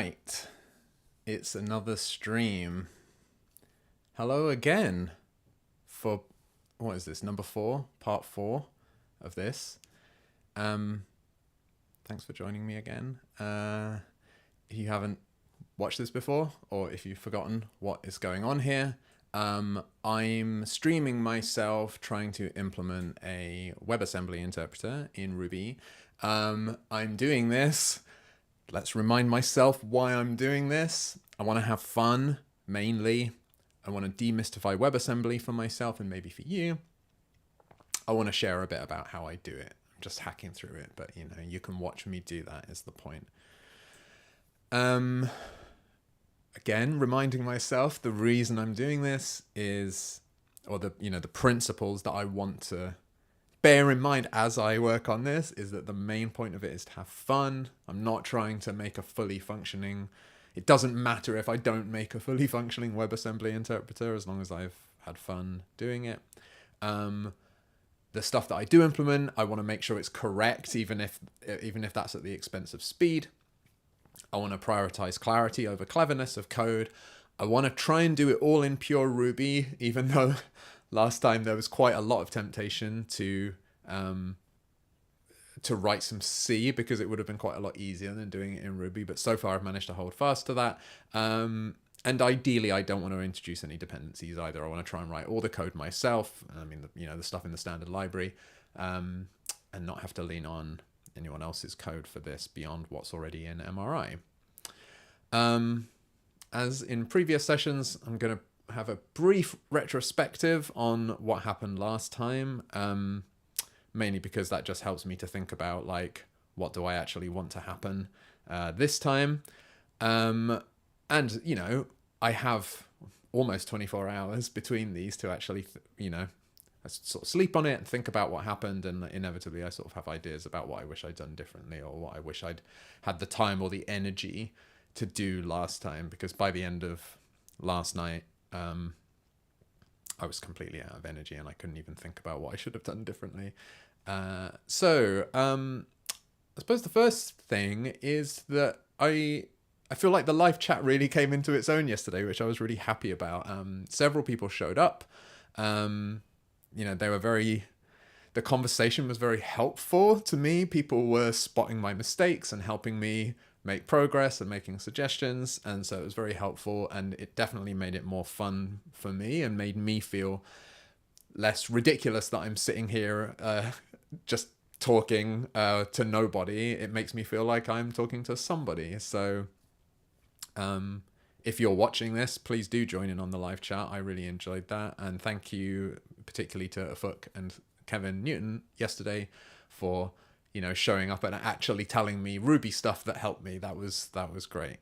right. It's another stream. Hello again for what is this? Number 4, part 4 of this. Thanks for joining me again. If you haven't watched this before, or if you've forgotten what is going on here, I'm streaming myself trying to implement a WebAssembly interpreter in Ruby. I'm doing this. Let's remind myself why I'm doing this. I want to have fun, mainly. I want to demystify WebAssembly for myself and maybe for you. I want to share a bit about how I do it. I'm just hacking through it, but you can watch me do that is the point. Again, reminding myself the reason I'm doing this is, or the principles that I want to bear in mind as I work on this, is that the main point of it is to have fun. I'm not trying to make a fully functioning, it doesn't matter if I don't make a fully functioning WebAssembly interpreter as long as I've had fun doing it. The stuff that I do implement, I want to make sure it's correct, even if that's at the expense of speed. I want to prioritize clarity over cleverness of code. I want to try and do it all in pure Ruby, even though last time there was quite a lot of temptation to write some C because it would have been quite a lot easier than doing it in Ruby. But so far I've managed to hold fast to that. And ideally, I don't want to introduce any dependencies either. I want to try and write all the code myself. I mean, the stuff in the standard library, and not have to lean on anyone else's code for this beyond what's already in MRI. As in previous sessions, I'm going to have a brief retrospective on what happened last time, mainly because that just helps me to think about, like, what do I actually want to happen this time. And, I have almost 24 hours between these to actually, I sort of sleep on it and think about what happened. And inevitably, I sort of have ideas about what I wish I'd done differently or what I wish I'd had the time or the energy to do last time. Because by the end of last night, I was completely out of energy and I couldn't even think about what I should have done differently. So I suppose the first thing is that I feel like the live chat really came into its own yesterday, which I was really happy about. Several people showed up. They were the conversation was very helpful to me. People were spotting my mistakes and helping me make progress and making suggestions. And so it was very helpful, and it definitely made it more fun for me and made me feel less ridiculous that I'm sitting here just talking to nobody. It makes me feel like I'm talking to somebody. So if you're watching this, please do join in on the live chat. I really enjoyed that. And thank you particularly to Afuk and Kevin Newton yesterday for, showing up and actually telling me Ruby stuff that helped me. That was great.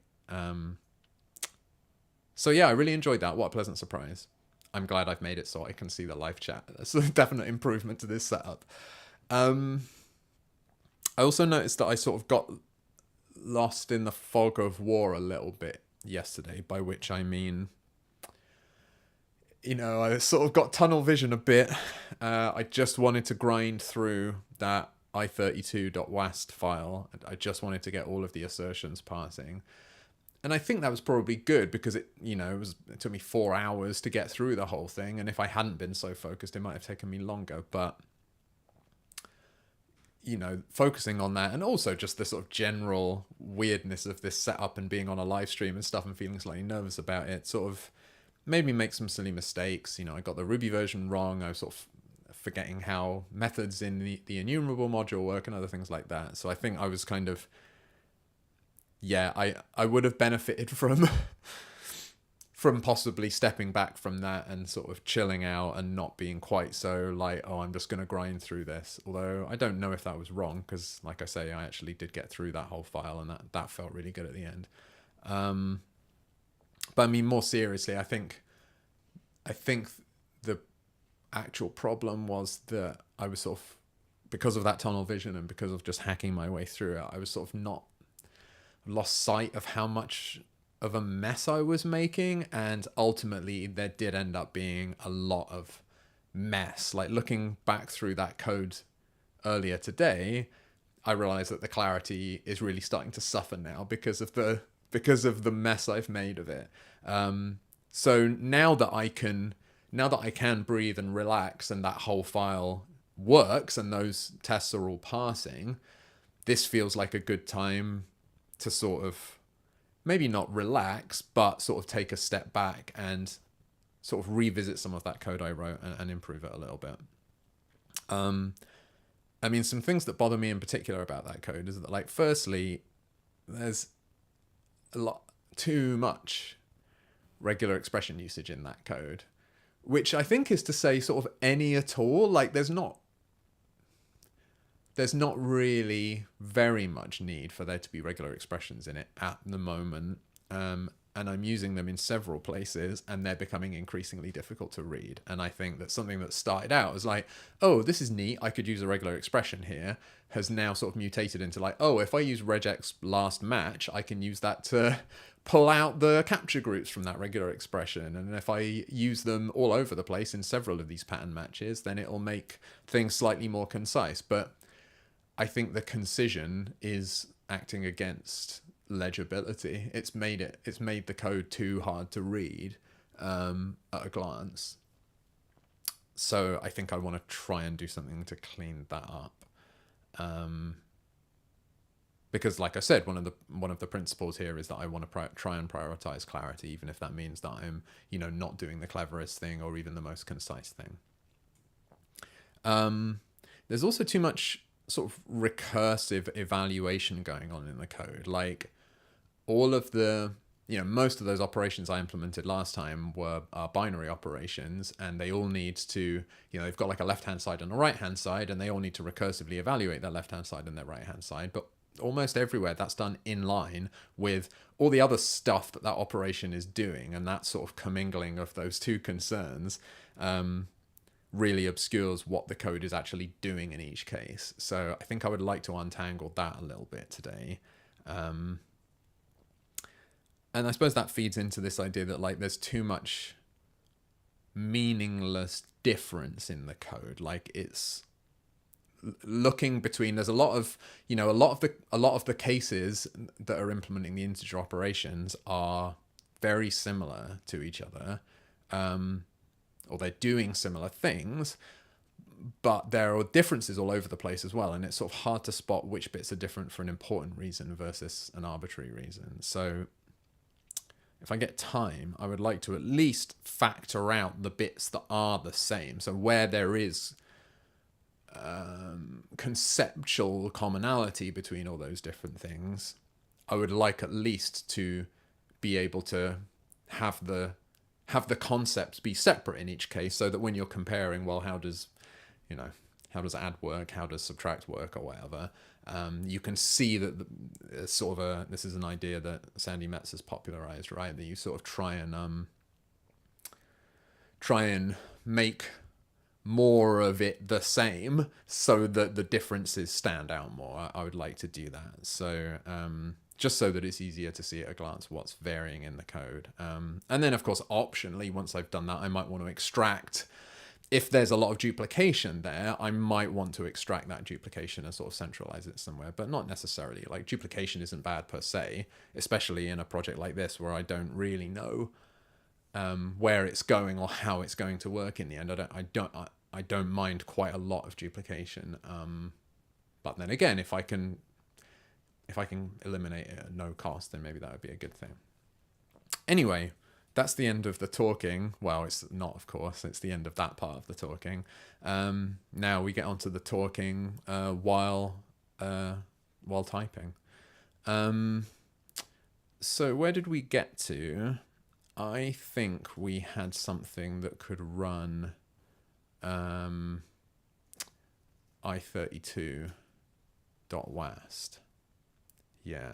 So yeah, I really enjoyed that. What a pleasant surprise. I'm glad I've made it so I can see the live chat. That's a definite improvement to this setup. I also noticed that I sort of got lost in the fog of war a little bit yesterday, by which I mean, I sort of got tunnel vision a bit. I just wanted to grind through that i32.wast file. I just wanted to get all of the assertions passing. And I think that was probably good because it took me 4 hours to get through the whole thing. And if I hadn't been so focused, it might have taken me longer. But focusing on that, and also just the sort of general weirdness of this setup and being on a live stream and stuff and feeling slightly nervous about it sort of made me make some silly mistakes. I got the Ruby version wrong. I was sort of forgetting how methods in the enumerable module work and other things like that. So I think I was kind of, I would have benefited from possibly stepping back from that and sort of chilling out and not being quite so like, oh, I'm just going to grind through this. Although I don't know if that was wrong because, like I say, I actually did get through that whole file and that felt really good at the end. But I mean, more seriously, I think the actual problem was that I was sort of, because of that tunnel vision and because of just hacking my way through it, I was sort of not lost sight of how much of a mess I was making, and ultimately there did end up being a lot of mess. Like, looking back through that code earlier today, I realized that the clarity is really starting to suffer now because of the because of the mess I've made of it. So now that I can breathe and relax, and that whole file works, and those tests are all passing, this feels like a good time to sort of maybe not relax, but sort of take a step back and sort of revisit some of that code I wrote and improve it a little bit. I mean, some things that bother me in particular about that code is that, like, firstly, there's a lot too much regular expression usage in that code, which I think is to say sort of any at all. Like, there's not really very much need for there to be regular expressions in it at the moment. And I'm using them in several places, and they're becoming increasingly difficult to read. And I think that something that started out as like, oh, this is neat, I could use a regular expression here, has now sort of mutated into like, oh, if I use regex last match, I can use that to pull out the capture groups from that regular expression. And if I use them all over the place in several of these pattern matches, then it'll make things slightly more concise. But I think the concision is acting against legibility. It's made the code too hard to read at a glance. So I think I want to try and do something to clean that up. Because, like I said, one of the principles here is that I want to try and prioritize clarity, even if that means that I'm, not doing the cleverest thing or even the most concise thing. There's also too much sort of recursive evaluation going on in the code. Like, all of the, most of those operations I implemented last time were binary operations, and they all need to, they've got like a left-hand side and a right-hand side, and they all need to recursively evaluate their left-hand side and their right-hand side. But almost everywhere that's done in line with all the other stuff that operation is doing, and that sort of commingling of those two concerns really obscures what the code is actually doing in each case. So I think I would like to untangle that a little bit today. And I suppose that feeds into this idea that, like, there's too much meaningless difference in the code. Like, it's looking between, there's a lot of the cases that are implementing the integer operations are very similar to each other, or they're doing similar things, but there are differences all over the place as well, and it's sort of hard to spot which bits are different for an important reason versus an arbitrary reason. So if I get time, I would like to at least factor out the bits that are the same. So where there is conceptual commonality between all those different things, I would like at least to be able to have the concepts be separate in each case, so that when you're comparing, well, how does add work, how does subtract work, or whatever, you can see that this is an idea that Sandi Metz has popularized, right? That you sort of try and make more of it the same so that the differences stand out more. I would like to do that. So just so that it's easier to see at a glance what's varying in the code. And then, of course, optionally, once I've done that, I might want to extract, if there's a lot of duplication there, I might want to extract that duplication and sort of centralize it somewhere, but not necessarily. Like, duplication isn't bad per se, especially in a project like this where I don't really know where it's going or how it's going to work in the end. I don't mind quite a lot of duplication. But then again, if I can eliminate it at no cost, then maybe that would be a good thing. Anyway, that's the end of the talking. Well, it's not, of course. It's the end of that part of the talking. Now we get onto the talking while typing. So where did we get to? I think we had something that could run i32.wast. Yeah.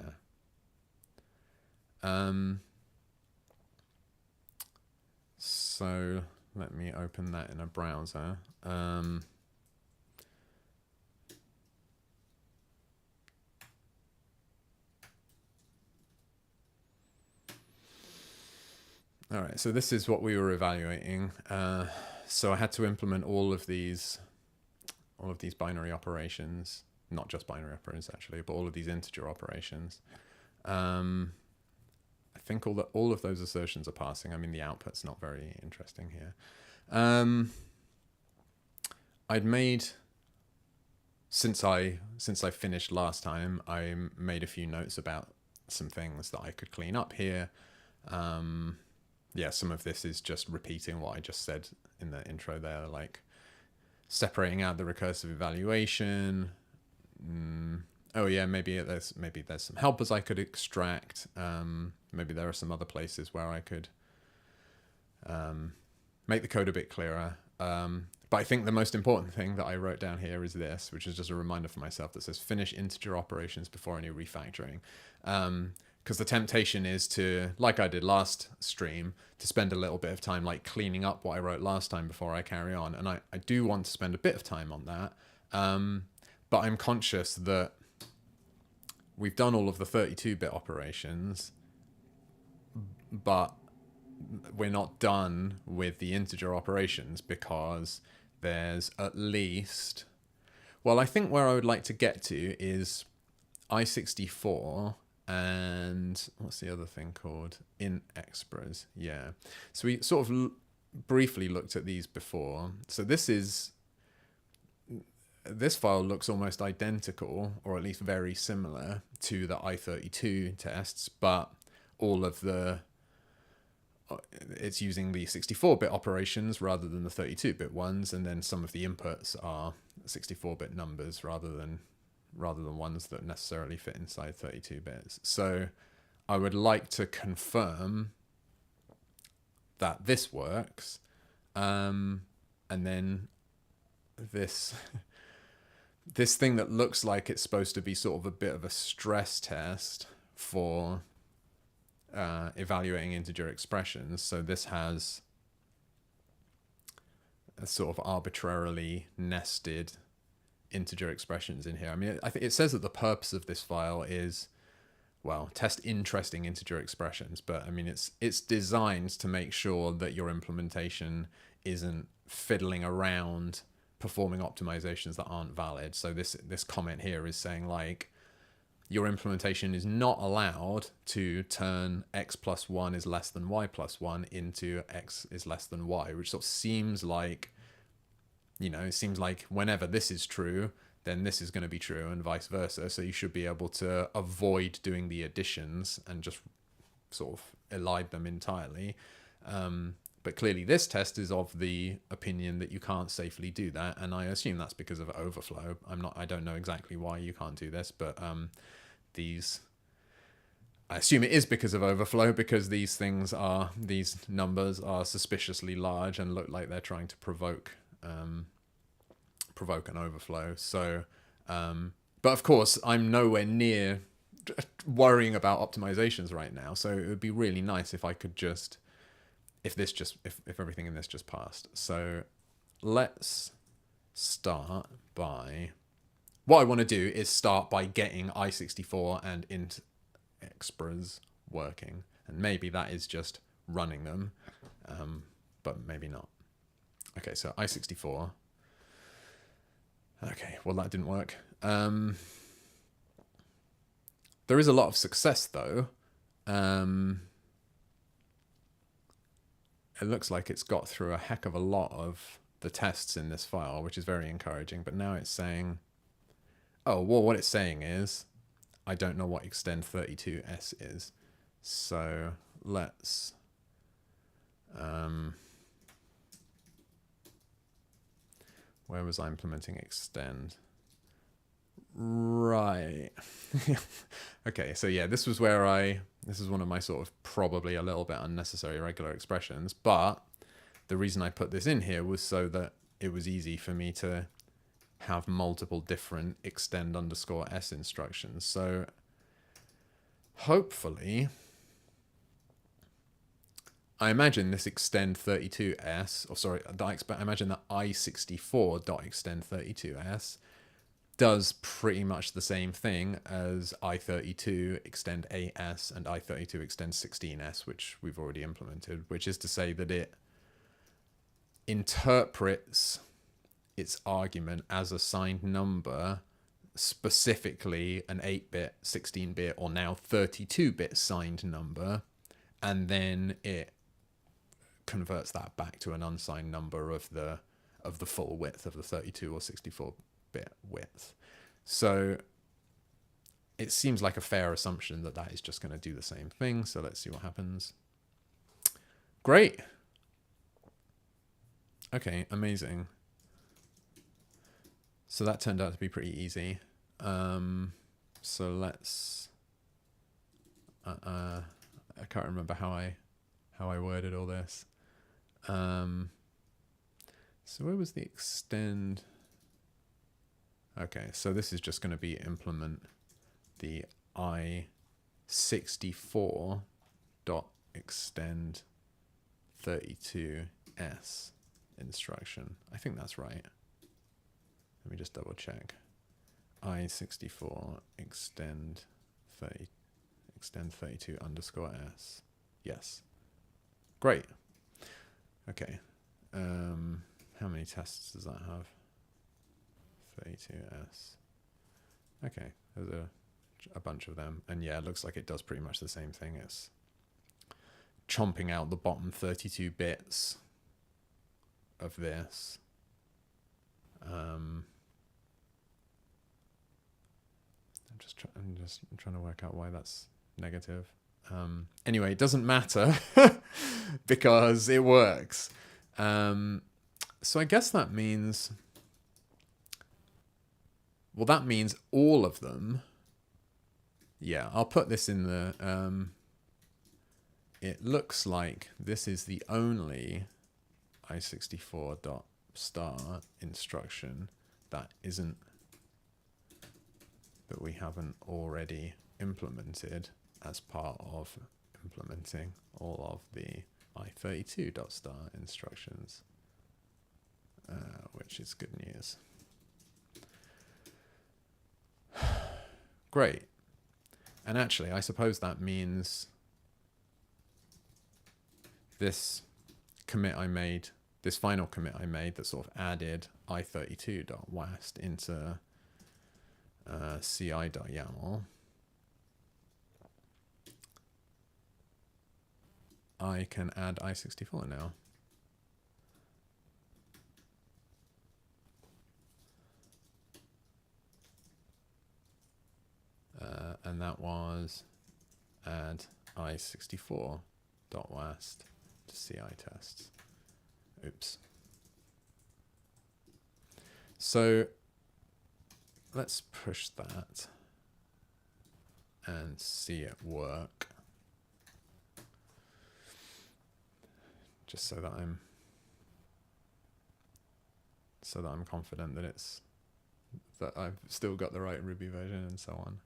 So let me open that in a browser. All right, so this is what we were evaluating. So I had to implement all of these binary operations, not just binary operations actually, but all of these integer operations. And I think all of those assertions are passing. I mean, the output's not very interesting here. I'd made, since I finished last time, I made a few notes about some things that I could clean up here. Yeah, some of this is just repeating what I just said in the intro there, like separating out the recursive evaluation. Oh yeah, maybe there's some helpers I could extract. Maybe there are some other places where I could make the code a bit clearer. But I think the most important thing that I wrote down here is this, which is just a reminder for myself that says finish integer operations before any refactoring. Because the temptation is to, like I did last stream, to spend a little bit of time like cleaning up what I wrote last time before I carry on. And I do want to spend a bit of time on that. But I'm conscious that we've done all of the 32-bit operations, but we're not done with the integer operations because there's at least, well, I think where I would like to get to is I64 and what's the other thing called? IntExprs. Yeah. So we sort of briefly looked at these before. So this file looks almost identical, or at least very similar to the I32 tests, but all of it's using the 64-bit operations rather than the 32-bit ones, and then some of the inputs are 64-bit numbers rather than ones that necessarily fit inside 32 bits. So I would like to confirm that this works, and then this this thing that looks like it's supposed to be sort of a bit of a stress test for evaluating integer expressions. So this has a sort of arbitrarily nested integer expressions in here. I mean, I think it says that the purpose of this file is, well, test interesting integer expressions, but I mean, it's designed to make sure that your implementation isn't fiddling around performing optimizations that aren't valid. So this comment here is saying like, your implementation is not allowed to turn x plus 1 is less than y plus 1 into x is less than y, which sort of seems like, it seems like whenever this is true, then this is going to be true and vice versa. So you should be able to avoid doing the additions and just sort of elide them entirely. But clearly this test is of the opinion that you can't safely do that. And I assume that's because of overflow. I don't know exactly why you can't do this, but I assume it is because of overflow, because these numbers are suspiciously large and look like they're trying to provoke an overflow. So, but of course I'm nowhere near worrying about optimizations right now. So it would be really nice if I could just, if everything in this just passed. So let's start by, what I want to do is start by getting I64 and IntExprs working. And maybe that is just running them, but maybe not. Okay, so I64. Okay, well that didn't work. There is a lot of success though. It looks like it's got through a heck of a lot of the tests in this file, which is very encouraging. But now it's saying, oh, well, what it's saying is, I don't know what extend 32s is. So let's, where was I implementing extend? Right. Okay, so yeah, this is one of my sort of probably a little bit unnecessary regular expressions, but the reason I put this in here was so that it was easy for me to have multiple different extend _s instructions. So hopefully, I imagine this extend 32s, or sorry, I imagine that I64.extend 32s does pretty much the same thing as I32 extend AS and I32 extend 16s, which we've already implemented, which is to say that it interprets its argument as a signed number, specifically an 8-bit, 16-bit, or now 32-bit signed number, and then it converts that back to an unsigned number of the full width of the 32 or 64-bit width. So it seems like a fair assumption that that is just going to do the same thing. So let's see what happens. Great. Okay, amazing. So that turned out to be pretty easy. So let's. I can't remember how I worded all this. So where was the extend? Okay, so this is just going to be implement the i64.extend 32s instruction. I think that's right. Let me just double check. i64 extend 32 underscore s. Yes. Great. Okay. How many tests does that have? 32s. Okay. There's a bunch of them. And yeah, it looks like it does pretty much the same thing. It's chomping out the bottom 32 bits of this. I'm just trying to work out why that's negative. Anyway, it doesn't matter because it works. So I guess that means, well, that means all of them. Yeah, I'll put this in the, it looks like this is the only i64.star instruction that we haven't already implemented as part of implementing all of the i32.star instructions, which is good news. Great. And actually, I suppose that means this commit I made, this final commit I made that sort of added i32.wast into ci.yaml, I can add i64 now. And that was add i64.wast to ci tests. Oops. So let's push that and see it work. Just so that I'm confident that I've still got the right Ruby version and so on.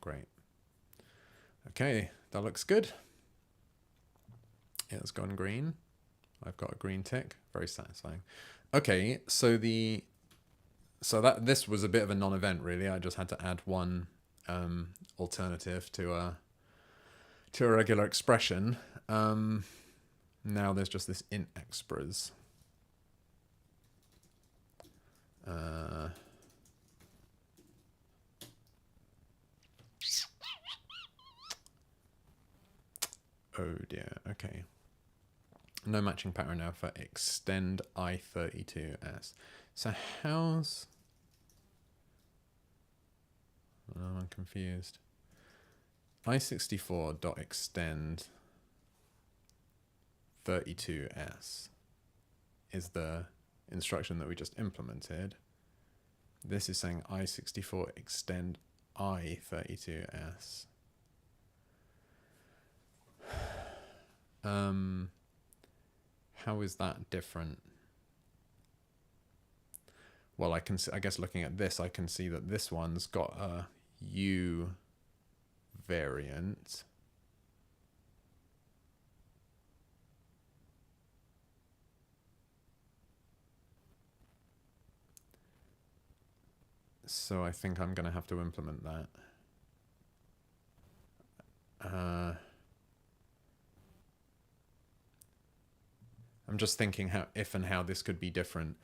Great. Okay, that looks good. It's gone green. I've got a green tick. Very satisfying. Okay, so this was a bit of a non-event really. I just had to add one alternative to a regular expression. Now there's just this int expres. Oh dear, okay. No matching pattern now for extend i32s. So how's... Oh, I'm confused. i64.extend 32s is the instruction that we just implemented. This is saying i64 extend i32s. How is that different? Well, I guess looking at this, I can see that this one's got a U variant. So I think I'm going to have to implement that. I'm just thinking if and how this could be different.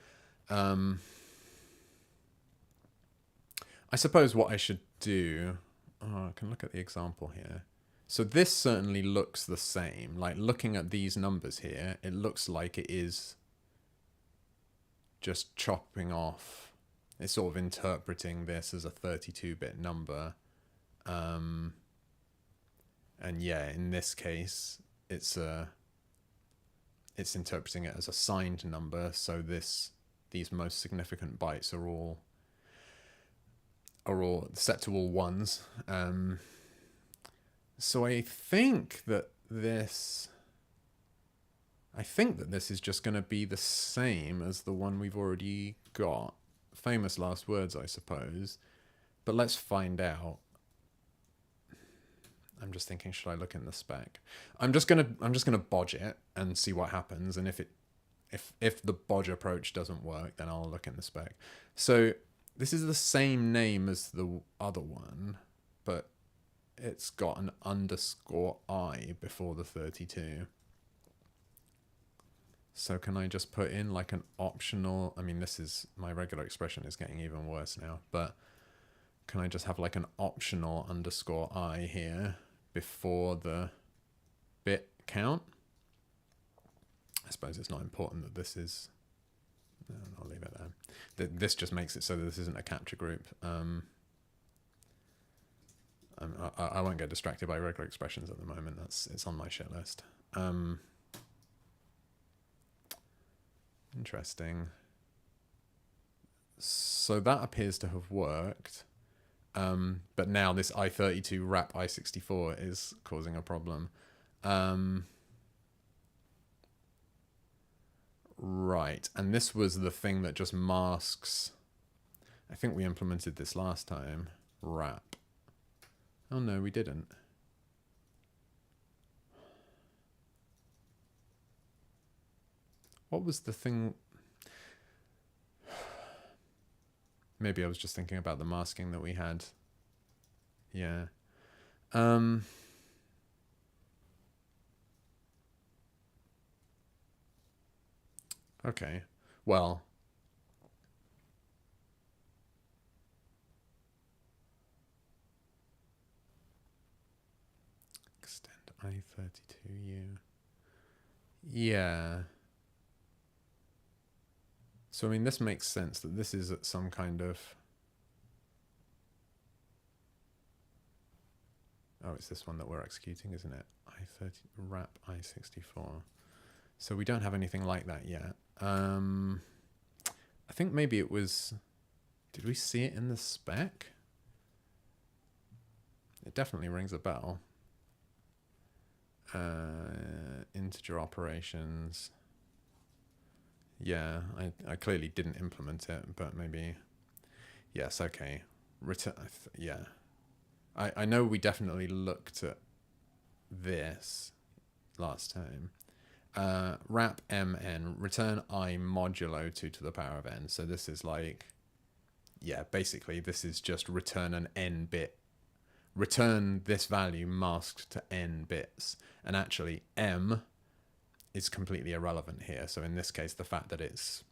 I suppose what I should do... I can look at the example here. So this certainly looks the same. Like looking at these numbers here, it looks like it is just chopping off. It's sort of interpreting this as a 32-bit number. And yeah, in this case, it's interpreting it as a signed number. So these most significant bytes are all set to all ones. So I think that this is just going to be the same as the one we've already got. Famous last words, I suppose. But let's find out. I'm just thinking, should I look in the spec? I'm just gonna bodge it and see what happens. And if the bodge approach doesn't work, then I'll look in the spec. So this is the same name as the other one, but it's got an underscore I before the 32. So can I just put in like an optional, I mean, my regular expression is getting even worse now, but can I just have like an optional underscore I here before the bit count? I suppose it's not important that this is, no, I'll leave it there. This just makes it so that this isn't a capture group. I won't get distracted by regular expressions at the moment. It's on my shit list. Interesting. So that appears to have worked. But now this I32 wrap I64 is causing a problem. Right, and this was the thing that just masks. I think we implemented this last time. Wrap. Oh no, we didn't. What was the thing? Maybe I was just thinking about the masking that we had. Yeah. Okay. Well. Extend I32U. Yeah. So, I mean, this makes sense that this is at some kind of... Oh, it's this one that we're executing, isn't it? I30 wrap I64. So we don't have anything like that yet. I think maybe it was... Did we see it in the spec? It definitely rings a bell. Integer operations... Yeah, I clearly didn't implement it, but maybe... Yes, okay. Yeah. I know we definitely looked at this last time. Wrap mn, return I modulo 2 to the power of n. So this is like... Yeah, basically this is just return an n bit. Return this value masked to n bits. And actually m... is completely irrelevant here. So in this case, the fact that it's,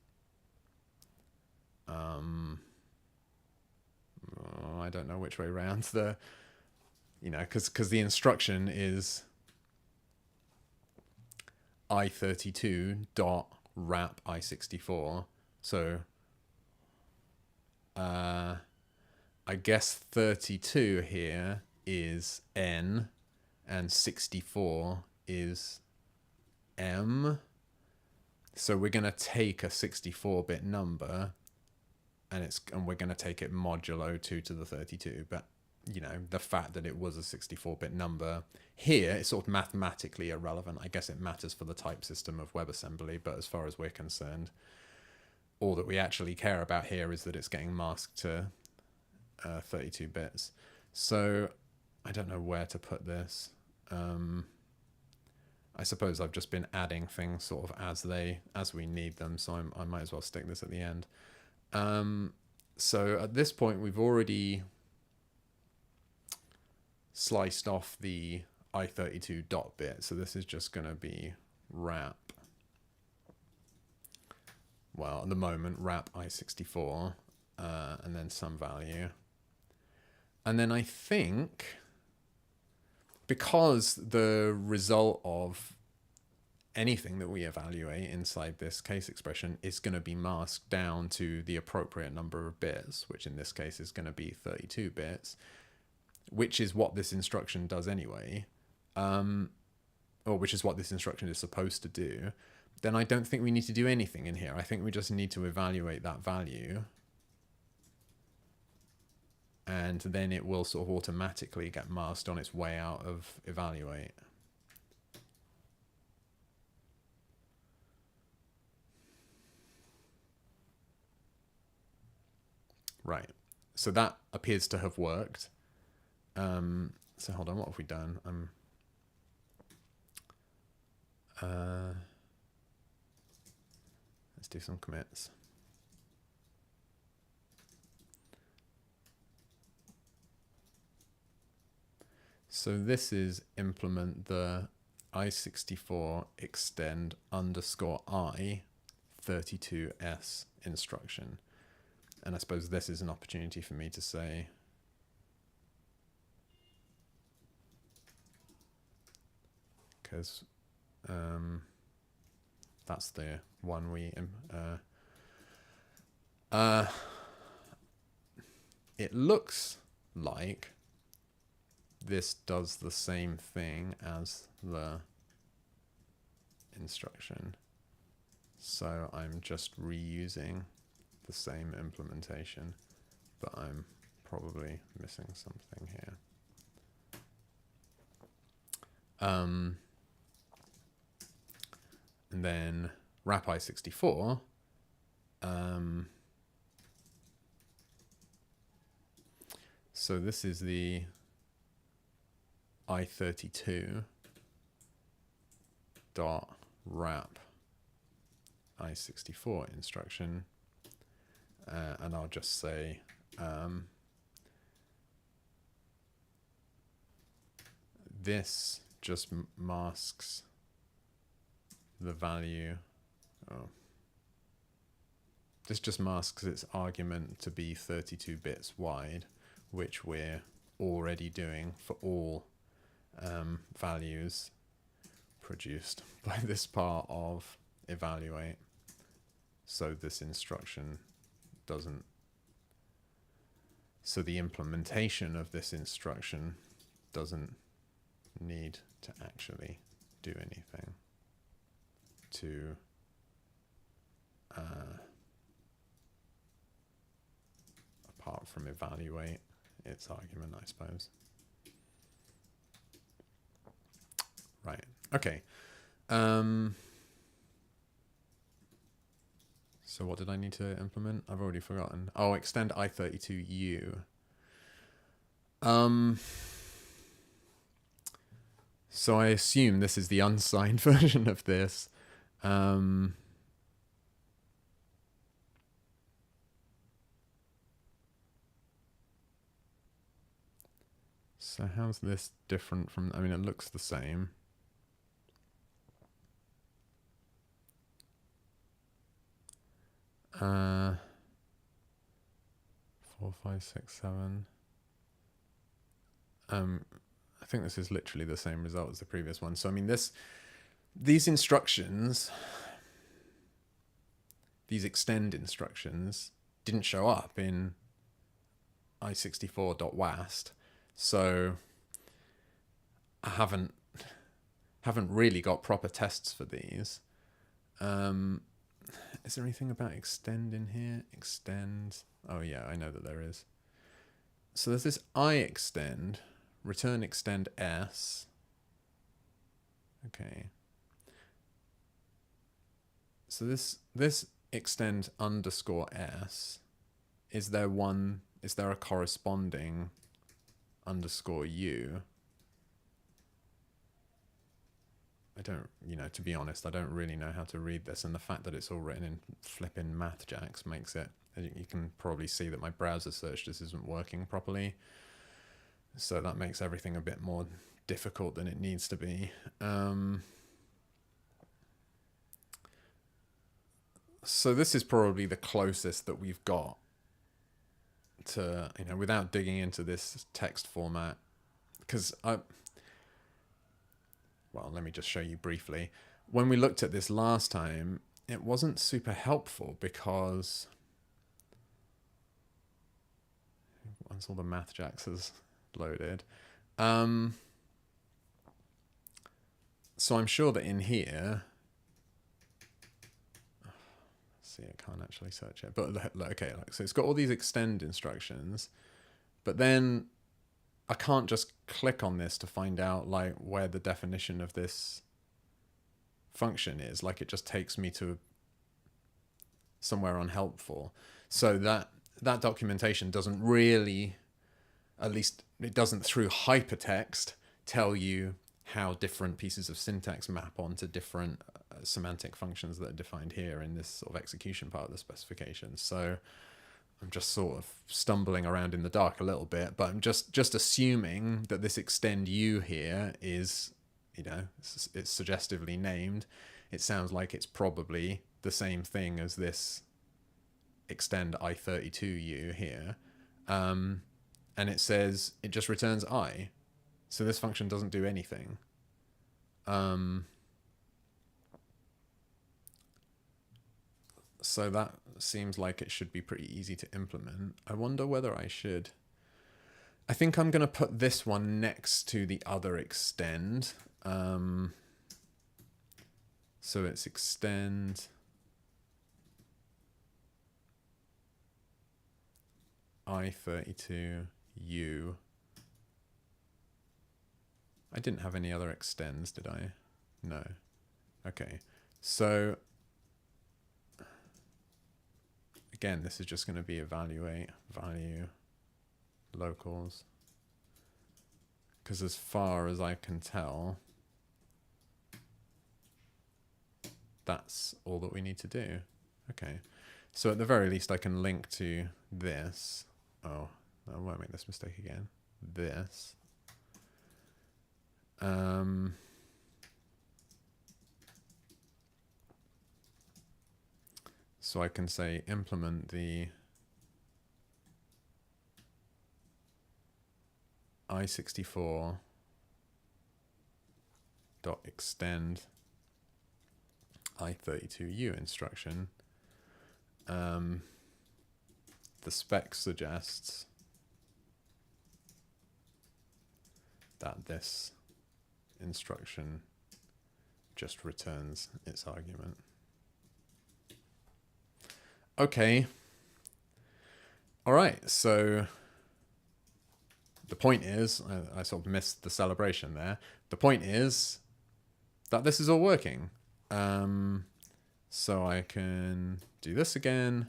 I don't know which way around because the instruction is I32 dot wrap I64. So I guess 32 here is n and 64 is m. So we're going to take a 64-bit number and we're going to take it modulo 2 to the 32. But the fact that it was a 64-bit number here is sort of mathematically irrelevant. I guess it matters for the type system of WebAssembly, but as far as we're concerned, all that we actually care about here is that it's getting masked to 32 bits. So I don't know where to put this. I suppose I've just been adding things sort of as we need them, so I might as well stick this at the end. So at this point, we've already sliced off the I32 dot bit, so this is just going to be wrap. Well, at the moment, wrap I64, and then some value. And then I think because the result of anything that we evaluate inside this case expression is going to be masked down to the appropriate number of bits, which in this case is going to be 32 bits, which is what this instruction does anyway, or which is what this instruction is supposed to do, then I don't think we need to do anything in here. I think we just need to evaluate that value, and then it will sort of automatically get masked on its way out of evaluate. Right, so that appears to have worked. So hold on, what have we done? Let's do some commits. So this is implement the i64 extend underscore I 32s instruction. And I suppose this is an opportunity for me to say, because that's the one we it looks like this does the same thing as the instruction, so I'm just reusing the same implementation, but I'm probably missing something here. And then wrap i64, so this is the i32 dot wrap i64 instruction, and I'll just say this just masks the value. This just masks its argument to be 32 bits wide, which we're already doing for all values produced by this part of evaluate. So this instruction doesn't, so the implementation of this instruction doesn't need to actually do anything to apart from evaluate its argument, I suppose. Right, okay. So what did I need to implement? I've already forgotten. Oh, extend i32u. So I assume this is the unsigned version of this. So how's this different from, I mean, it looks the same. Uh, 4, 5, 6, 7. I think this is literally the same result as the previous one. So I mean, these instructions, these extend instructions, didn't show up in i64.wast, so I haven't really got proper tests for these. Is there anything about extend in here? Extend. Oh yeah, I know that there is. So there's this iExtend, return extend s. Okay. So this extend underscore s, is there a corresponding underscore u? I don't, to be honest, I don't really know how to read this, and the fact that it's all written in flipping MathJax makes it, you can probably see that my browser search just isn't working properly, so that makes everything a bit more difficult than it needs to be. So this is probably the closest that we've got to, without digging into this text format, because well, let me just show you briefly. When we looked at this last time, it wasn't super helpful because once all the MathJax is loaded, so I'm sure that in here, see, I can't actually search it, but okay, so it's got all these extend instructions, but then I can't just click on this to find out like where the definition of this function is. Like, it just takes me to somewhere unhelpful. So that documentation doesn't really, at least it doesn't through hypertext, tell you how different pieces of syntax map onto different semantic functions that are defined here in this sort of execution part of the specification. So I'm just sort of stumbling around in the dark a little bit, but I'm just assuming that this extend u here is, it's suggestively named. It sounds like it's probably the same thing as this extend i32u here. And it says it just returns I. So this function doesn't do anything. So that seems like it should be pretty easy to implement. I wonder whether I should... I think I'm going to put this one next to the other extend. So it's extend i32u. I didn't have any other extends, did I? No. Okay. So again, this is just going to be evaluate value locals, because as far as I can tell, that's all that we need to do. Okay. So at the very least, I can link to this. Oh, I won't make this mistake again. This. So I can say implement the i64.extend i32u instruction. The spec suggests that this instruction just returns its argument. Okay. All right. So the point is, I sort of missed the celebration there. The point is that this is all working. So I can do this again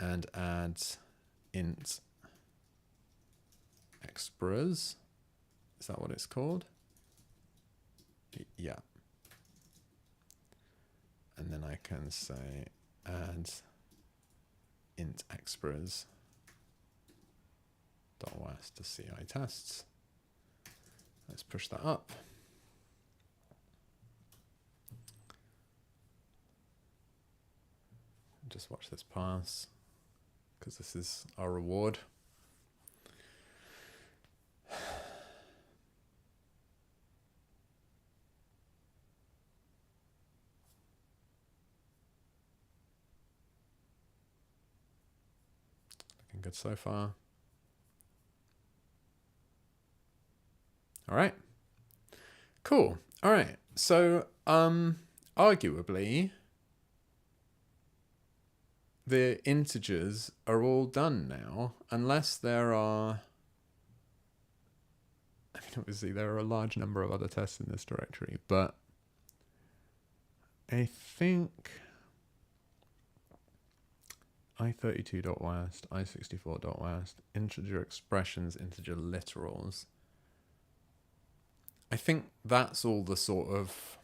and add int expras. Is that what it's called? Yeah. And then I can say add int expras .was to CI tests. Let's push that up. Just watch this pass, because this is our reward. Looking good so far. All right. Cool. All right. So, arguably, the integers are all done now, unless there are... I mean, obviously, there are a large number of other tests in this directory, but I think i32.wast, i64.wast, integer expressions, integer literals. I think that's all the sort of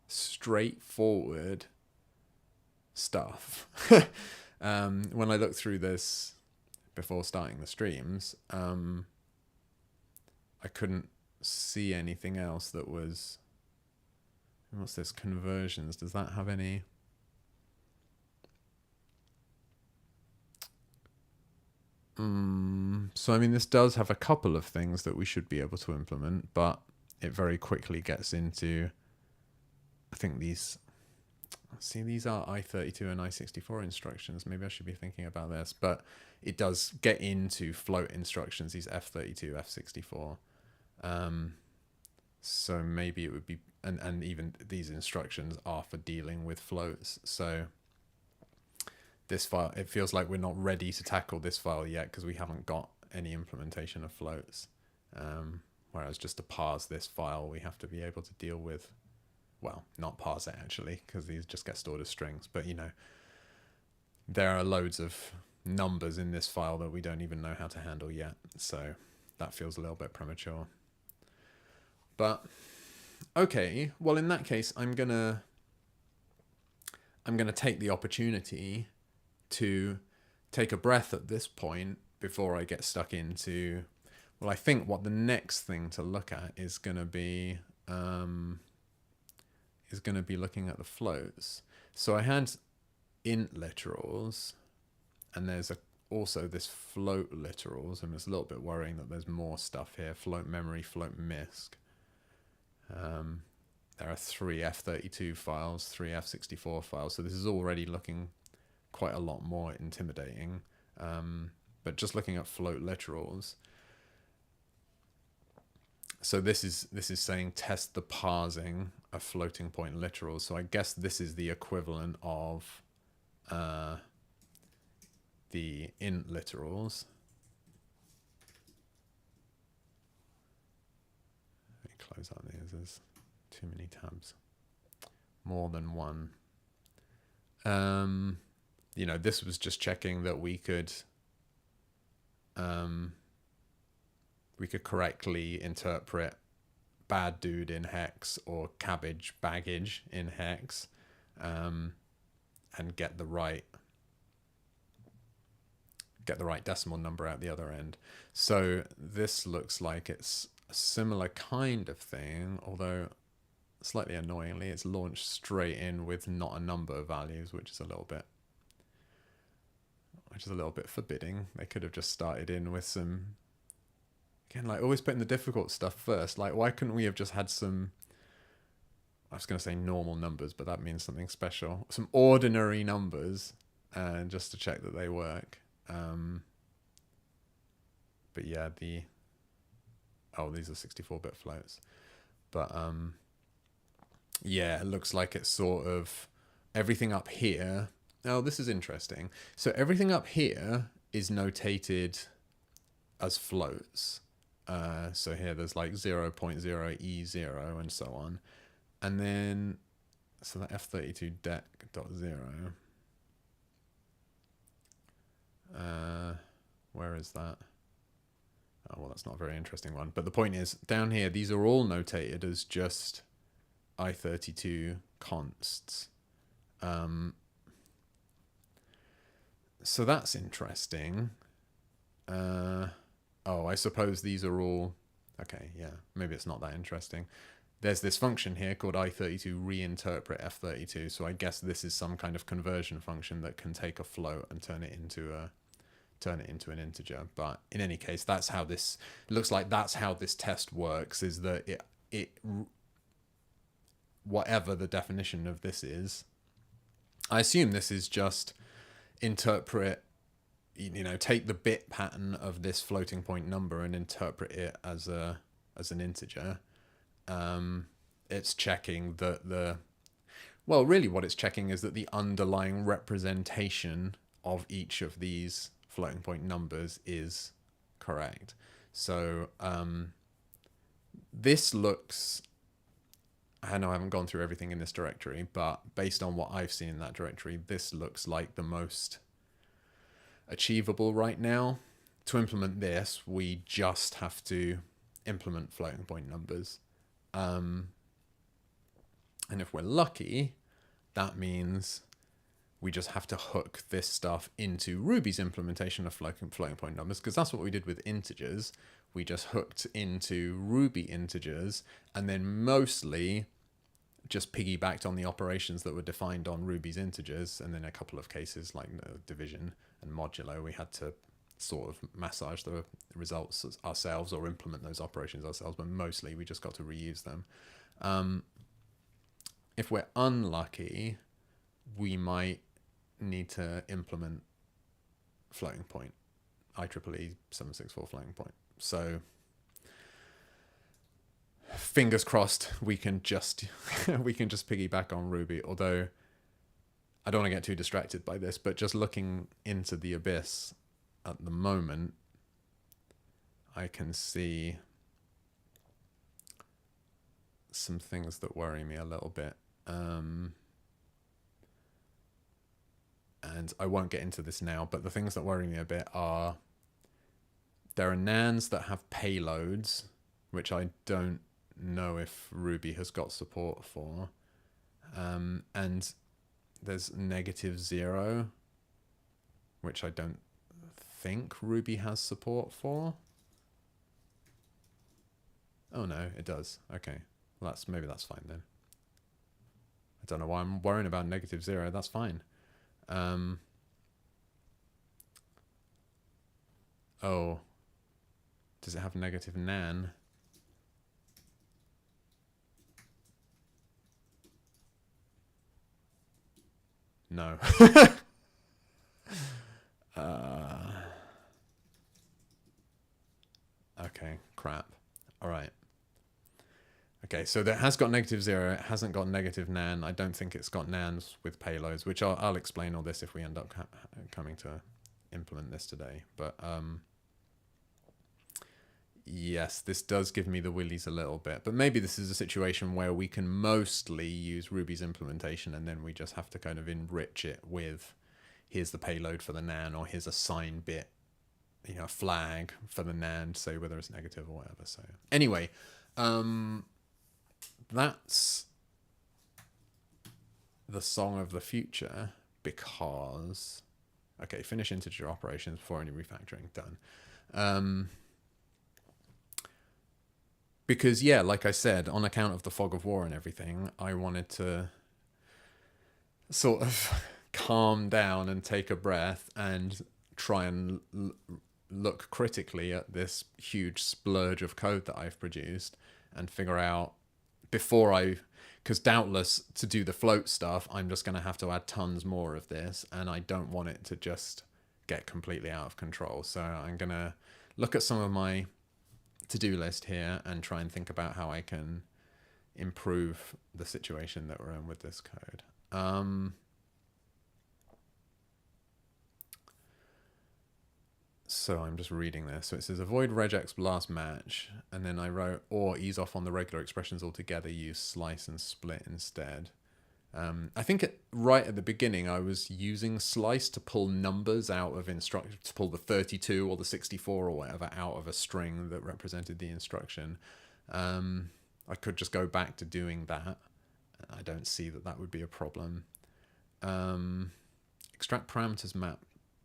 straightforward stuff. When I looked through this before starting the streams, I couldn't see anything else that was... What's this? Conversions. Does that have any... So, I mean, this does have a couple of things that we should be able to implement, but it very quickly gets into, I think these are I32 and I64 instructions. Maybe I should be thinking about this, but it does get into float instructions, these F32, F64. So maybe it would be, and even these instructions are for dealing with floats. So this file, it feels like we're not ready to tackle this file yet because we haven't got any implementation of floats. Whereas just to parse this file, we have to be able to deal with, well, not parse it actually, because these just get stored as strings. But, you know, there are loads of numbers in this file that we don't even know how to handle yet. So that feels a little bit premature. But, okay, well, in that case, I'm gonna take the opportunity to take a breath at this point before I get stuck into, well, I think what the next thing to look at is going to be looking at the floats. So I had int literals, and there's also this float literals, and it's a little bit worrying that there's more stuff here. Float memory, float misc. There are 3 F32 files, 3 F64 files, so this is already looking quite a lot more intimidating. But just looking at float literals, so this is saying test the parsing of floating point literals. So I guess this is the equivalent of the int literals. Let me close out these. There's too many tabs. More than one. You know, this was just checking that we could correctly interpret bad dude in hex or cabbage baggage in hex, and get the right decimal number out the other end. So this looks like it's a similar kind of thing, although slightly annoyingly it's launched straight in with not a number of values, which is a little bit forbidding. They could have just started in with some, again, like always putting the difficult stuff first. Like, why couldn't we have just had some, I was going to say normal numbers, but that means something special, some ordinary numbers, and just to check that they work. But yeah, these are 64-bit floats. But yeah, it looks like it's sort of everything up here. Oh, this is interesting. So everything up here is notated as floats. So here there's like 0.0 E0 and so on. And then, so the F32 dec.0. Where is that? Oh, well, that's not a very interesting one. But the point is, down here, these are all notated as just I32 consts. So that's interesting. Oh, I suppose these are all, okay, yeah, maybe it's not that interesting. There's this function here called I32 reinterpret F32. So I guess this is some kind of conversion function that can take a float and turn it into an integer. But in any case, that's how this looks like. That's how this test works, is that it whatever the definition of this is, I assume this is just interpret, you know, take the bit pattern of this floating point number and interpret it as an integer. It's checking that really what it's checking is that the underlying representation of each of these floating point numbers is correct. So this looks, I know I haven't gone through everything in this directory, but based on what I've seen in that directory, this looks like the most achievable right now. To implement this, we just have to implement floating point numbers. And if we're lucky, that means we just have to hook this stuff into Ruby's implementation of floating point numbers, because that's what we did with integers. We just hooked into Ruby integers and then mostly just piggybacked on the operations that were defined on Ruby's integers. And then a couple of cases like division and modulo, we had to sort of massage the results ourselves or implement those operations ourselves, but mostly we just got to reuse them. If we're unlucky, we might need to implement floating point, IEEE 764 floating point. So fingers crossed we can just piggyback on Ruby, although I don't want to get too distracted by this, but just looking into the abyss at the moment, I can see some things that worry me a little bit. And I won't get into this now, but the things that worry me a bit are there are nans that have payloads, which I don't know if Ruby has got support for. And there's -0, which I don't think Ruby has support for. Oh no, it does. Okay, well, maybe that's fine then. I don't know why I'm worrying about -0. That's fine. Oh, does it have negative nan? No. Okay, crap. All right. Okay, so that has got -0. It hasn't got negative nan. I don't think it's got nans with payloads, which I'll explain all this if we end up coming to implement this today. But yes, this does give me the willies a little bit. But maybe this is a situation where we can mostly use Ruby's implementation, and then we just have to kind of enrich it with, here's the payload for the nan, or here's a sign bit, you know, a flag for the nan to say whether it's negative or whatever. So anyway, that's the song of the future, because okay, finish integer operations before any refactoring, done. Because yeah, like I said, on account of the fog of war and everything, I wanted to sort of calm down and take a breath and try and look critically at this huge splurge of code that I've produced and figure out because doubtless to do the float stuff, I'm just going to have to add tons more of this, and I don't want it to just get completely out of control. So I'm going to look at some of my to-do list here and try and think about how I can improve the situation that we're in with this code. So I'm just reading this. So it says avoid regex last match, and then I wrote or ease off on the regular expressions altogether, use slice and split instead. I think right at the beginning I was using slice to pull numbers out of instruction, to pull the 32 or the 64 or whatever out of a string that represented the instruction. I could just go back to doing that. I don't see that would be a problem. Extract parameters map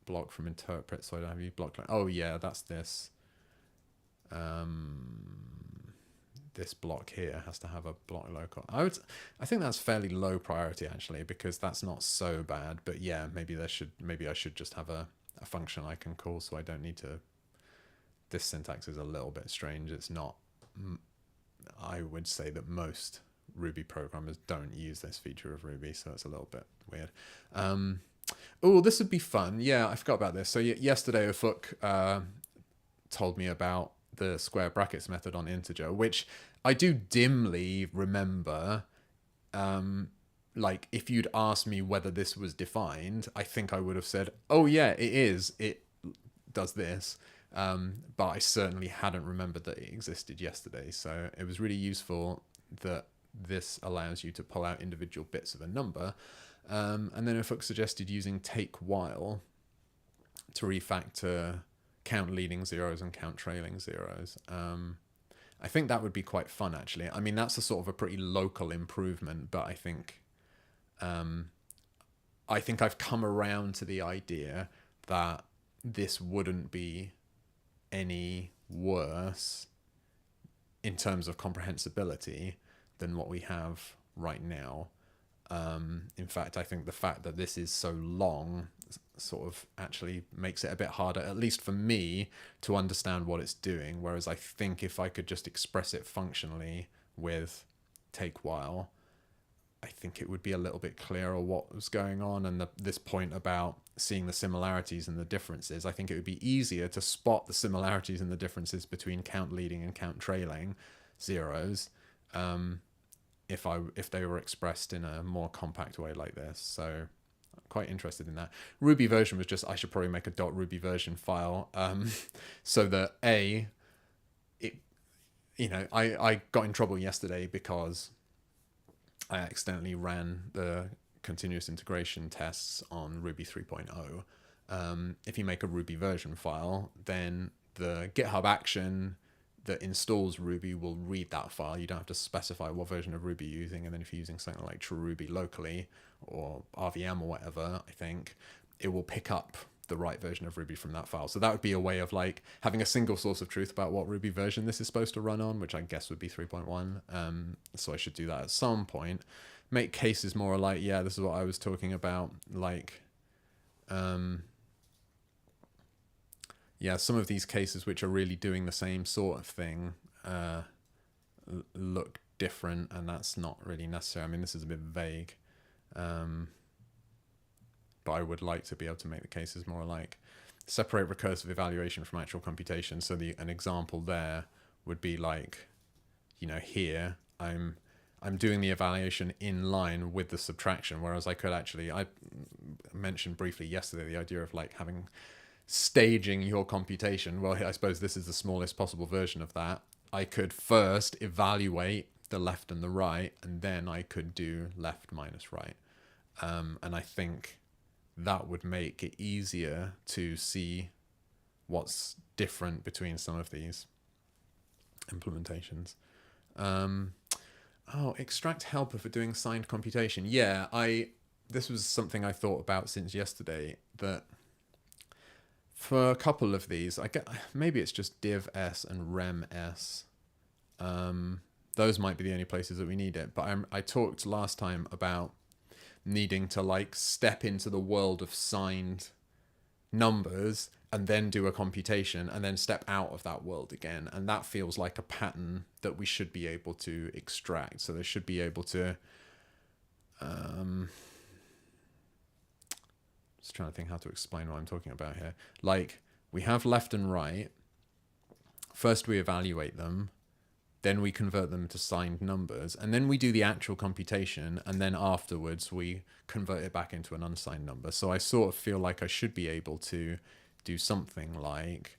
block from interpret, so I don't have you block. Oh yeah, that's this. This block here has to have a block local. I think that's fairly low priority actually, because that's not so bad. But yeah, maybe I should just have a function I can call, so I don't need to. This syntax is a little bit strange. It's not. I would say that most Ruby programmers don't use this feature of Ruby, so it's a little bit weird. Oh, this would be fun. Yeah, I forgot about this. So yesterday, Ufuk told me about the square brackets method on integer, which I do dimly remember. Like, if you'd asked me whether this was defined, I think I would have said, oh yeah, it is. It does this. But I certainly hadn't remembered that it existed yesterday. So it was really useful that this allows you to pull out individual bits of a number. And then Ufuk suggested using take while to refactor count leading zeros and count trailing zeros. I think that would be quite fun, actually. I mean, that's a sort of a pretty local improvement, but I think I've come around to the idea that this wouldn't be any worse in terms of comprehensibility than what we have right now. In fact, I think the fact that this is so long sort of actually makes it a bit harder, at least for me, to understand what it's doing. Whereas I think if I could just express it functionally with take while, I think it would be a little bit clearer what was going on. And this point about seeing the similarities and the differences, I think it would be easier to spot the similarities and the differences between count leading and count trailing zeros if they were expressed in a more compact way like this. So quite interested in that. Ruby version was just, I should probably make a .ruby version file so that I got in trouble yesterday because I accidentally ran the continuous integration tests on Ruby 3.0. If you make a Ruby version file, then the GitHub action that installs Ruby will read that file. You don't have to specify what version of Ruby you're using. And then if you're using something like TrueRuby locally or RVM or whatever, I think it will pick up the right version of Ruby from that file. So that would be a way of like having a single source of truth about what Ruby version this is supposed to run on, which I guess would be 3.1. So I should do that at some point. Make cases more like, yeah, this is what I was talking about. Like, yeah, some of these cases which are really doing the same sort of thing look different, and that's not really necessary. I mean, this is a bit vague, but I would like to be able to make the cases more like separate recursive evaluation from actual computation. So an example there would be like, here I'm doing the evaluation in line with the subtraction, whereas I could actually, I mentioned briefly yesterday the idea of like having staging your computation. Well, I suppose this is the smallest possible version of that. I could first evaluate the left and the right, and then I could do left minus right. And I think that would make it easier to see what's different between some of these implementations. Extract helper for doing signed computation. Yeah, this was something I thought about since yesterday, that for a couple of these, maybe it's just div s and rem s. Those might be the only places that we need it. But I talked last time about needing to like step into the world of signed numbers and then do a computation and then step out of that world again. And that feels like a pattern that we should be able to extract. So they should be able to... just trying to think how to explain what I'm talking about here. Like, we have left and right. First we evaluate them, then we convert them to signed numbers, and then we do the actual computation, and then afterwards we convert it back into an unsigned number. So I sort of feel like I should be able to do something like,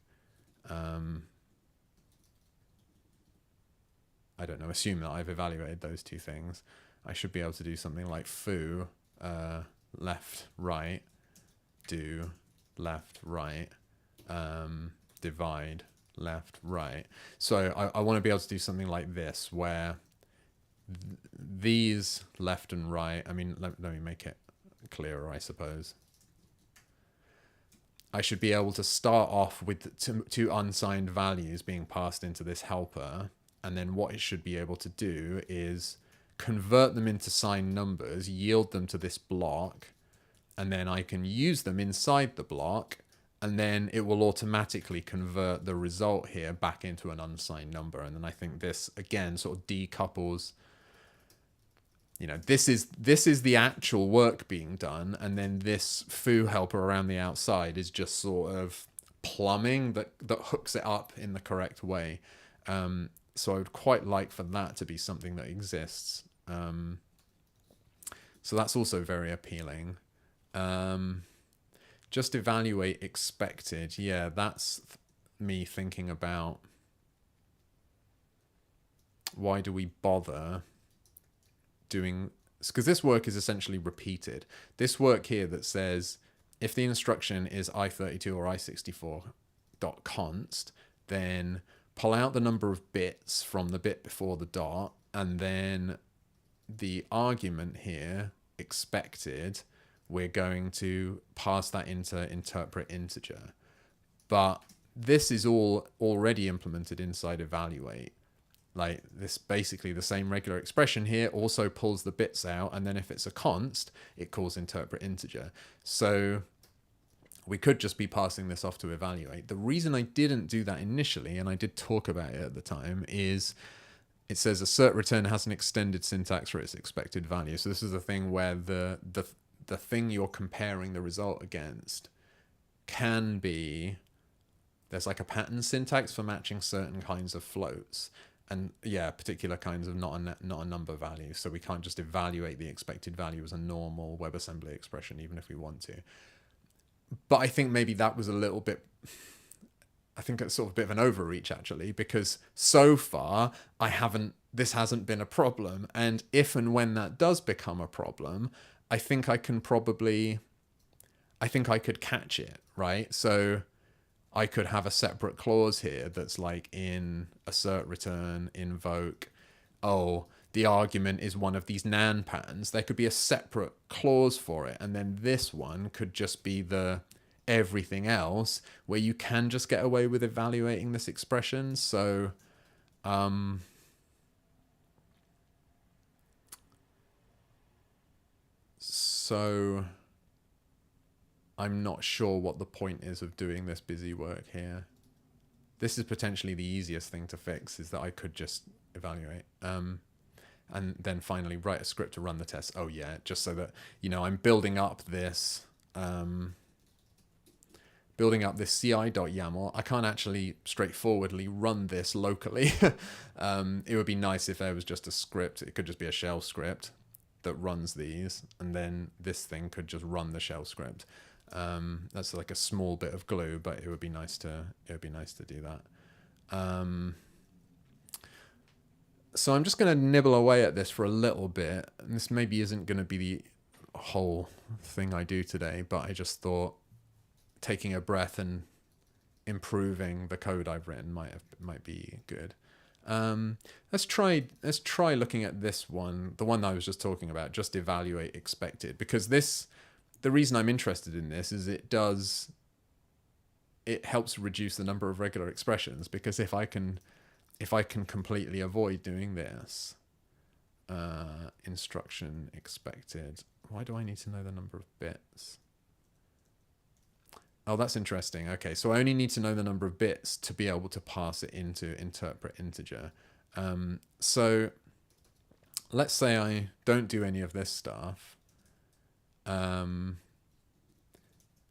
I don't know, assume that I've evaluated those two things. I should be able to do something like foo, left, right, do left, right, divide left, right. So I want to be able to do something like this, where these left and right, I mean, let me make it clearer, I suppose. I should be able to start off with two unsigned values being passed into this helper, and then what it should be able to do is convert them into signed numbers, yield them to this block, and then I can use them inside the block, and then it will automatically convert the result here back into an unsigned number. And then I think this, again, sort of decouples, this is the actual work being done, and then this foo helper around the outside is just sort of plumbing that hooks it up in the correct way. So I would quite like for that to be something that exists. So that's also very appealing. Just evaluate expected. Yeah, that's me thinking about why do we bother doing, because this work is essentially repeated. This work here that says if the instruction is i32 or i64.const, then pull out the number of bits from the bit before the dot, and then the argument here, expected, we're going to pass that into interpret integer. But this is all already implemented inside evaluate. Like, this basically the same regular expression here also pulls the bits out, and then if it's a const, it calls interpret integer. So we could just be passing this off to evaluate. The reason I didn't do that initially, and I did talk about it at the time, is it says assert return has an extended syntax for its expected value. So this is the thing where the thing you're comparing the result against can be, there's like a pattern syntax for matching certain kinds of floats, and yeah, particular kinds of not a number value. So we can't just evaluate the expected value as a normal WebAssembly expression, even if we want to. But I think maybe that was a little bit, I think it's sort of a bit of an overreach actually, because so far this hasn't been a problem. And if and when that does become a problem, I think I could catch it, right? So I could have a separate clause here that's like in assert return, invoke, oh, the argument is one of these NaN patterns. There could be a separate clause for it. And then this one could just be the everything else, where you can just get away with evaluating this expression. So, I'm not sure what the point is of doing this busy work here. This is potentially the easiest thing to fix, is that I could just evaluate. And then finally write a script to run the test. Oh yeah, just so that, I'm building up this ci.yaml. I can't actually straightforwardly run this locally. It would be nice if there was just a script. It could just be a shell script that runs these, and then this thing could just run the shell script. That's like a small bit of glue, but it would be nice to do that. So I'm just going to nibble away at this for a little bit. And this maybe isn't going to be the whole thing I do today, but I just thought taking a breath and improving the code I've written might be good. Let's try looking at this one, the one I was just talking about, just evaluate expected, because the reason I'm interested in this is it helps reduce the number of regular expressions, because if I can completely avoid doing this, instruction expected, why do I need to know the number of bits? Oh, that's interesting. Okay, so I only need to know the number of bits to be able to pass it into interpret integer. So let's say I don't do any of this stuff, and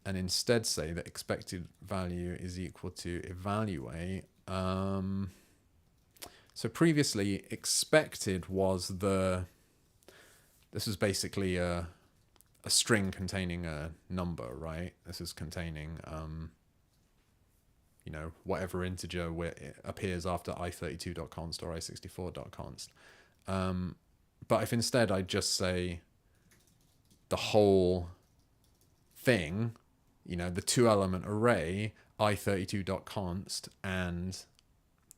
instead say that expected value is equal to evaluate. So previously expected was this was basically a string containing a number, right? This is containing, whatever integer appears after i32.const or i64.const. But if instead I just say the whole thing, the 2-element array, i32.const, and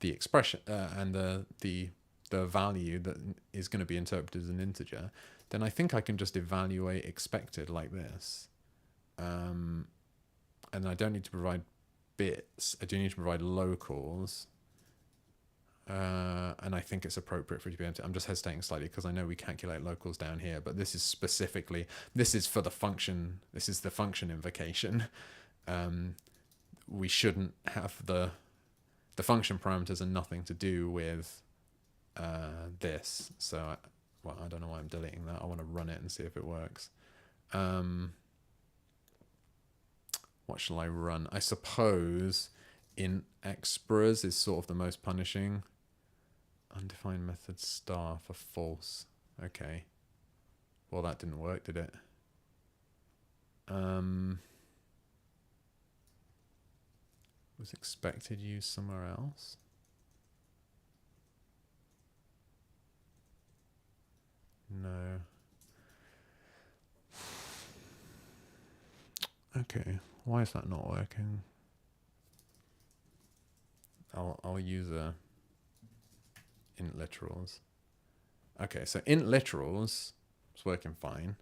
the expression and the value that is going to be interpreted as an integer, then I think I can just evaluate expected like this. And I don't need to provide bits. I do need to provide locals. And I think it's appropriate for it to be empty. I'm just hesitating slightly because I know we calculate locals down here, but this is for the function. This is the function invocation. We shouldn't have the function parameters are nothing to do with this. So, I don't know why I'm deleting that. I want to run it and see if it works. What shall I run? I suppose in expras is sort of the most punishing. Undefined method star for false. Okay. Well, that didn't work, did it? Was expected used somewhere else? No. Okay, why is that not working? I'll use int literals. Okay, so int literals is working fine.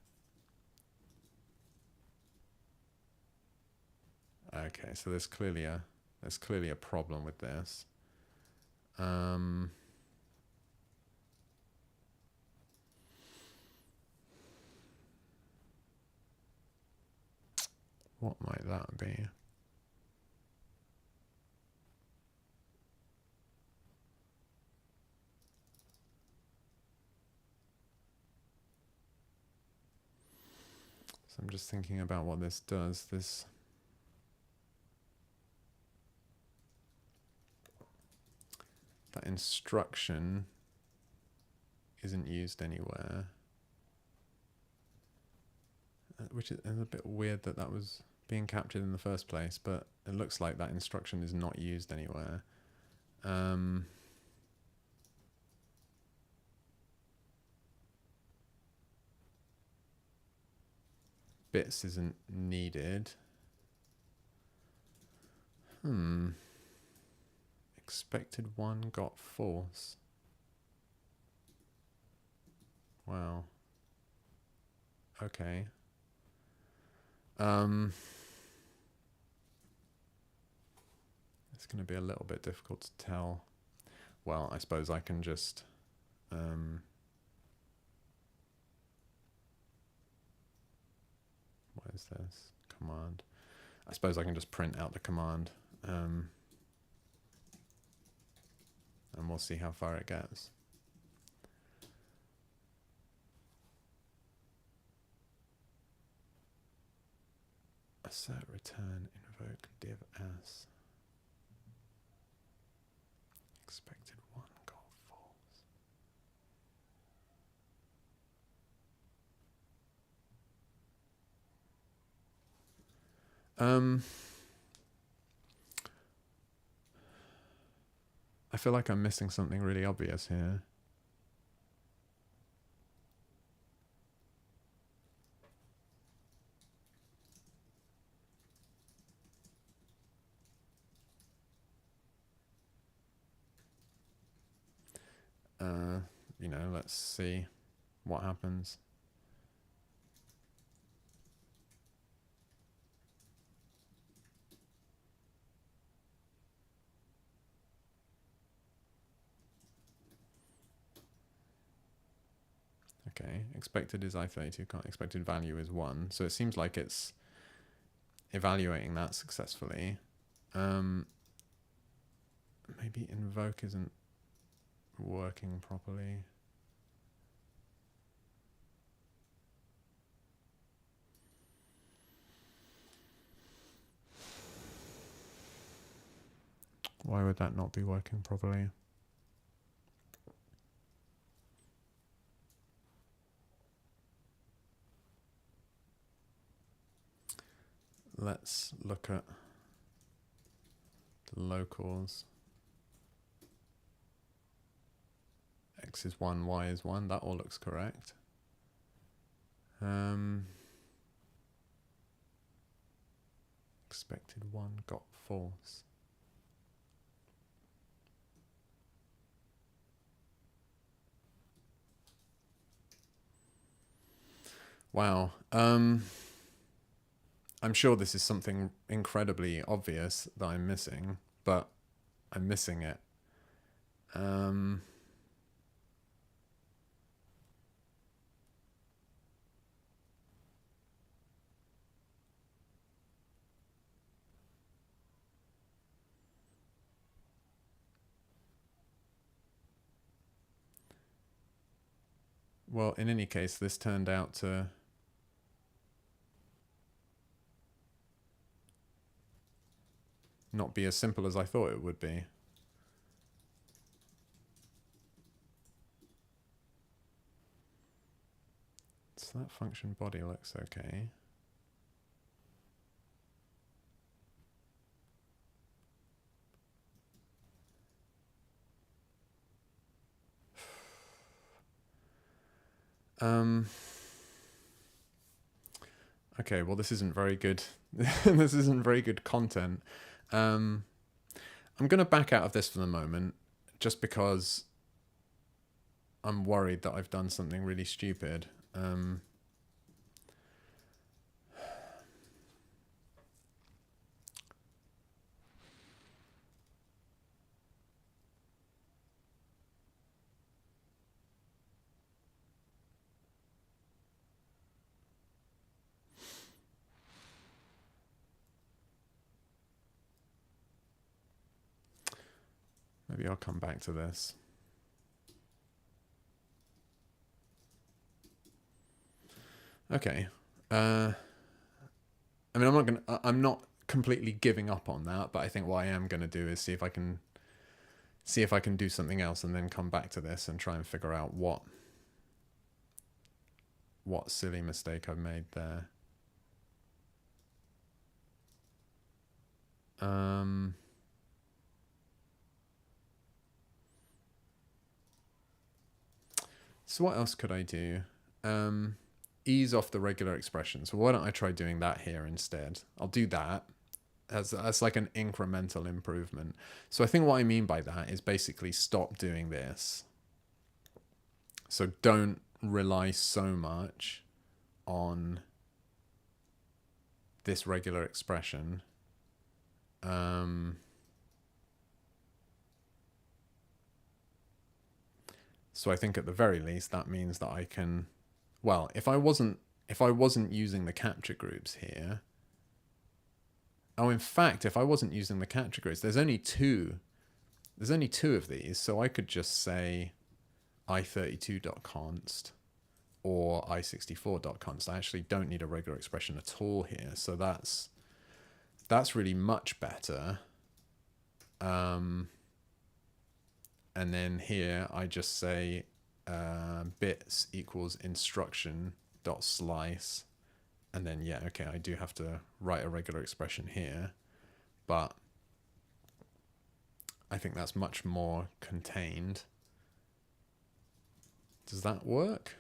Okay, so there's clearly a problem with this. What might that be? So I'm just thinking about what this does. That instruction isn't used anywhere, which is a bit weird that that was being captured in the first place, but it looks like that instruction is not used anywhere. Bits isn't needed. Expected one got false. Wow. Okay. It's going to be a little bit difficult to tell. Well, I suppose I can just what is this? Command. I suppose I can just print out the command, and we'll see how far it gets. Assert, return, invoke, div as. Expected one got false. I feel like I'm missing something really obvious here. You know, let's see what happens. Okay, expected is i32, expected value is 1. So it seems like it's evaluating that successfully. Maybe invoke isn't working properly. Why would that not be working properly? Let's look at the locals. X is 1, Y is 1. That all looks correct. Expected 1 got false. Wow. I'm sure this is something incredibly obvious that I'm missing, but I'm missing it. Well, in any case, this turned out to not be as simple as I thought it would be. So that function body looks okay. Okay, well, this isn't very good. This isn't very good content. I'm going to back out of this for the moment, just because I'm worried that I've done something really stupid. Maybe I'll come back to this. Okay. I mean, I'm not completely giving up on that, but I think what I am gonna do is see if I can do something else, and then come back to this and try and figure out what silly mistake I've made there. So what else could I do? Ease off the regular expression. So why don't I try doing that here instead? I'll do that. That's like an incremental improvement. So I think what I mean by that is basically stop doing this. So don't rely so much on this regular expression. So I think at the very least that means that I can, well, if I wasn't using the capture groups here. Oh, in fact, if I wasn't using the capture groups, there's only two of these, so I could just say i32.const or i64.const. I actually don't need a regular expression at all here, so that's really much better. And then here I just say bits equals instruction dot slice, and then yeah, okay, I do have to write a regular expression here, but I think that's much more contained. Does that work?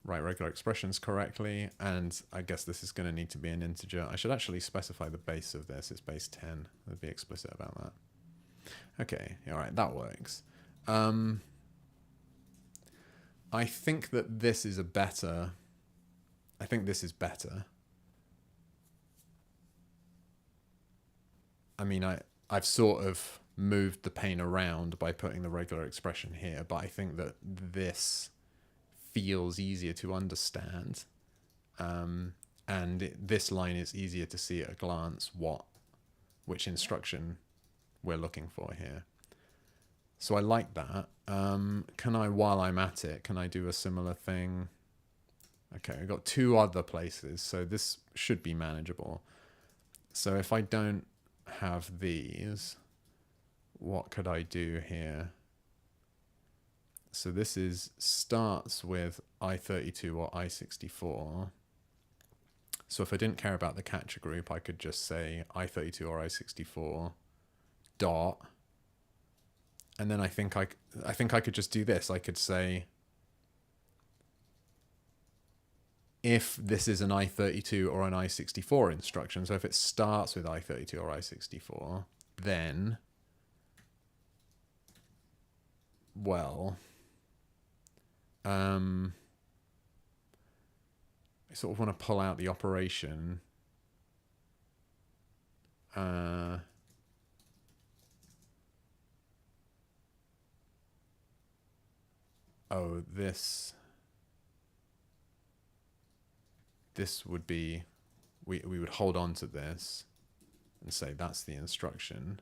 Write regular expressions correctly, and I guess this is going to need to be an integer. I should actually specify the base of this. It's base 10. Let's be explicit about that. Okay, all right, that works. I think that this is better. I think this is better. I mean, I've sort of moved the pane around by putting the regular expression here, but I think that this feels easier to understand, and this line is easier to see at a glance which instruction we're looking for here. So I like that. Can I, while I'm at it, can I do a similar thing? Okay, I've got two other places, so this should be manageable. So if I don't have these, what could I do here? So this starts with i32 or i64. So if I didn't care about the capture group, I could just say i32 or i64 dot, and then I think I could just do this. I could say, if this is an i32 or an i64 instruction, so if it starts with i32 or i64, then, well, I sort of want to pull out the operation. Oh, this would be, we would hold on to this and say that's the instruction,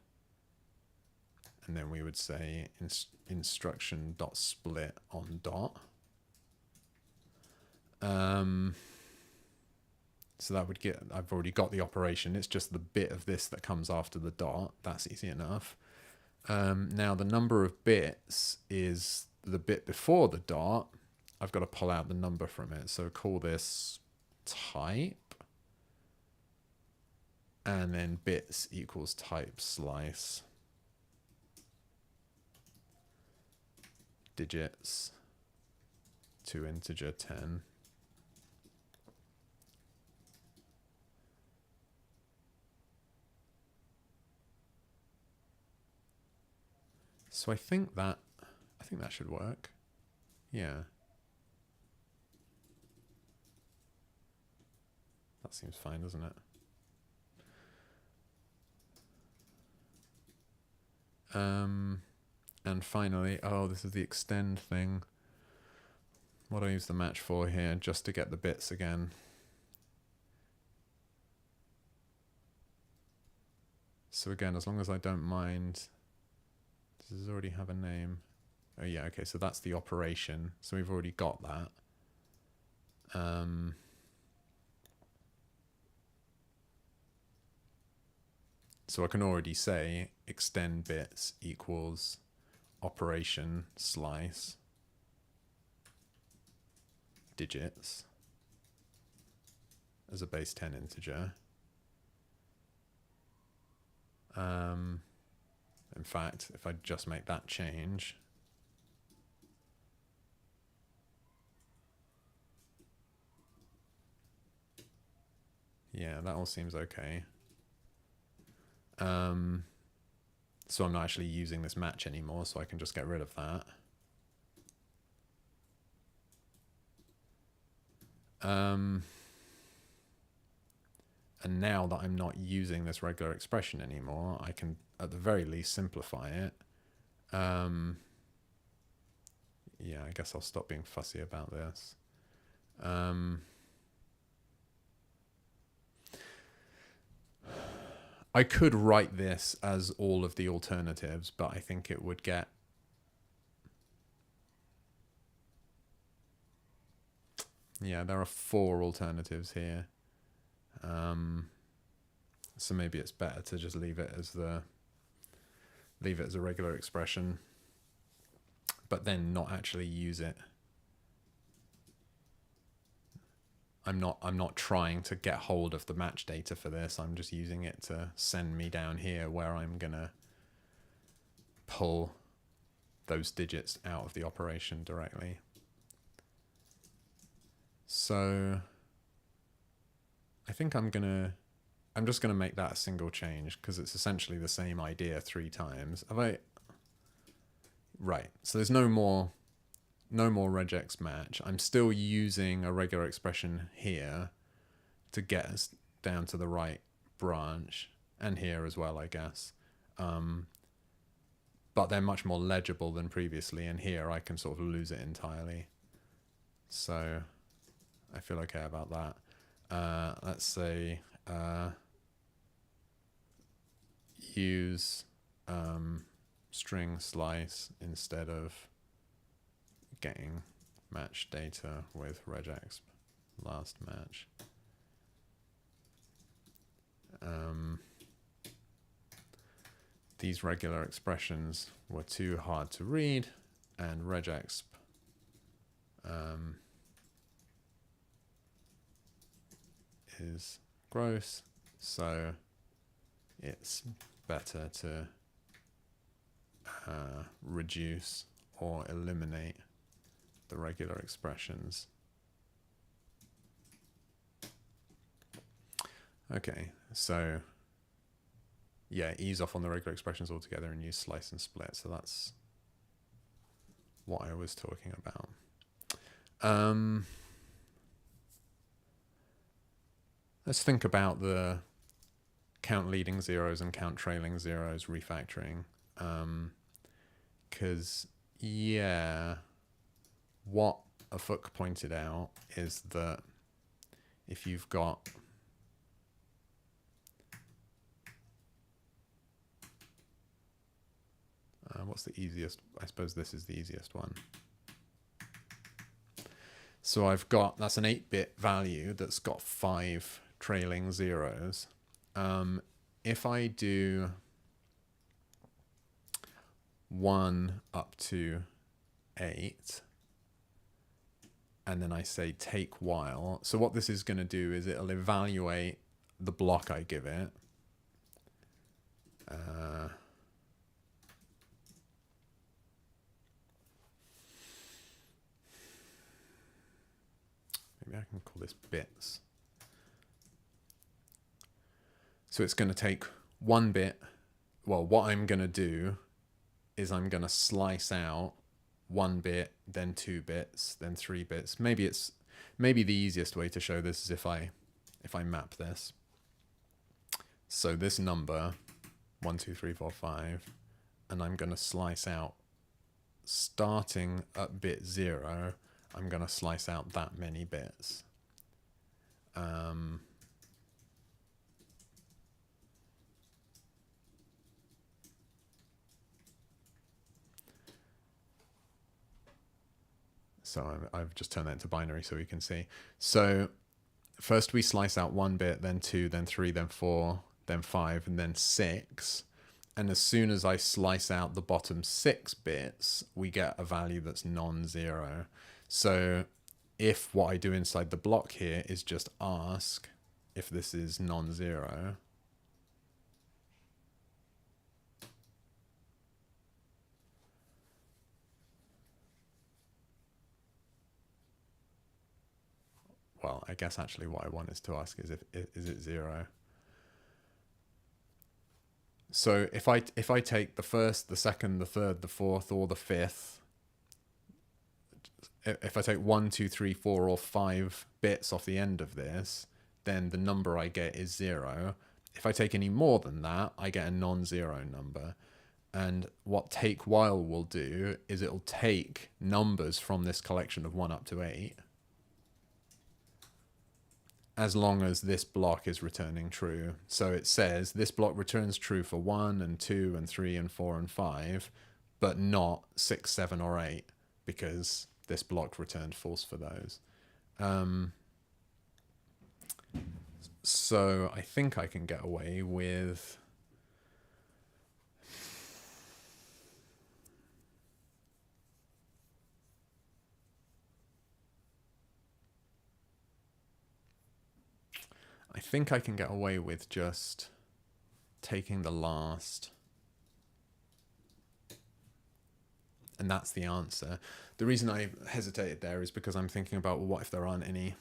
and then we would say instruction dot split on dot. So that would get, I've already got the operation. It's just the bit of this that comes after the dot. That's easy enough. Now the number of bits is the bit before the dot. I've got to pull out the number from it. So call this type, and then bits equals type slice digits to integer 10. So I think that should work. Yeah. That seems fine, doesn't it? And finally, oh, this is the extend thing. What do I use the match for here? Just to get the bits again. So again, as long as I don't mind, does this already have a name? Oh yeah, okay, so that's the operation. So we've already got that. So I can already say extend bits equals operation slice digits as a base 10 integer. In fact, if I just make that change, yeah, that all seems okay. So I'm not actually using this match anymore, so I can just get rid of that. And now that I'm not using this regular expression anymore, I can at the very least simplify it. Yeah, I guess I'll stop being fussy about this. I could write this as all of the alternatives, but I think it would get... Yeah, there are 4 alternatives here. So maybe it's better to just leave it as a regular expression, but then not actually use it. I'm not trying to get hold of the match data for this. I'm just using it to send me down here where I'm gonna pull those digits out of the operation directly. So I think I'm just gonna make that a single change because it's essentially the same idea 3 times. Right, so there's no more regex match. I'm still using a regular expression here to get us down to the right branch, and here as well, I guess. But they're much more legible than previously, and here I can sort of lose it entirely. So I feel okay about that. Let's say use string slice instead of getting match data with regex last match. These regular expressions were too hard to read, and regex is gross, so it's better to reduce or eliminate the regular expressions. Okay, so yeah, ease off on the regular expressions altogether and use slice and split. So that's what I was talking about. Let's think about the count leading zeros and count trailing zeros refactoring. Because, yeah, what Afuk pointed out is that if you've got what's the easiest? I suppose this is the easiest one. So I've got, that's an 8-bit value that's got 5 trailing zeros. If I do 1 up to 8, and then I say take while, so what this is going to do is it'll evaluate the block I give it. Maybe I can call this bits. So it's going to take 1 bit. Well, what I'm going to do is I'm going to slice out 1 bit, then 2 bits, then 3 bits. Maybe the easiest way to show this is if I map this. So this number 1, 2, 3, 4, 5, and I'm going to slice out, starting at bit 0, I'm going to slice out that many bits. So I've just turned that into binary so we can see. So first we slice out 1 bit, then 2, then 3, then 4, then 5, and then 6. And as soon as I slice out the bottom 6 bits, we get a value that's non-zero. So if what I do inside the block here is just ask if this is non-zero, well, I guess actually what I want is to ask is is it 0? So if I take the first, the second, the third, the fourth, or the fifth, if I take 1, 2, 3, 4, or 5 bits off the end of this, then the number I get is 0. If I take any more than that, I get a non-zero number. And what take while will do is it'll take numbers from this collection of 1 up to 8, as long as this block is returning true. So it says this block returns true for 1 and 2 and 3 and 4 and 5, but not 6, 7, or 8, because this block returned false for those. So I think I can get away with just taking the last, and that's the answer. The reason I hesitated there is because I'm thinking about, well, what if there aren't any?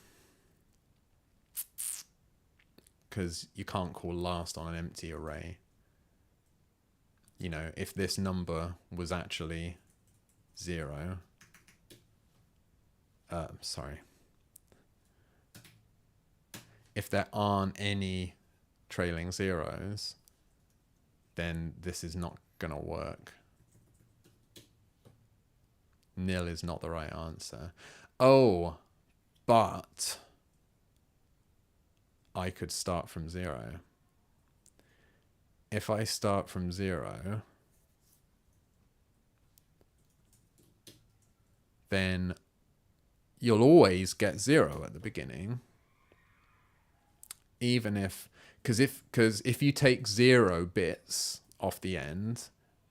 Because you can't call last on an empty array. You know, if this number was actually 0, sorry. If there aren't any trailing zeros, then this is not going to work. Nil is not the right answer. Oh, but I could start from 0. If I start from 0, then you'll always get 0 at the beginning. Even if, because if you take 0 bits off the end,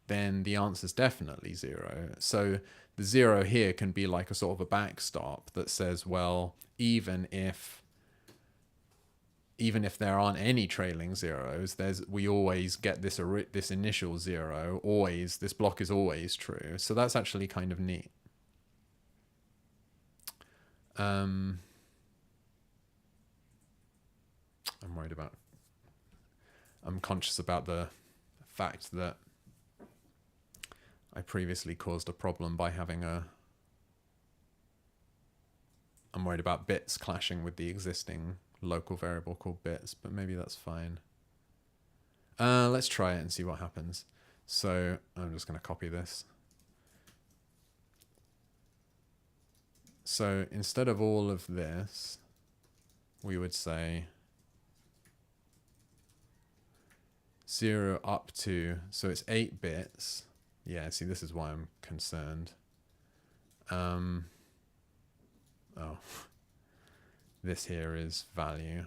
then the answer's definitely 0. So the 0 here can be like a sort of a backstop that says, well, even if there aren't any trailing zeros, we always get this initial 0. Always, this block is always true. So that's actually kind of neat. I'm conscious about the fact that I previously caused a problem by having I'm worried about bits clashing with the existing local variable called bits, but maybe that's fine. Let's try it and see what happens. So I'm just going to copy this. So instead of all of this, we would say 0 up to, so it's 8 bits. Yeah, see, this is why I'm concerned. Oh, this here is value.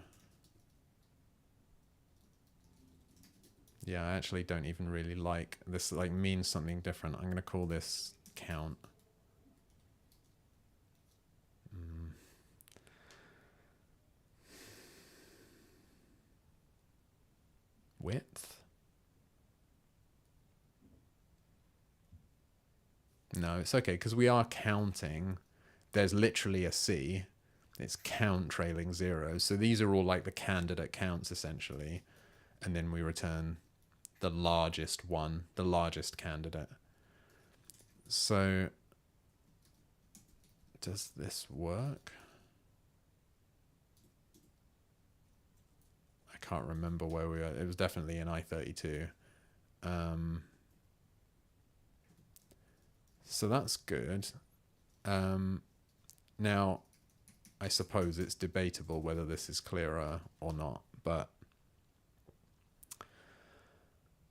Yeah, I actually don't even really like this. Like means something different. I'm going to call this count. Width? No, it's okay because we are counting. There's literally a C. It's count trailing zeros. So these are all like the candidate counts essentially. And then we return the largest one, the largest candidate. So does this work? I can't remember where we were. It was definitely in I32. So that's good. Now, I suppose it's debatable whether this is clearer or not, but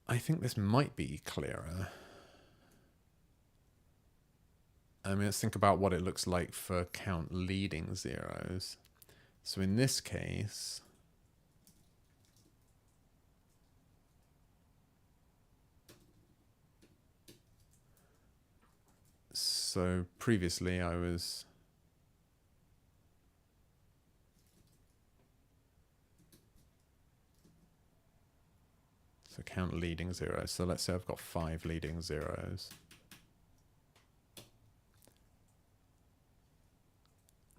I think this might be clearer. I mean, let's think about what it looks like for count leading zeros. So in this case, so previously I was so count leading zeros. So let's say I've got 5 leading zeros.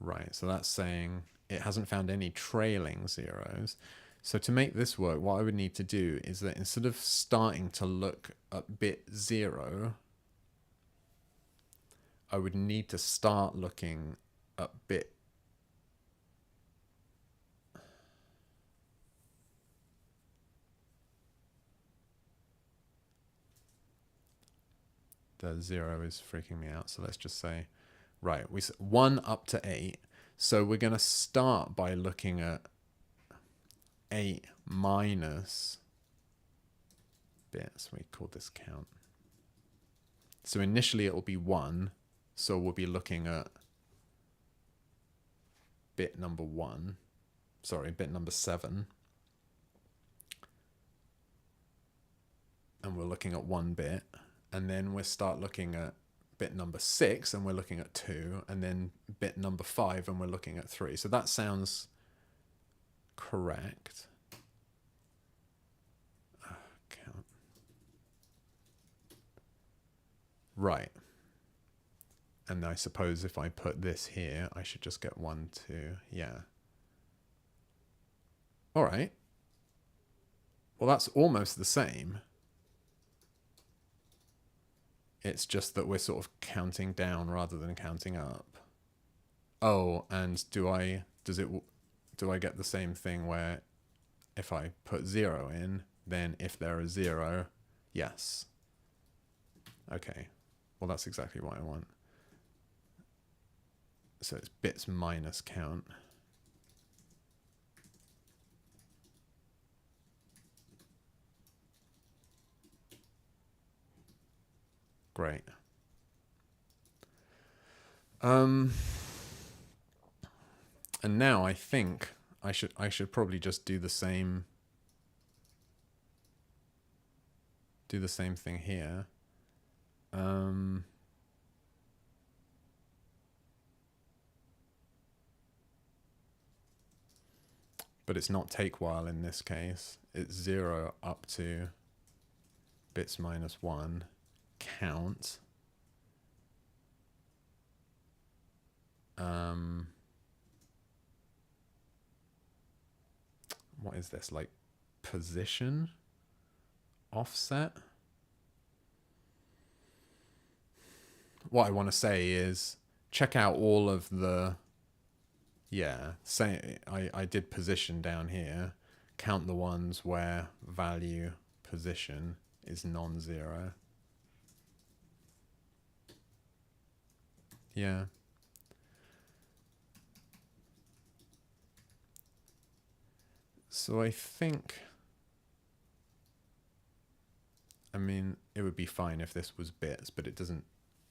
Right, so that's saying it hasn't found any trailing zeros. So to make this work, what I would need to do is that instead of starting to look at bit 0, I would need to start looking at bit the 0 is freaking me out. So let's just say, right, 1 up to 8. So we're going to start by looking at 8 minus bits. We call this count. So initially it will be 1. So we'll be looking at bit number 1. Sorry, bit number 7. And we're looking at 1 bit. And then we'll start looking at bit number 6, and we're looking at 2. And then bit number 5, and we're looking at 3. So that sounds correct. Count. Right. And I suppose if I put this here, I should just get 1, 2. Yeah. All right. Well, that's almost the same. It's just that we're sort of counting down rather than counting up. Oh, and do I get the same thing where if I put 0 in, then if there is 0, yes. Okay. Well, that's exactly what I want. So it's bits minus count. Great. And now I think I should probably just do the same thing here. But it's not take while in this case. It's 0 up to bits minus 1 count. What is this, like position offset? What I want to say is check out all of the, yeah, say I did position down here, count the ones where value position is non-zero. Yeah. So I think, I mean, it would be fine if this was bits, but it doesn't,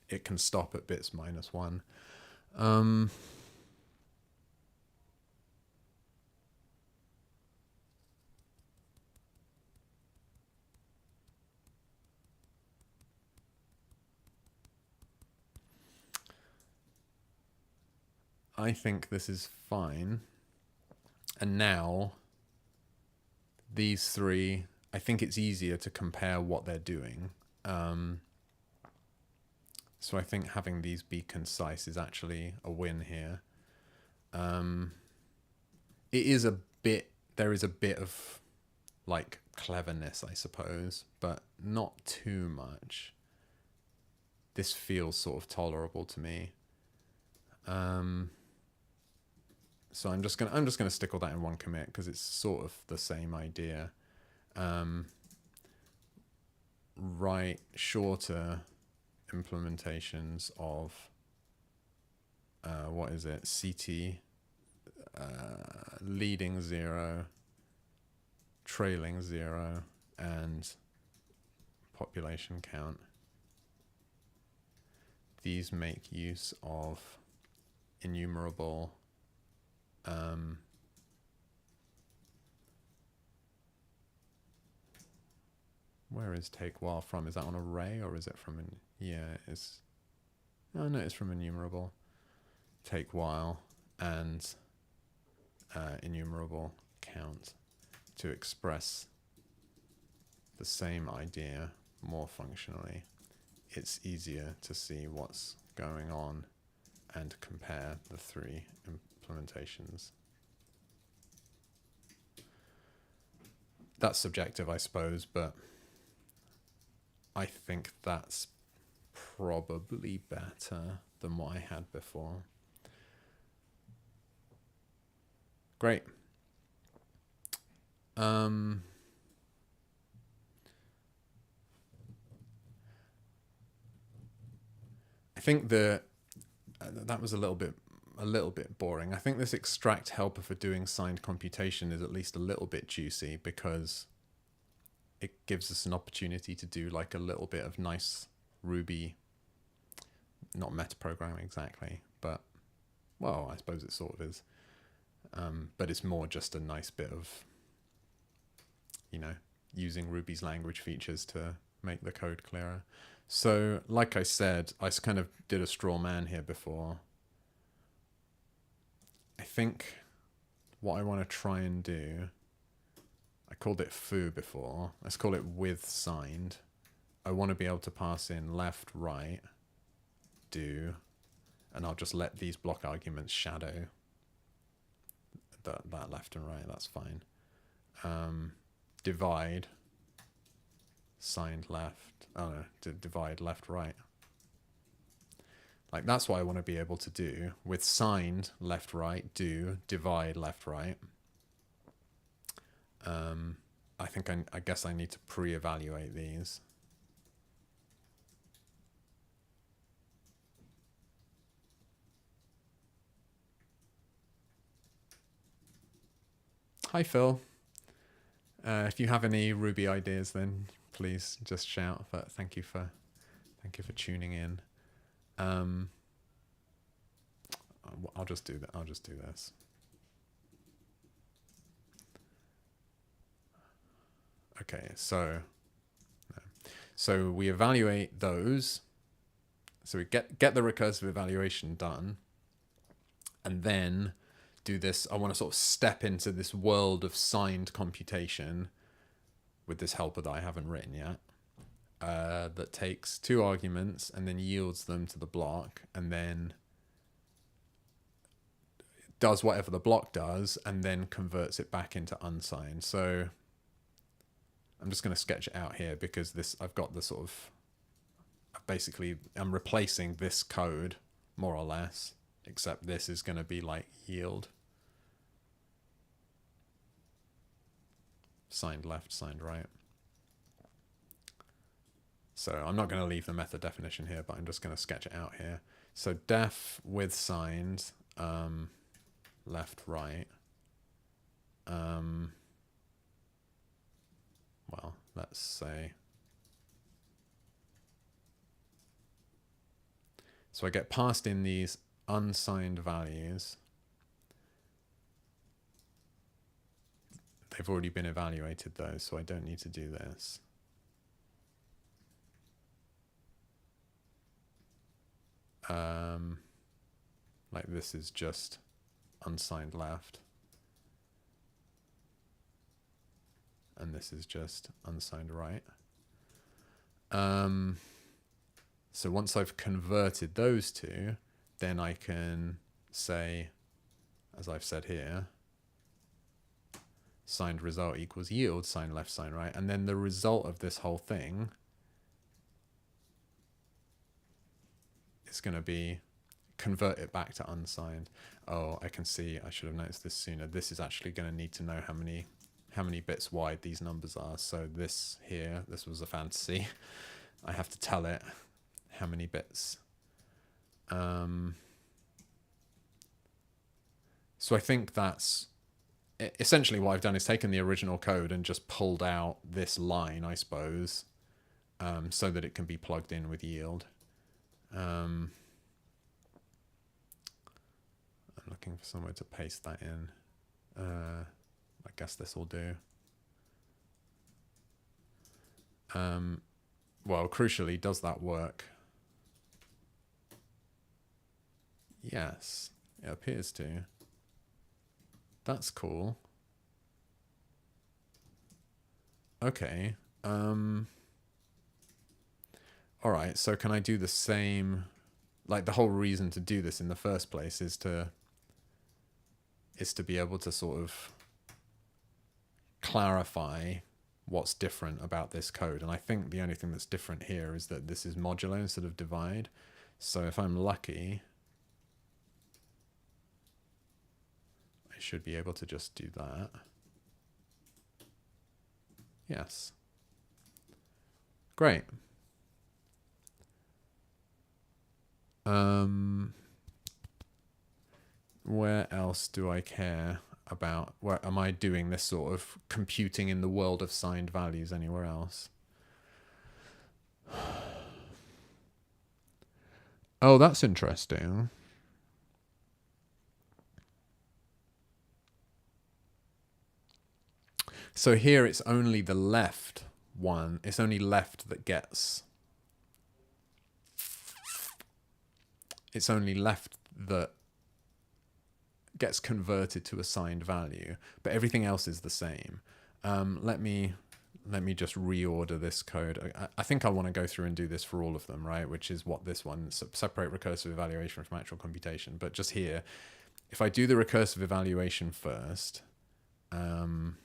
it can stop at bits minus 1. I think this is fine. And now these 3, I think it's easier to compare what they're doing. So I think having these be concise is actually a win here. It is a bit, there is a bit of like cleverness, I suppose, but not too much. This feels sort of tolerable to me. So I'm just gonna stick all that in one commit because it's sort of the same idea. Write shorter implementations of what is it? CT leading 0, trailing 0, and population count. these make use of enumerable where is take while from? Is that on array or is it from an, yeah, it's, oh no, it's from enumerable. Take while and enumerable count to express the same idea more functionally. It's easier to see what's going on and compare the three implementations. That's subjective, I suppose, but I think that's probably better than what I had before. Great. I think that was a little bit boring. I think this extract helper for doing signed computation is at least a little bit juicy because it gives us an opportunity to do like a little bit of nice Ruby, not metaprogramming exactly, but, well, I suppose it sort of is. But it's more just a nice bit of, you know, using Ruby's language features to make the code clearer. So, like I said, I kind of did a straw man here before. I think what I want to try and do, I called it foo before. Let's call it with signed. I want to be able to pass in left, right, do, and I'll just let these block arguments shadow that left and right. That's fine. Divide, signed left. Oh no, divide left, right. Like that's what I want to be able to do with signed left, right, do, divide left, right. I think I guess I need to pre-evaluate these. Hi Phil. If you have any Ruby ideas, then please just shout. But thank you for tuning in. I'll just do that. I'll just do this. Okay, so we evaluate those. So we get the recursive evaluation done, and then do this. I want to sort of step into this world of signed computation with this helper that I haven't written yet, that takes two arguments and then yields them to the block and then does whatever the block does and then converts it back into unsigned. So I'm just going to sketch it out here because I've got the sort of, basically I'm replacing this code more or less, except this is going to be like yield. Signed left, signed right. So I'm not going to leave the method definition here, but I'm just going to sketch it out here. So def with signed, left, right. Well, let's say. So I get passed in these unsigned values. They've already been evaluated though, so I don't need to do this. Like this is just unsigned left. And this is just unsigned right. So once I've converted those two, then I can say, as I've said here, signed result equals yield, signed left, signed right. And then the result of this whole thing is going to be convert it back to unsigned. Oh, I can see, I should have noticed this sooner. This is actually going to need to know how many bits wide these numbers are. So this here, this was a fantasy. I have to tell it how many bits. So I think that's essentially what I've done is taken the original code and just pulled out this line, I suppose, so that it can be plugged in with yield. I'm looking for somewhere to paste that in. I guess this will do. Well, crucially, does that work? Yes, it appears to. That's cool. Okay. All right, so can I do the same? Like, the whole reason to do this in the first place is to be able to sort of clarify what's different about this code. And I think the only thing that's different here is that this is modulo instead of divide. So if I'm lucky, I should be able to just do that. Yes. Great. Where else do I care about? Where am I doing this sort of computing in the world of signed values anywhere else? Oh, that's interesting. So here it's only the left one. It's only left that gets... It's only left that gets converted to a signed value, but everything else is the same. Let me just reorder this code. I think I want to go through and do this for all of them, right? Which is what this one, separate recursive evaluation from actual computation. But just here, if I do the recursive evaluation first, hold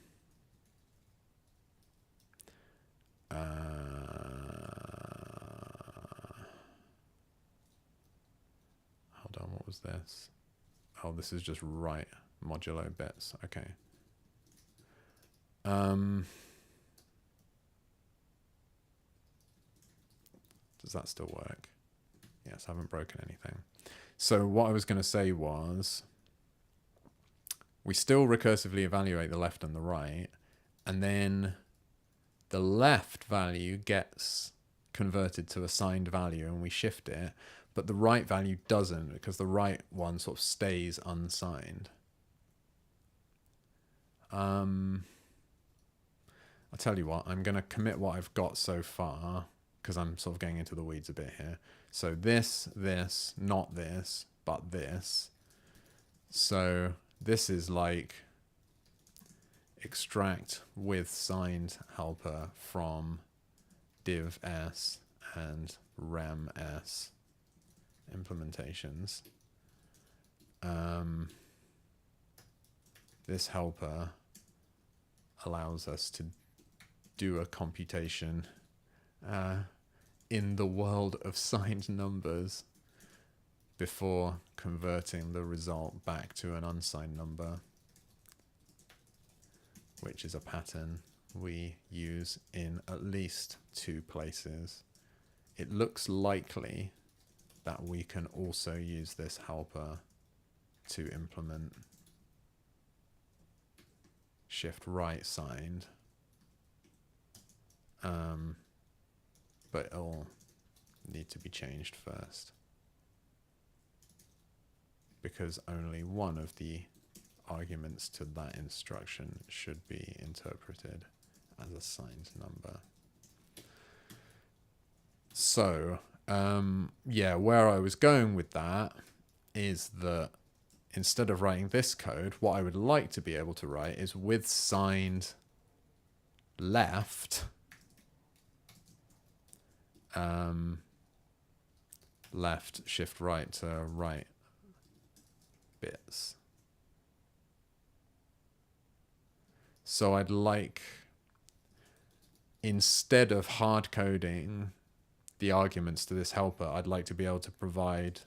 on, what was this? Oh, this is just right modulo bits. Okay. Does that still work? Yes, I haven't broken anything. So what I was going to say was, we still recursively evaluate the left and the right, and then the left value gets converted to a signed value and we shift it, but the right value doesn't, because the right one sort of stays unsigned. I'll tell you what, I'm going to commit what I've got so far, because I'm sort of getting into the weeds a bit here. So this, not this, but this. So this is like extract with signed helper from div s and rem s implementations. This helper allows us to do a computation in the world of signed numbers before converting the result back to an unsigned number, which is a pattern we use in at least 2 places. It looks likely that we can also use this helper to implement shift right signed, but it'll need to be changed first, because only one of the arguments to that instruction should be interpreted as a signed number. So yeah, where I was going with that is that instead of writing this code, what I would like to be able to write is with signed left, left shift right to right bits. So I'd like, instead of hard coding the arguments to this helper, I'd like to be able to provide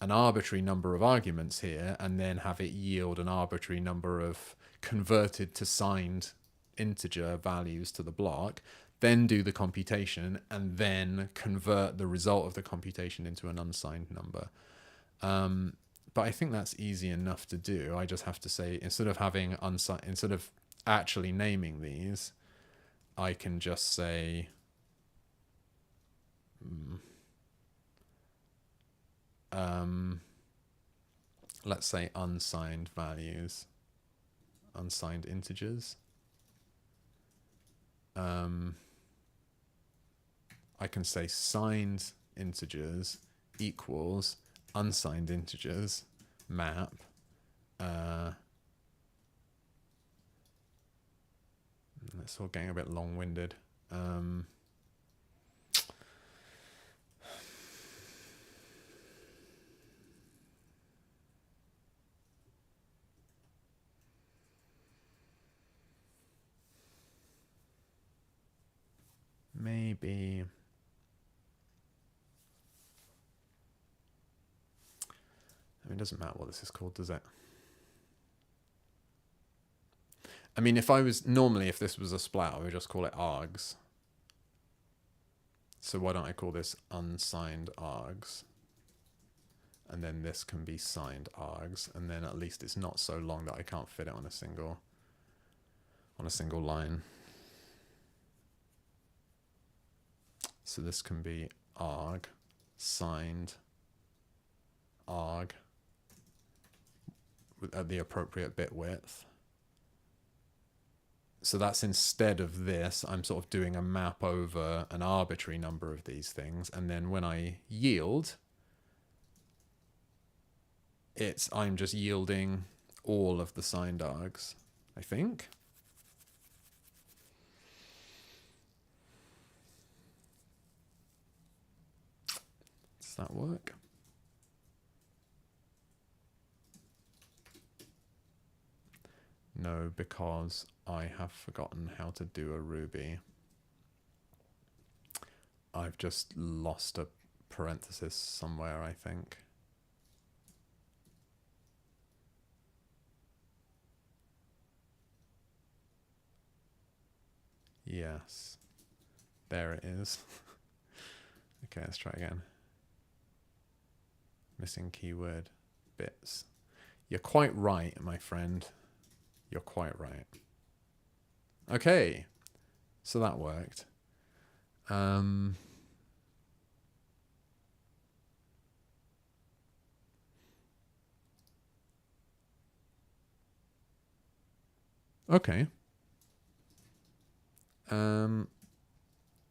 an arbitrary number of arguments here and then have it yield an arbitrary number of converted to signed integer values to the block, then do the computation and then convert the result of the computation into an unsigned number. But I think that's easy enough to do. I just have to say, instead of having instead of actually naming these, I can just say let's say unsigned values, unsigned integers. I can say signed integers equals unsigned integers map it's all getting a bit long-winded. Maybe I mean, it doesn't matter what this is called, does it? I mean, if this was a splat, I would just call it args. So why don't I call this unsigned args? And then this can be signed args, and then at least it's not so long that I can't fit it on a single line. So this can be arg, signed arg at the appropriate bit width. So that's instead of this, I'm sort of doing a map over an arbitrary number of these things. And then when I yield, I'm just yielding all of the signed args, I think. Does that work? No, because I have forgotten how to do a Ruby. I've just lost a parenthesis somewhere, I think. Yes, there it is. Okay, let's try again. Missing keyword bits. You're quite right, my friend. You're quite right. Okay, so that worked. Okay.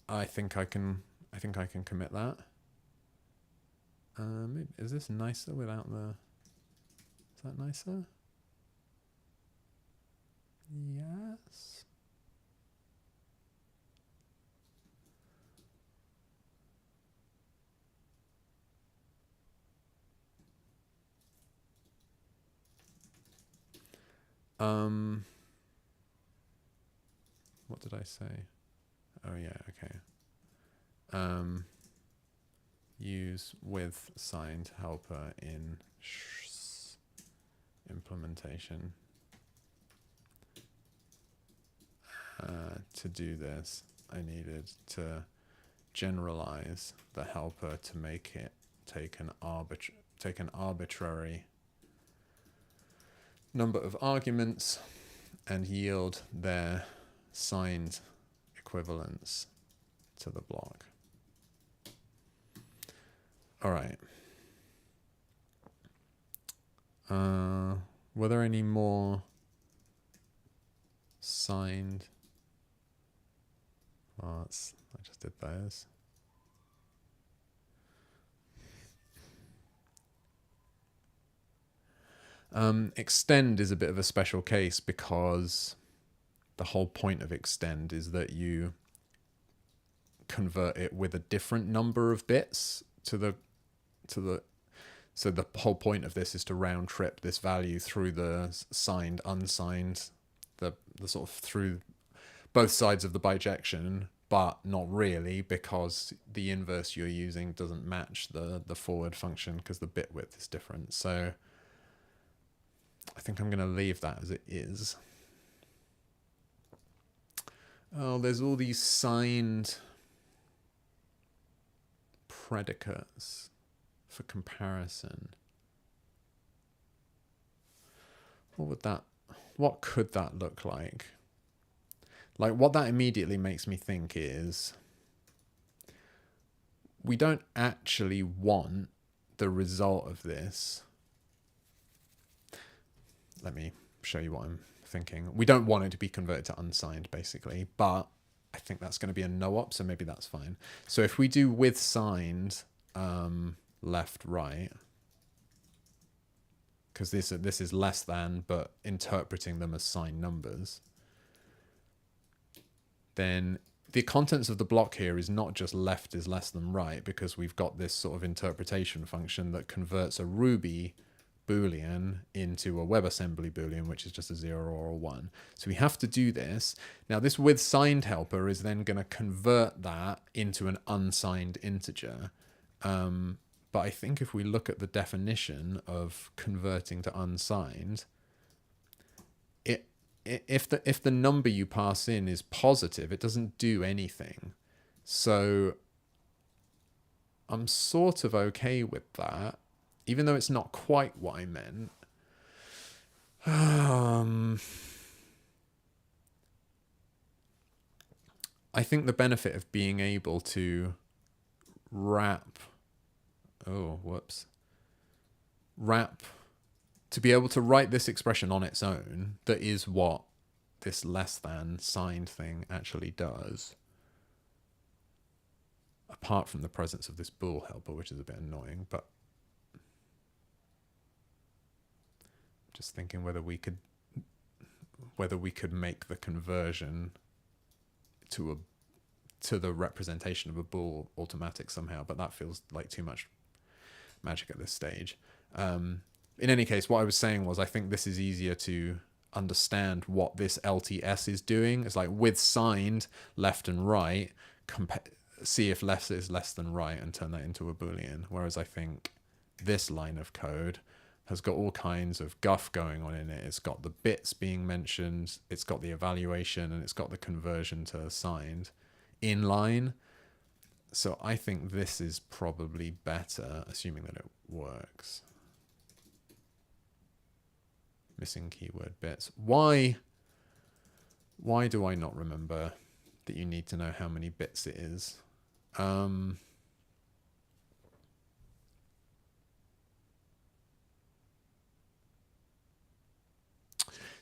I think I can commit that. Is this nicer without the? Is that nicer? Yes. What did I say? Oh yeah, okay. Use with signed helper in implementation. To do this, I needed to generalize the helper to make it take an arbitrary number of arguments and yield their signed equivalents to the block. All right. Were there any more signed? Oh, I just did those. Extend is a bit of a special case because the whole point of extend is that you convert it with a different number of bits to the so the whole point of this is to round trip this value through the signed, unsigned, the sort of through both sides of the bijection, but not really, because the inverse you're using doesn't match the forward function because the bit width is different. So I think I'm going to leave that as it is. Oh, there's all these signed predicates for comparison. What could that look like? Like, what that immediately makes me think is we don't actually want the result of this, let me show you what I'm thinking. We don't want it to be converted to unsigned, basically, but I think that's going to be a no-op, so maybe that's fine. So if we do with signed left, right, because this is less than, but interpreting them as signed numbers, then the contents of the block here is not just left is less than right, because we've got this sort of interpretation function that converts a Ruby Boolean into a WebAssembly Boolean, which is just a 0 or a 1. So we have to do this. Now this with signed helper is then going to convert that into an unsigned integer. But I think if we look at the definition of converting to unsigned, if the number you pass in is positive, it doesn't do anything. So I'm sort of okay with that, even though it's not quite what I meant. I think the benefit of being able to wrap, to be able to write this expression on its own, that is what this less than signed thing actually does. Apart from the presence of this bool helper, which is a bit annoying, but just thinking whether we could make the conversion to the representation of a bool automatic somehow, but that feels like too much magic at this stage. In any case, what I was saying was I think this is easier to understand what this LTS is doing. It's like with signed left and right, see if left is less than right and turn that into a Boolean. Whereas I think this line of code has got all kinds of guff going on in it. It's got the bits being mentioned, it's got the evaluation, and it's got the conversion to signed in line. So I think this is probably better, assuming that it works. Missing keyword bits. Why do I not remember that you need to know how many bits it is?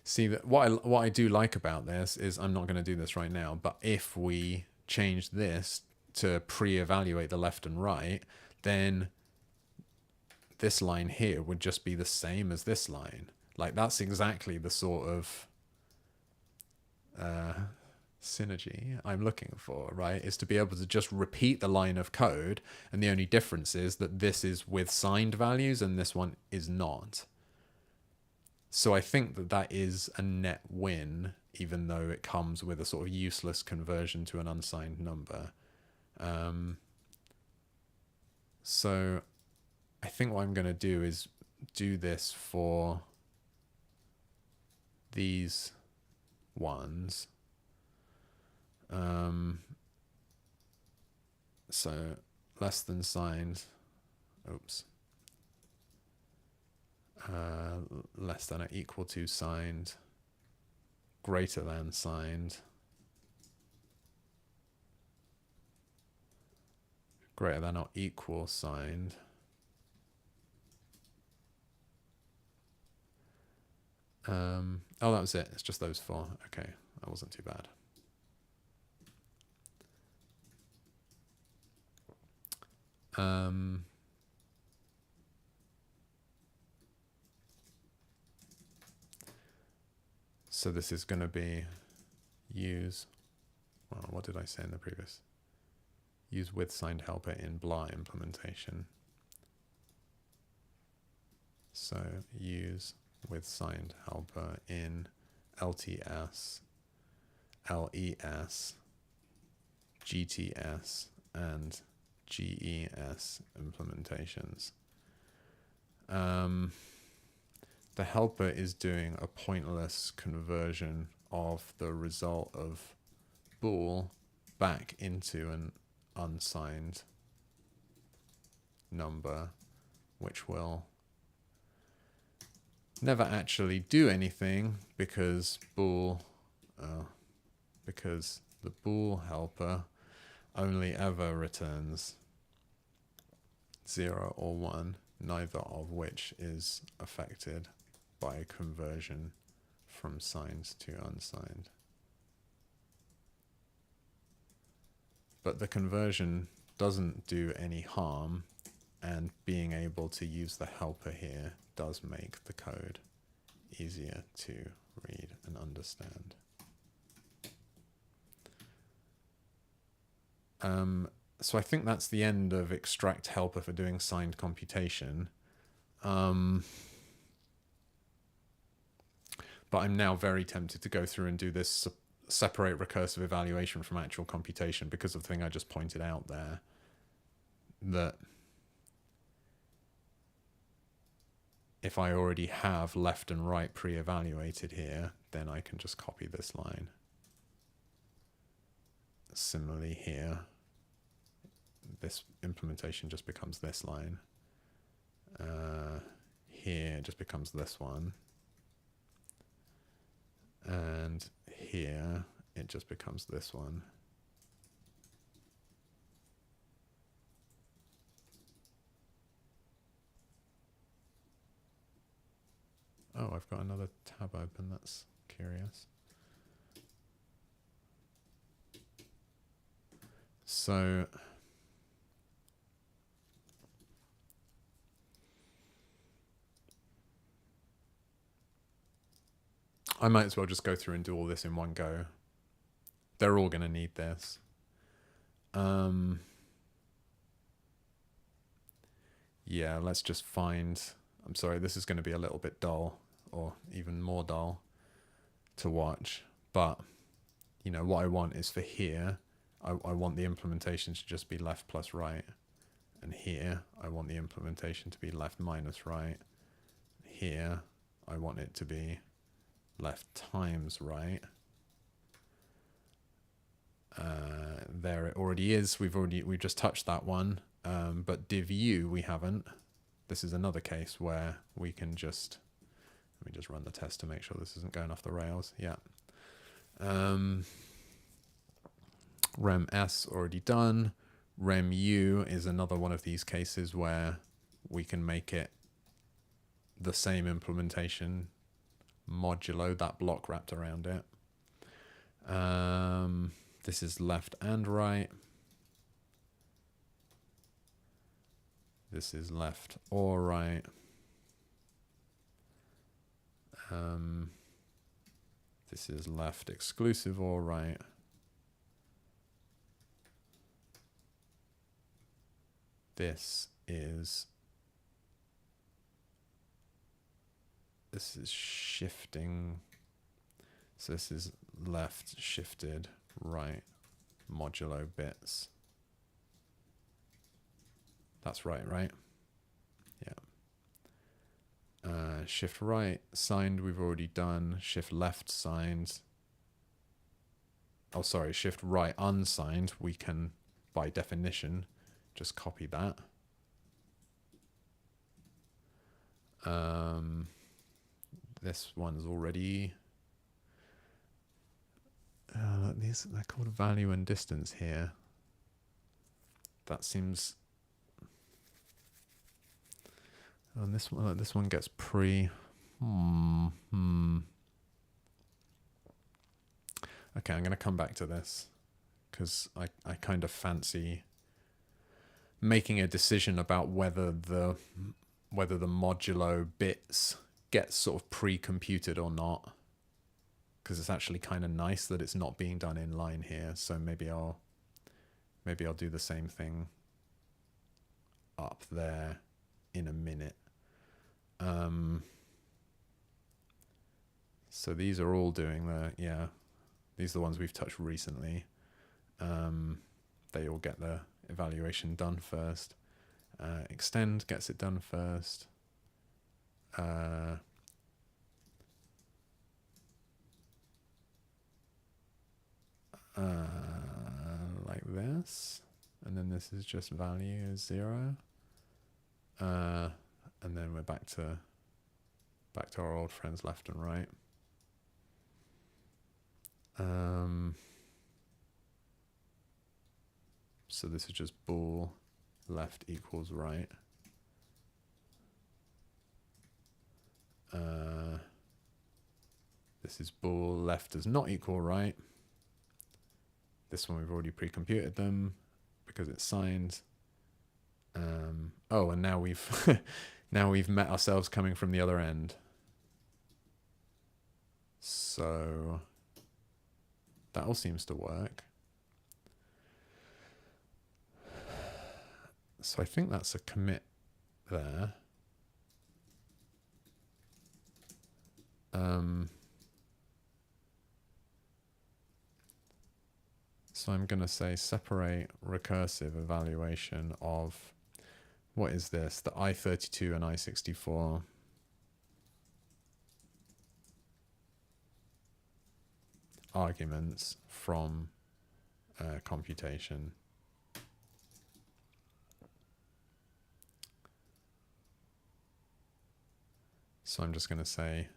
See, that what I do like about this is, I'm not going to do this right now, but if we change this to pre-evaluate the left and right, then this line here would just be the same as this line. Like, that's exactly the sort of synergy I'm looking for, right? Is to be able to just repeat the line of code, and the only difference is that this is with signed values and this one is not. So I think that that is a net win, even though it comes with a sort of useless conversion to an unsigned number. So I think what I'm going to do is do this for these ones. So less than signed, less than or equal to signed, greater than signed, greater than or equal signed, oh, that was it. It's just those four. Okay, that wasn't too bad. So this is going to be use, well, what did I say in the previous? Use with signed helper in blah implementation. So use with signed helper in LTS, LES, GTS, and GES implementations. The helper is doing a pointless conversion of the result of bool back into an unsigned number, which will never actually do anything because because the bool helper only ever returns 0 or 1, neither of which is affected by conversion from signed to unsigned. But the conversion doesn't do any harm, and being able to use the helper here does make the code easier to read and understand. So I think that's the end of extract helper for doing signed computation. But I'm now very tempted to go through and do this separate recursive evaluation from actual computation because of the thing I just pointed out there, that if I already have left and right pre-evaluated here, then I can just copy this line. Similarly here, this implementation just becomes this line. Here it just becomes this one. And here it just becomes this one. Oh, I've got another tab open. That's curious. So I might as well just go through and do all this in one go. They're all going to need this. Yeah, let's just find... I'm sorry, this is going to be a little bit dull, or even more dull to watch. But, you know, what I want is for here, I want the implementation to just be left plus right. And here, I want the implementation to be left minus right. Here, I want it to be left times right. There it already is. We've just touched that one. But div u we haven't. This is another case where we can just, let me just run the test to make sure this isn't going off the rails. Yeah. Rem s already done. Rem u is another one of these cases where we can make it the same implementation modulo that block wrapped around it. This is left and right. This is left or right. This is left exclusive or right. This is shifting. So this is left shifted right modulo bits. That's right, right? Yeah. Shift right signed we've already done. Shift left signed. Oh, sorry, shift right unsigned. We can, by definition, just copy that. This one's already... they're called value and distance here. That seems... And this one gets pre... Okay, I'm going to come back to this because I kind of fancy making a decision about whether the modulo bits get sort of pre-computed or not, because it's actually kind of nice that it's not being done in line here. So maybe I'll do the same thing up there in a minute. So these are all doing these are the ones we've touched recently. They all get the evaluation done first. Extend gets it done first. Like this, and then this is just value 0. And then we're back to our old friends left and right. So this is just bool left equals right. This is bool, left does not equal right. This one we've already pre-computed them because it's signed. Oh, and now we've now we've met ourselves coming from the other end. So that all seems to work. So I think that's a commit there. So I'm going to say separate recursive evaluation of, what is this? The I32 and I64. Arguments from computation. So I'm just going to say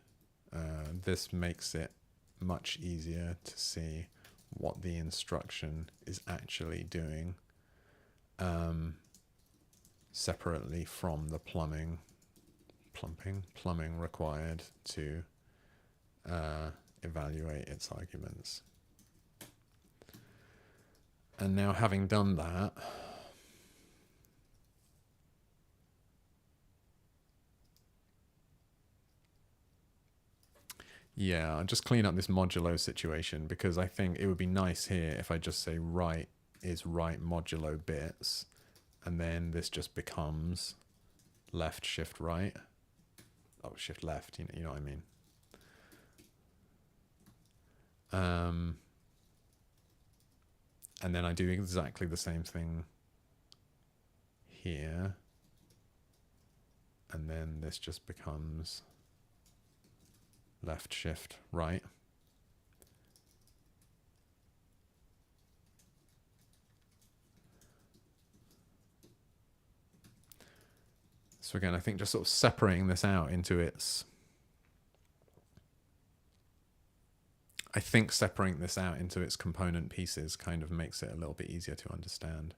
this makes it much easier to see what the instruction is actually doing separately from the plumbing required to evaluate its arguments. And now, having done that, yeah, I'll just clean up this modulo situation, because I think it would be nice here if I just say right is right modulo bits, and then this just becomes left shift right. Oh, shift left, you know what I mean. And then I do exactly the same thing here. And then this just becomes left shift right. So again, I think just sort of separating this out into its, component pieces kind of makes it a little bit easier to understand.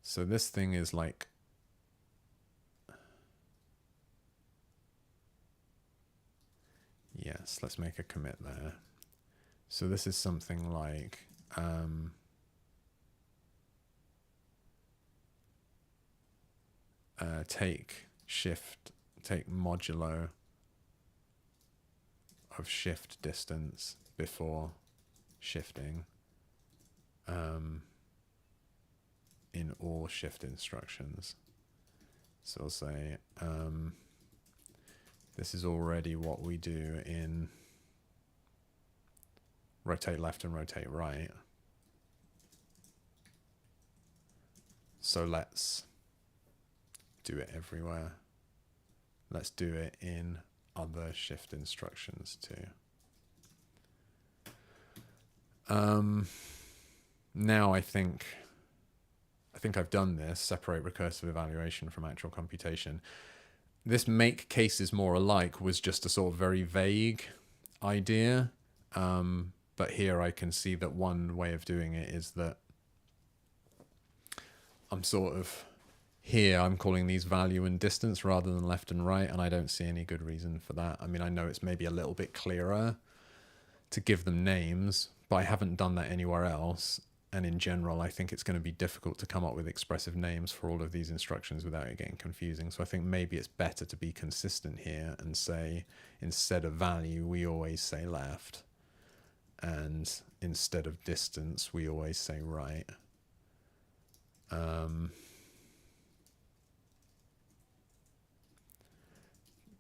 So this thing is like, yes, let's make a commit there. So this is something like, take modulo of shift distance before shifting in all shift instructions. So I'll say this is already what we do in rotate left and rotate right. So let's do it everywhere. Let's do it in other shift instructions too. Now I think I've done this, separate recursive evaluation from actual computation. This make cases more alike was just a sort of very vague idea. But here I can see that one way of doing it is that I'm calling these value and distance rather than left and right, and I don't see any good reason for that. I mean, I know it's maybe a little bit clearer to give them names, but I haven't done that anywhere else. And in general, I think it's going to be difficult to come up with expressive names for all of these instructions without it getting confusing. So I think maybe it's better to be consistent here and say, instead of value, we always say left. And instead of distance, we always say right.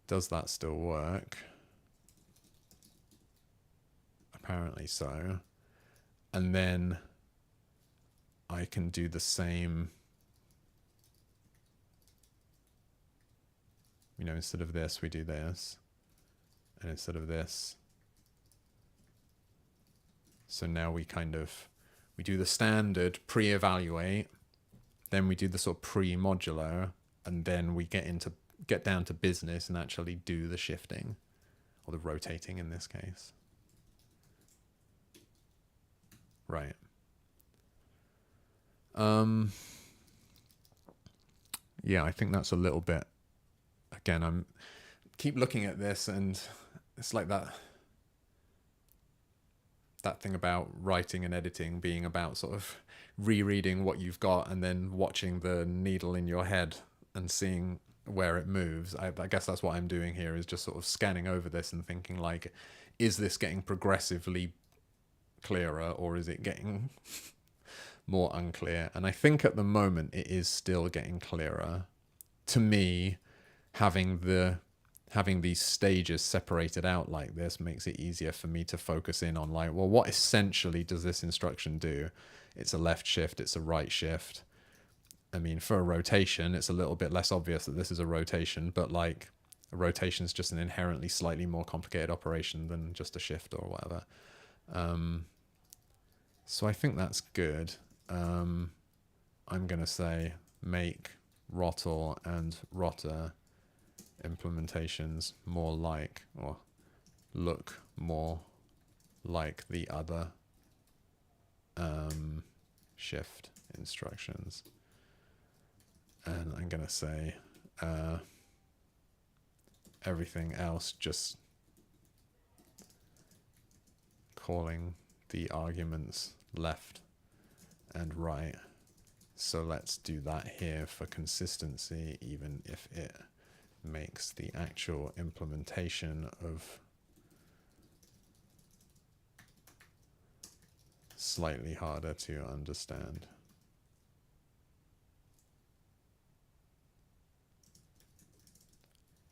Does that still work? Apparently so. And then I can do the same, instead of this, we do this, and instead of this. So now we do the standard pre-evaluate, then we do the sort of pre-modulo, and then we get down to business and actually do the shifting, or the rotating in this case. Right. Yeah, I think that's a little bit, again, I'm keep looking at this, and it's like that thing about writing and editing being about sort of rereading what you've got and then watching the needle in your head and seeing where it moves. I guess that's what I'm doing here, is just sort of scanning over this and thinking, like, is this getting progressively clearer, or is it getting more unclear? And I think at the moment it is still getting clearer. To me, having these stages separated out like this makes it easier for me to focus in on, like, well, what essentially does this instruction do? It's a left shift, it's a right shift. I mean, for a rotation, it's a little bit less obvious that this is a rotation, but like, a rotation is just an inherently slightly more complicated operation than just a shift or whatever. So I think that's good. I'm going to say make rotor and rotor implementations more like, or look more like, the other shift instructions. And I'm going to say everything else just calling the arguments left and right. So let's do that here for consistency, even if it makes the actual implementation of slightly harder to understand.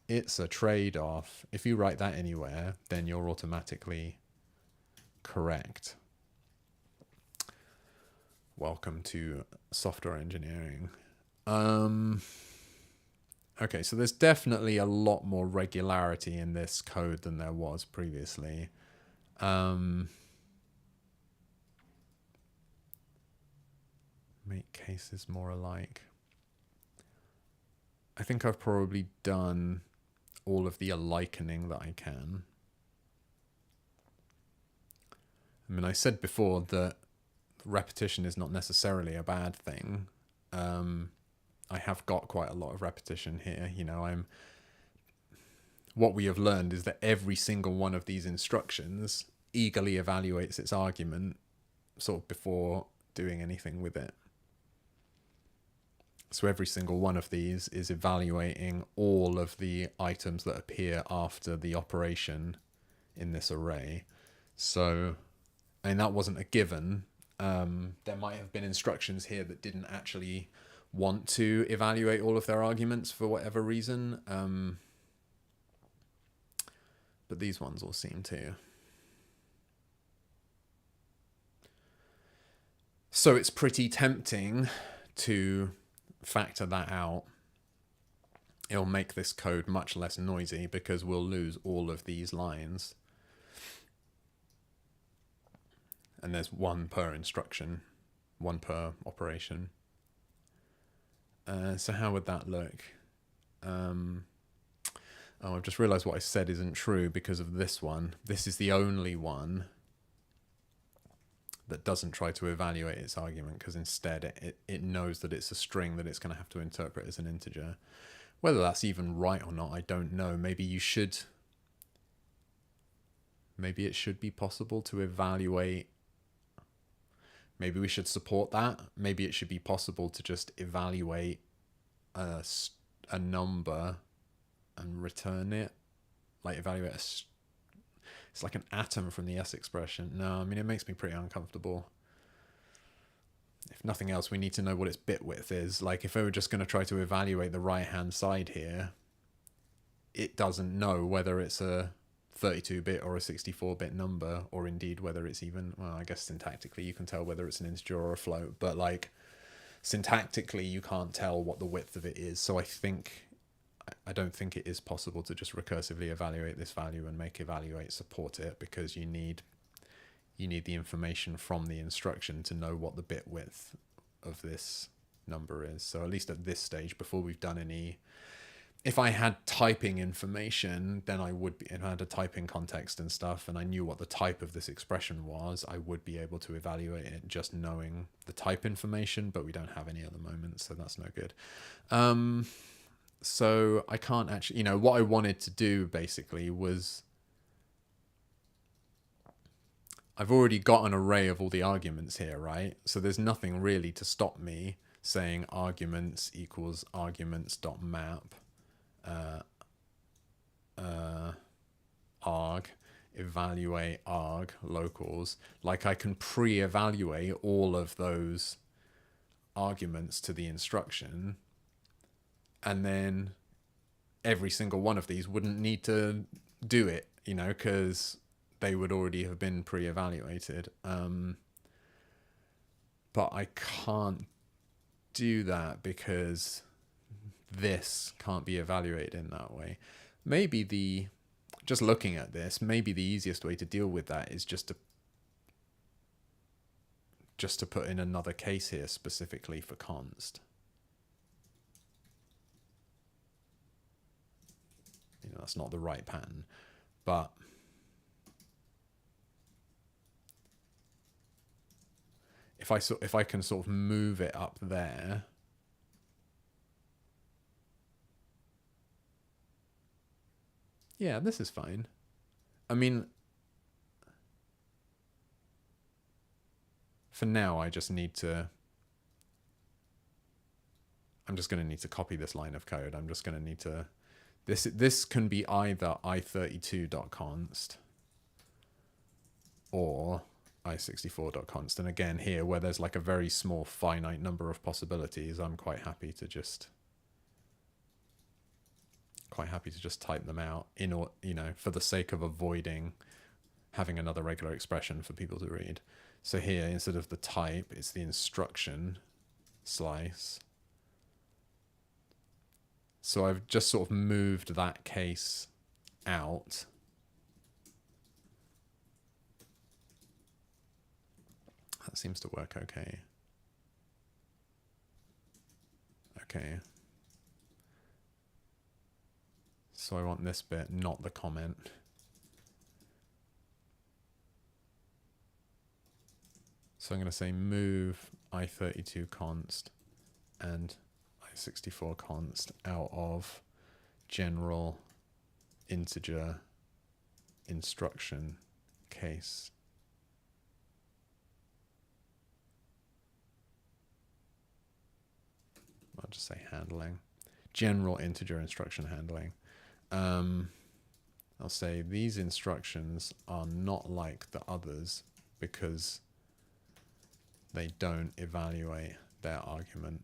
It's a trade-off. If you write that anywhere, then you're automatically correct. Welcome to software engineering. Okay, so there's definitely a lot more regularity in this code than there was previously. Make cases more alike. I think I've probably done all of the alikening that I can. I mean, I said before that repetition is not necessarily a bad thing. I have got quite a lot of repetition here. You know, what we have learned is that every single one of these instructions eagerly evaluates its argument sort of before doing anything with it. So every single one of these is evaluating all of the items that appear after the operation in this array. So, I mean, that wasn't a given. There might have been instructions here that didn't actually want to evaluate all of their arguments for whatever reason. But these ones all seem to. So it's pretty tempting to factor that out. It'll make this code much less noisy because we'll lose all of these lines. And there's one per instruction, one per operation. So how would that look? I've just realized what I said isn't true because of this one. This is the only one that doesn't try to evaluate its argument, because instead it knows that it's a string that it's going to have to interpret as an integer. Whether that's even right or not, I don't know. Maybe it should be possible to evaluate. Maybe we should support that. Maybe it should be possible to just evaluate a number and return it. Like evaluate it's like an atom from the S expression. No, I mean, it makes me pretty uncomfortable. If nothing else, we need to know what its bit width is. Like, if we were just going to try to evaluate the right-hand side here, it doesn't know whether it's a 32-bit or a 64-bit number, or indeed whether it's even, well, I guess syntactically you can tell whether it's an integer or a float, but like syntactically you can't tell what the width of it is. So I don't think it is possible to just recursively evaluate this value and make evaluate support it, because you need the information from the instruction to know what the bit width of this number is. So at least at this stage, before we've done any if I had typing information, then I would be, if I had a typing context and stuff, and I knew what the type of this expression was, I would be able to evaluate it just knowing the type information, but we don't have any at the moment, so that's no good. So I can't actually, what I wanted to do basically was, I've already got an array of all the arguments here, right? So there's nothing really to stop me saying arguments equals arguments.map arg, evaluate arg locals. Like I can pre-evaluate all of those arguments to the instruction, and then every single one of these wouldn't need to do it, because they would already have been pre-evaluated. But I can't do that because this can't be evaluated in that way. Maybe just looking at this, maybe the easiest way to deal with that is just to put in another case here specifically for const. That's not the right pattern, but if I can sort of move it up there, yeah, this is fine. I mean, for now, I'm just going to need to copy this line of code. I'm just going to need to, this can be either i32.const or i64.const. And again, here, where there's like a very small finite number of possibilities, I'm quite happy to just type them out for the sake of avoiding having another regular expression for people to read. So here, instead of the type, it's the instruction slice. So I've just sort of moved that case out. That seems to work okay. Okay. So I want this bit, not the comment. So I'm going to say move i32 const and i64 const out of general integer instruction case. I'll just say handling. General integer instruction handling. I'll say these instructions are not like the others because they don't evaluate their argument.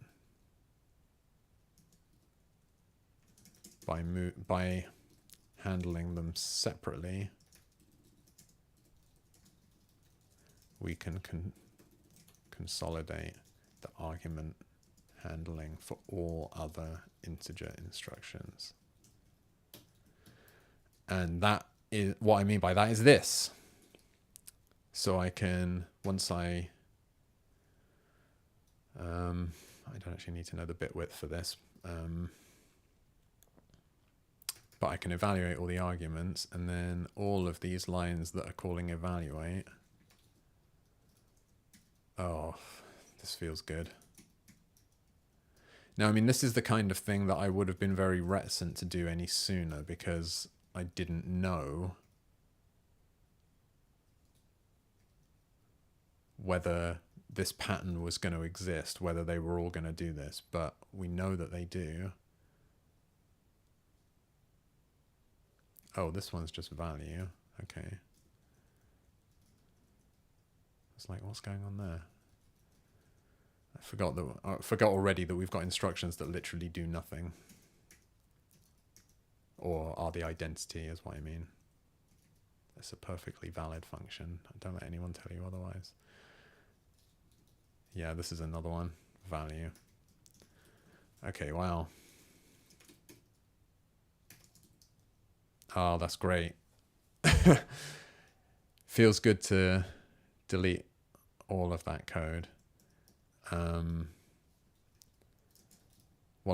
By handling them separately, we can consolidate the argument handling for all other integer instructions. And that is what I mean by that is this. So I can, once I don't actually need to know the bit width for this, but I can evaluate all the arguments, and then all of these lines that are calling evaluate. Oh, this feels good. Now, I mean, this is the kind of thing that I would have been very reticent to do any sooner because I didn't know whether this pattern was going to exist, whether they were all going to do this, but we know that they do. Oh, this one's just value. Okay. It's like, what's going on there? I forgot already that we've got instructions that literally do nothing. Or are the identity, is what I mean. It's a perfectly valid function. Don't let anyone tell you otherwise. Yeah, this is another one. Value. Okay, wow. Oh, that's great. Feels good to delete all of that code. Well,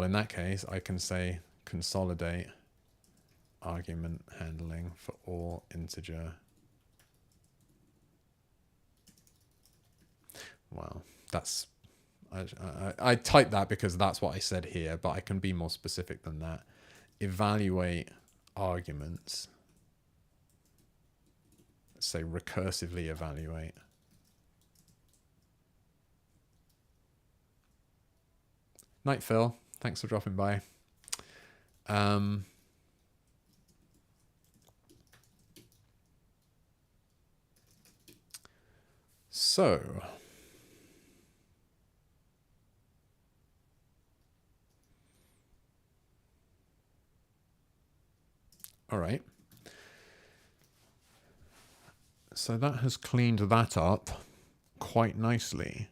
in that case, I can say consolidate argument handling for all integer. Well, that's, I typed that because that's what I said here, but I can be more specific than that. Evaluate arguments. Let's say recursively evaluate. Night, Phil. Thanks for dropping by. So all right. So that has cleaned that up quite nicely.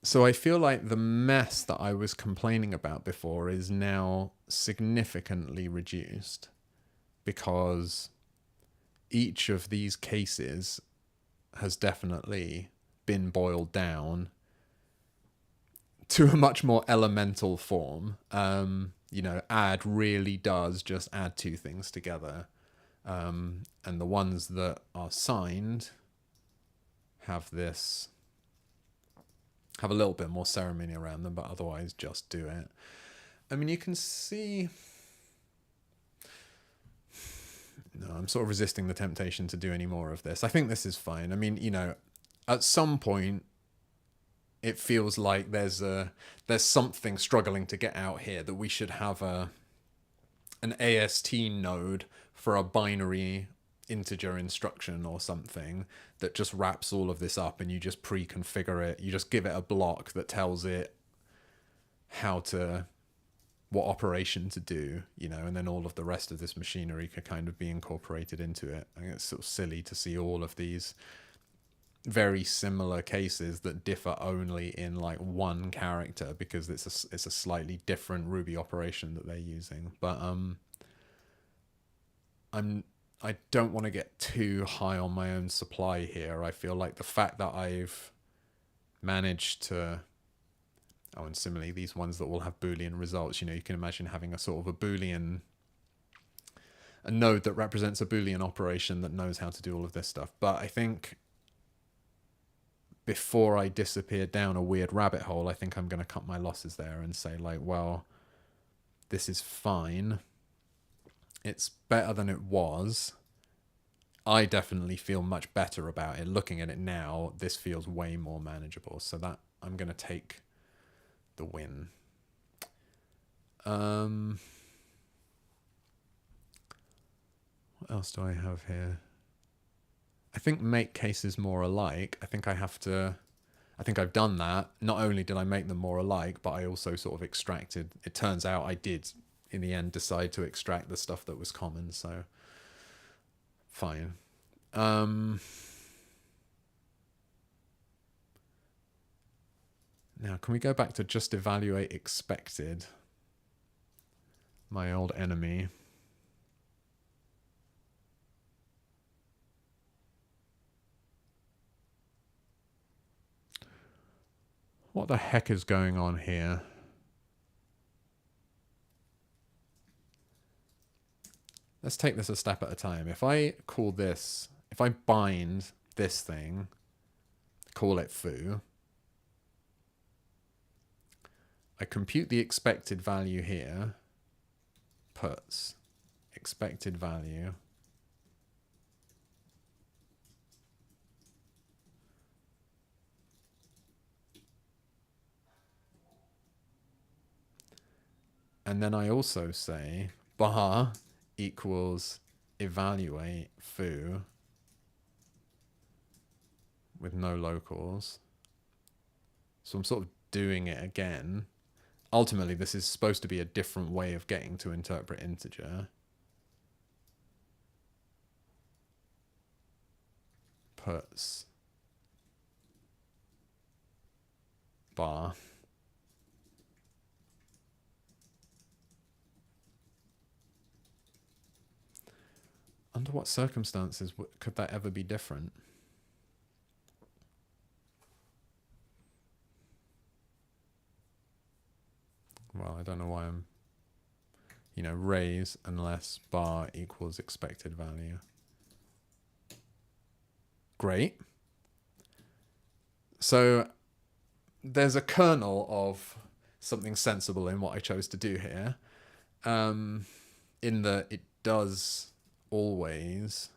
So I feel like the mess that I was complaining about before is now significantly reduced, because each of these cases has definitely been boiled down to a much more elemental form. You know, add really does just add two things together. And the ones that are signed have a little bit more ceremony around them, but otherwise just do it. I mean, you can see... No, I'm sort of resisting the temptation to do any more of this. I think this is fine. I mean, you know, at some point, it feels like there's something struggling to get out here, that we should have an AST node for a binary integer instruction or something that just wraps all of this up, and you just pre-configure it. You just give it a block that tells it what operation to do, you know, and then all of the rest of this machinery could kind of be incorporated into it. I think it's sort of silly to see all of these very similar cases that differ only in like one character, because it's a slightly different Ruby operation that they're using. But I don't want to get too high on my own supply here. I feel like the fact that I've managed to... Oh, and similarly, these ones that will have Boolean results, you know, you can imagine having a sort of a node that represents a Boolean operation that knows how to do all of this stuff. But I think before I disappear down a weird rabbit hole, I think I'm going to cut my losses there and say, like, well, this is fine. It's better than it was. I definitely feel much better about it. Looking at it now, this feels way more manageable. So that I'm going to take the win. What else do I have here? I think make cases more alike. I think I've done that. Not only did I make them more alike, but I also sort of extracted... It turns out I did, in the end, decide to extract the stuff that was common, so fine. Now, can we go back to just evaluate expected? My old enemy. What the heck is going on here? Let's take this a step at a time. If I bind this thing, call it foo, I compute the expected value here, puts expected value, and then I also say bar equals evaluate foo with no locals. So I'm sort of doing it again. Ultimately, this is supposed to be a different way of getting to interpret integer. Puts bar. Under what circumstances could that ever be different? Well, I don't know why I'm raise unless bar equals expected value. Great. So there's a kernel of something sensible in what I chose to do here, in that it does always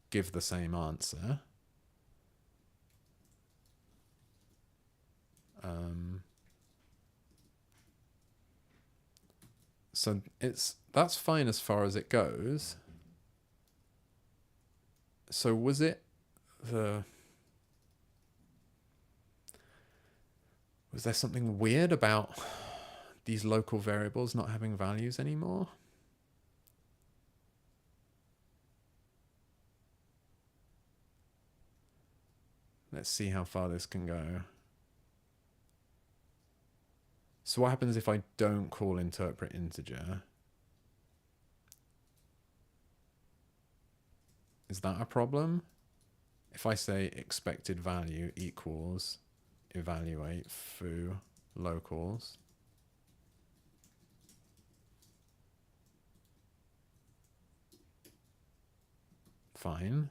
give the same answer. So that's fine as far as it goes. So was there something weird about these local variables not having values anymore? Let's see how far this can go. So what happens if I don't call interpret integer? Is that a problem? If I say expected value equals evaluate foo locals, fine.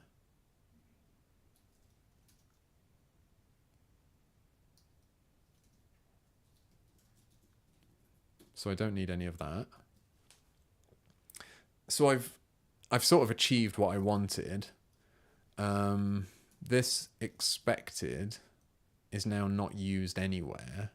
So I don't need any of that. So I've sort of achieved what I wanted. This expected is now not used anywhere.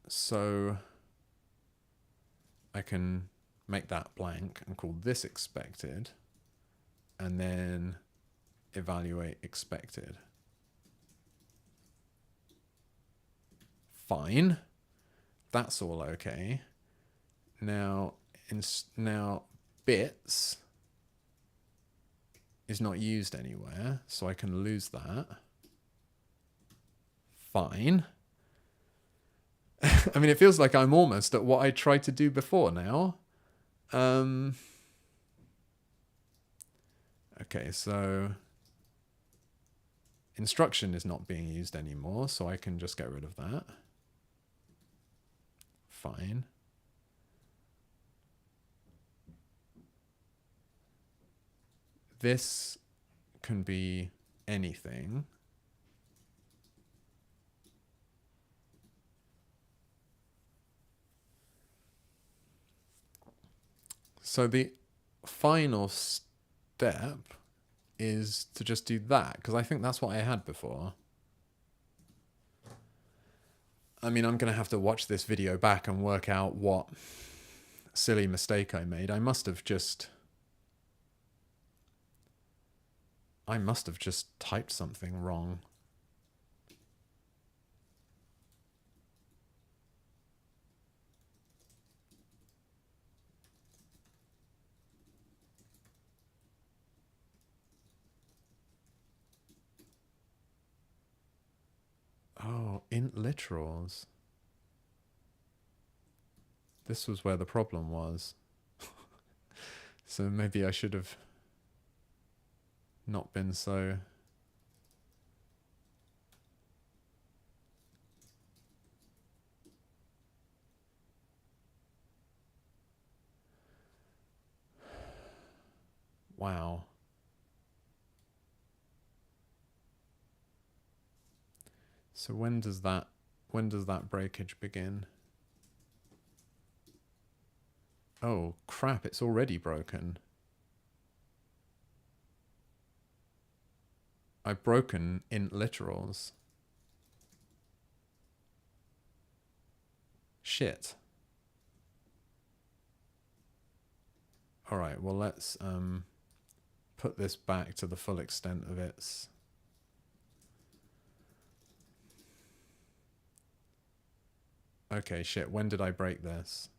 So I can make that blank and call this expected, and then evaluate expected. Fine. That's all okay. Now bits is not used anywhere, so I can lose that. Fine. I mean, it feels like I'm almost at what I tried to do before now. Okay, so instruction is not being used anymore, so I can just get rid of that. Fine. This can be anything. So the final step is to just do that, because I think that's what I had before. I mean, I'm going to have to watch this video back and work out what silly mistake I made. I must have just typed something wrong. Oh, int literals. This was where the problem was. So maybe I should have not been so... Wow. So when does that breakage begin? Oh, crap, it's already broken. I've broken int literals. Shit. All right, well, let's put this back to the full extent of its... Okay, shit, when did I break this?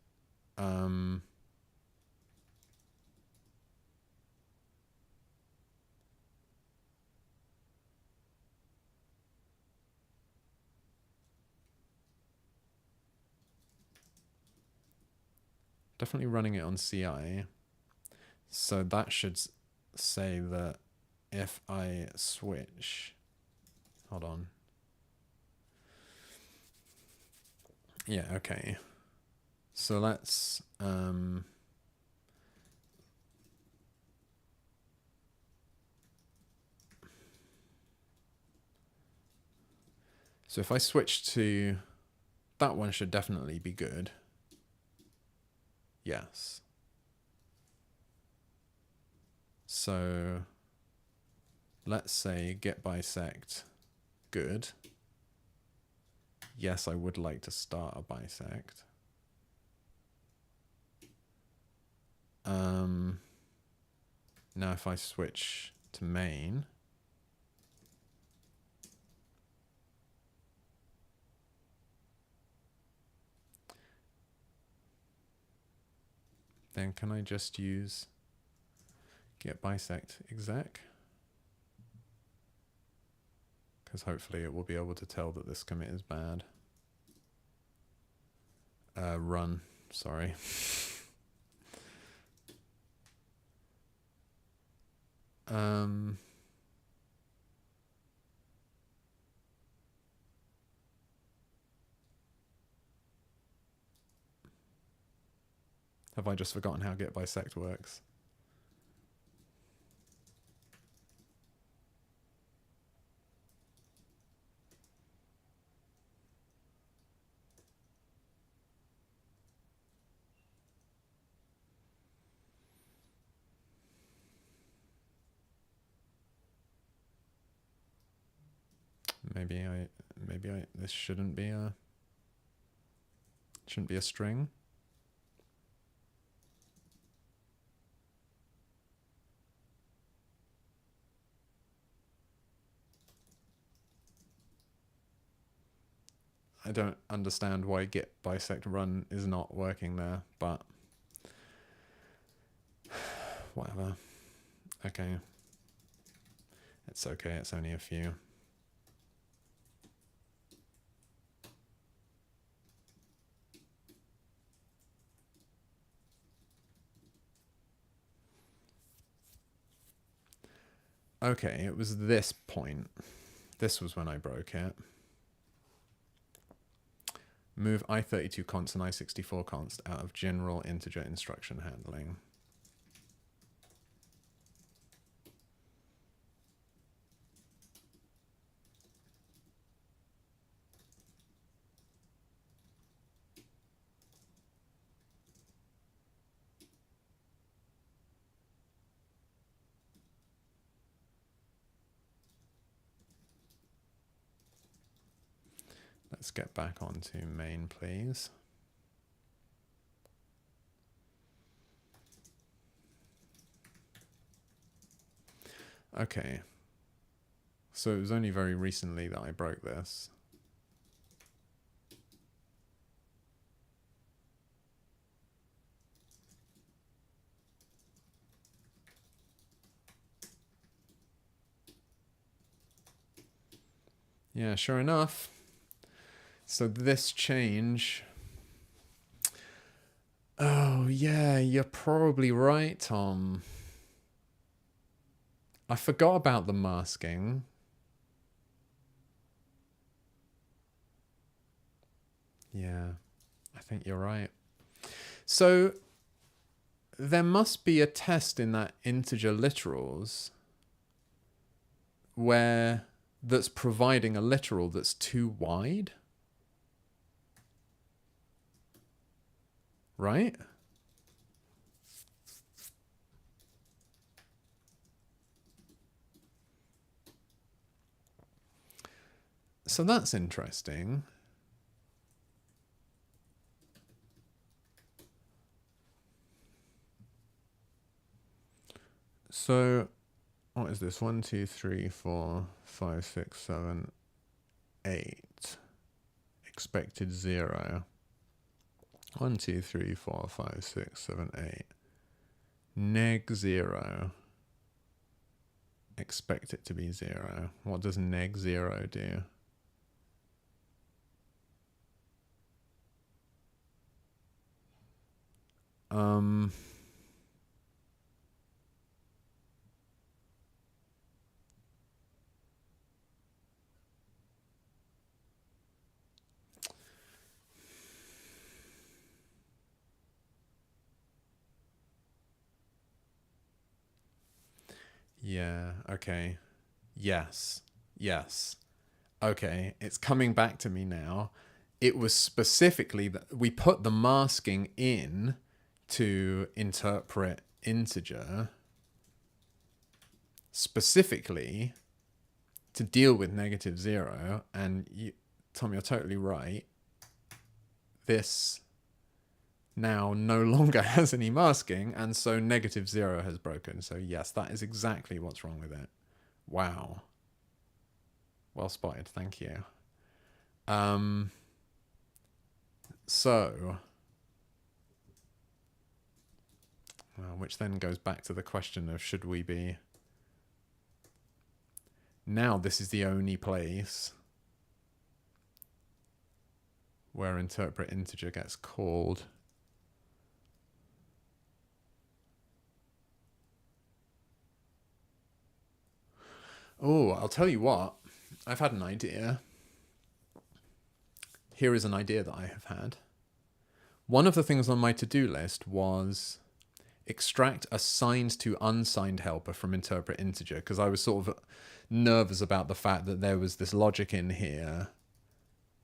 definitely running it on CI. So that should say that if I switch, hold on. Yeah, okay. So let's so if I switch to that one, should definitely be good. Yes. So let's say get bisect good. Yes, I would like to start a bisect. Now if I switch to main, then can I just use get bisect exec? Because hopefully it will be able to tell that this commit is bad. Run, sorry. Have I just forgotten how get bisect works? Maybe this shouldn't be a string. I don't understand why get bisect run is not working there, but whatever. Okay. It's okay, it's only a few. Okay, it was this point. This was when I broke it. Move i32 const and i64 const out of general integer instruction handling. Let's get back onto main, please. Okay. So it was only very recently that I broke this. Yeah, sure enough. So this change... Oh, yeah, you're probably right, Tom. I forgot about the masking. Yeah, I think you're right. So there must be a test in that integer literals where that's providing a literal that's too wide. Right? So that's interesting. So what is this? 1, 2, 3, 4, 5, 6, 7, 8. Expected 0. 1, 2, 3, 4, 5, 6, 7, 8. Neg 0. Expect it to be 0. What does neg 0 do? Um, yeah, okay. Yes. Yes. Okay, it's coming back to me now. It was specifically that we put the masking in to interpret integer specifically to deal with -0. And you, Tom, you're totally right. This now no longer has any masking, and so -0 has broken. So yes, that is exactly what's wrong with it. Wow. Well spotted, thank you. So, well, which then goes back to the question of should we be... Now this is the only place where interpret integer gets called. Oh, I'll tell you what. I've had an idea. Here is an idea that I have had. One of the things on my to-do list was extract a signed to unsigned helper from interpret integer, because I was sort of nervous about the fact that there was this logic in here,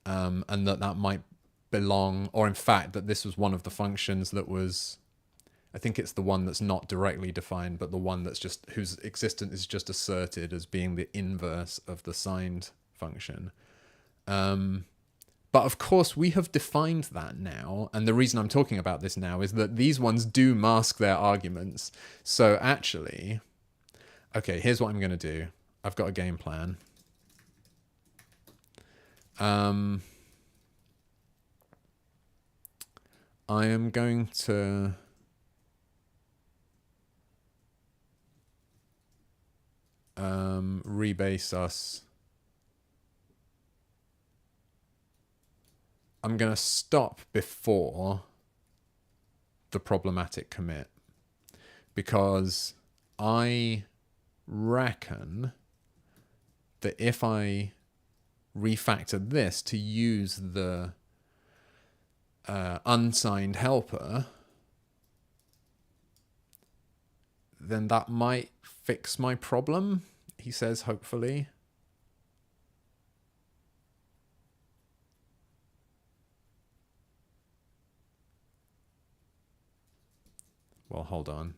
and that might belong, or in fact that this was one of the functions that was, I think it's the one that's not directly defined, but the one that's just, whose existence is just asserted as being the inverse of the signed function. But of course, we have defined that now. And the reason I'm talking about this now is that these ones do mask their arguments. So actually, okay, here's what I'm going to do. I've got a game plan. I am going to... rebase us. I'm going to stop before the problematic commit, because I reckon that if I refactor this to use the unsigned helper, then that might fix my problem, he says, hopefully. Well, hold on.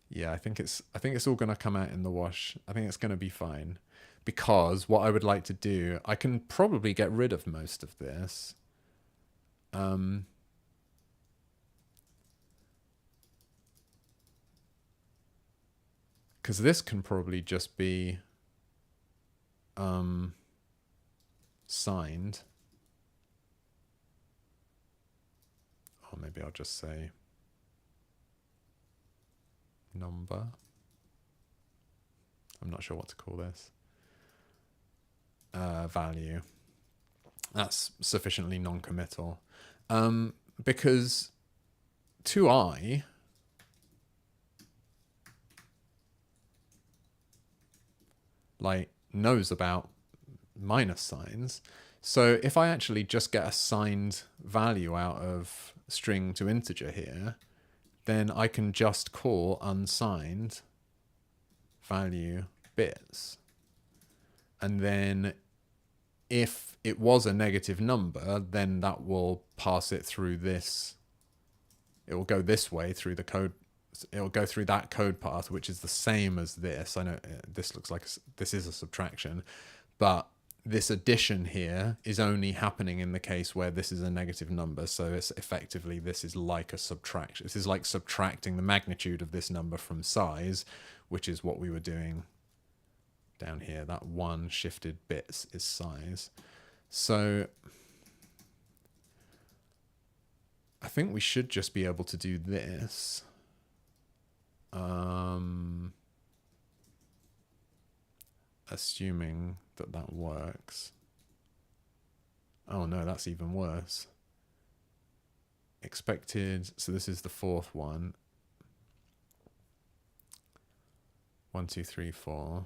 Yeah, I think it's all going to come out in the wash. I think it's going to be fine, because what I would like to do, I can probably get rid of most of this. Because this can probably just be signed. Or maybe I'll just say number. I'm not sure what to call this. Value. That's sufficiently non-committal. Because 2i like knows about minus signs. So if I actually just get a signed value out of string to integer here, then I can just call unsigned value bits. And then if it was a negative number, then that will pass it through this. It will go this way through the code. It'll go through that code path, which is the same as this. I know this looks like this is a subtraction, but this addition here is only happening in the case where this is a negative number. So it's effectively, this is like a subtraction. This is like subtracting the magnitude of this number from size, which is what we were doing down here. That one shifted bits is size. So I think we should just be able to do this. Assuming that that works. Oh no, that's even worse. expected, so this is the fourth one. 1, 2, 3, 4.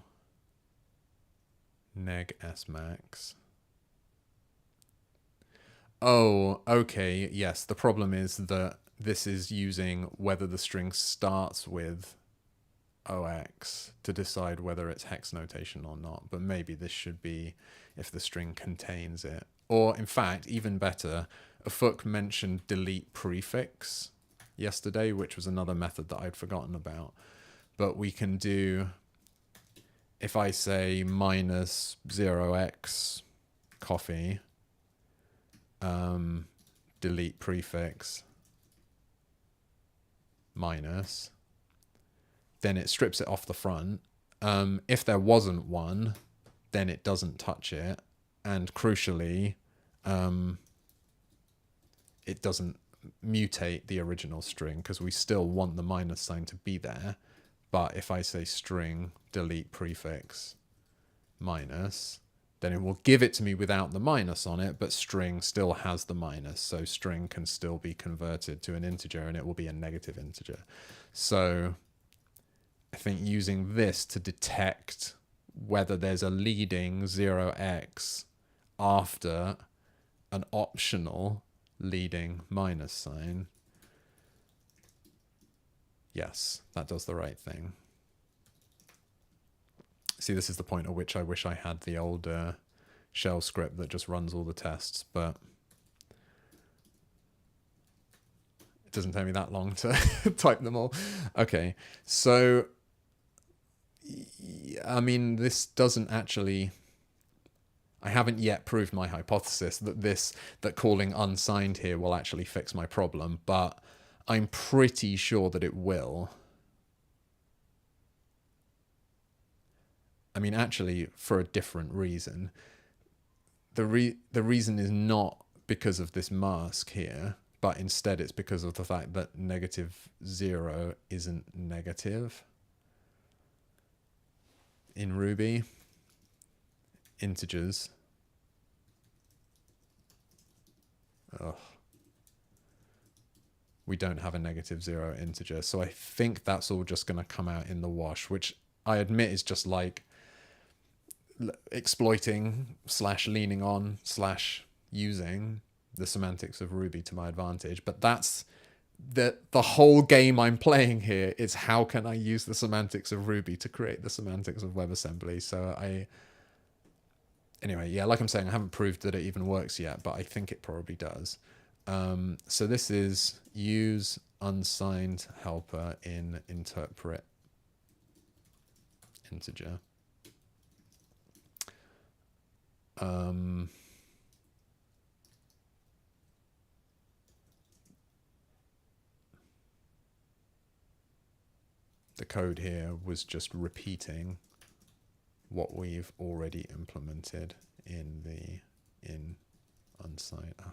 Neg S max. Oh, okay, yes. The problem is that this is using whether the string starts with OX to decide whether it's hex notation or not. But maybe this should be if the string contains it. Or, in fact, even better, Afuk mentioned delete prefix yesterday, which was another method that I'd forgotten about. But we can do, if I say minus 0x coffee, delete prefix minus, then it strips it off the front. If there wasn't one, then it doesn't touch it. And crucially, it doesn't mutate the original string because we still want the minus sign to be there. But if I say string delete prefix minus, then it will give it to me without the minus on it, but string still has the minus. So string can still be converted to an integer and it will be a negative integer. So I think using this to detect whether there's a leading 0x after an optional leading minus sign, yes, that does the right thing. See, this is the point at which I wish I had the old shell script that just runs all the tests, but it doesn't take me that long to type them all. Okay, so, I mean, this doesn't actually... I haven't yet proved my hypothesis that calling unsigned here will actually fix my problem, but I'm pretty sure that it will. I mean, actually, for a different reason. The reason is not because of this mask here, but instead it's because of the fact that -0 isn't negative in Ruby. Integers. Ugh. We don't have a -0 integer, so I think that's all just going to come out in the wash, which I admit is just like exploiting / leaning on / using the semantics of Ruby to my advantage. But that's the whole game I'm playing here is how can I use the semantics of Ruby to create the semantics of WebAssembly. So anyway, yeah, like I'm saying, I haven't proved that it even works yet, but I think it probably does. So this is use unsigned helper in interpret integer. The code here was just repeating what we've already implemented in unsigned. Oh.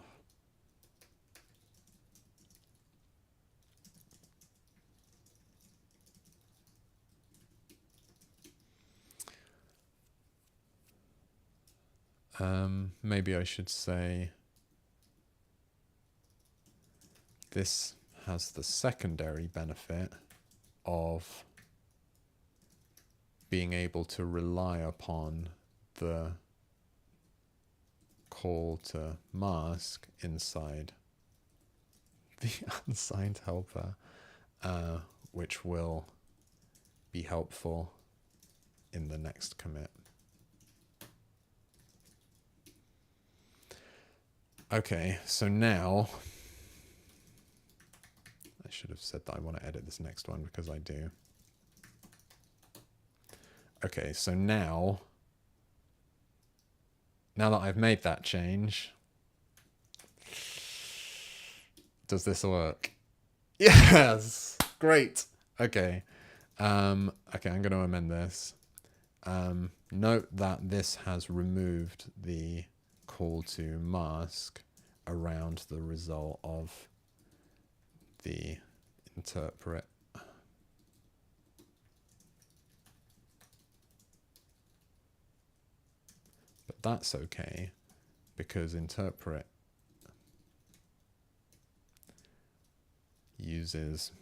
Maybe I should say this has the secondary benefit of being able to rely upon the call to mask inside the unsigned helper, which will be helpful in the next commit. Okay, so now I should have said that I want to edit this next one because I do. Okay, so now that I've made that change, does this work? Yes, great. Okay, okay, I'm going to amend this. Note that this has removed the call to mask around the result of the interpret. But that's okay because interpret uses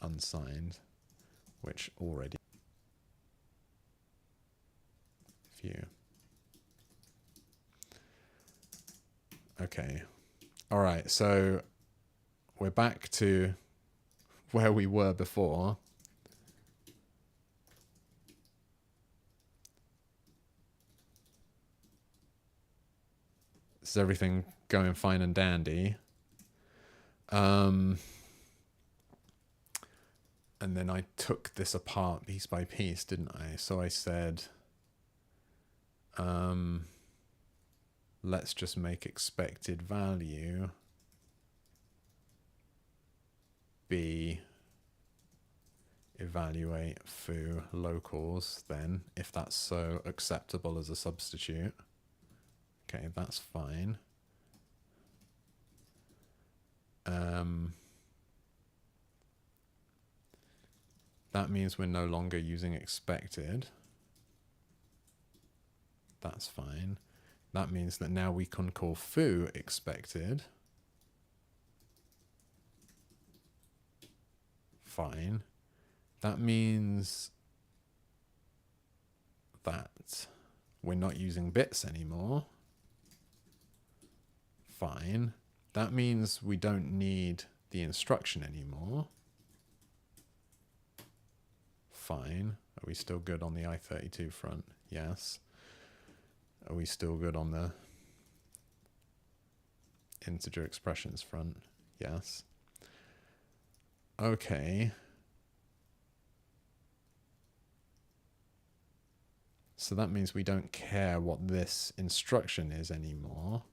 unsigned, which already view. Okay. All right. So we're back to where we were before. Is everything going fine and dandy? And then I took this apart piece by piece, didn't I? So I said, let's just make expected value be evaluate foo locals then, if that's so acceptable as a substitute. Okay, that's fine. That means we're no longer using expected. That's fine. That means that now we can call foo expected. Fine. That means that we're not using bits anymore. Fine. That means we don't need the instruction anymore. Fine. Are we still good on the I32 front? Yes. Are we still good on the integer expressions front? Yes. Okay. So that means we don't care what this instruction is anymore.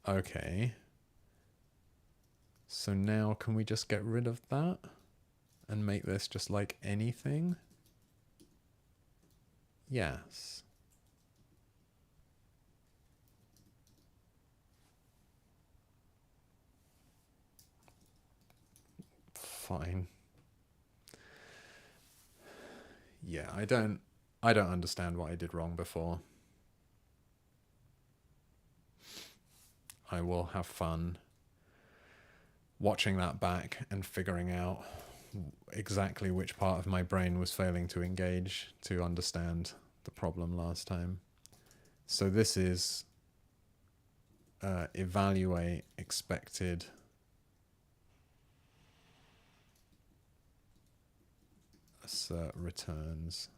Okay. So now can we just get rid of that and make this just like anything? Yes. Fine. Yeah, I don't understand what I did wrong before. I will have fun watching that back and figuring out exactly which part of my brain was failing to engage to understand the problem last time. So this is evaluate expected assert returns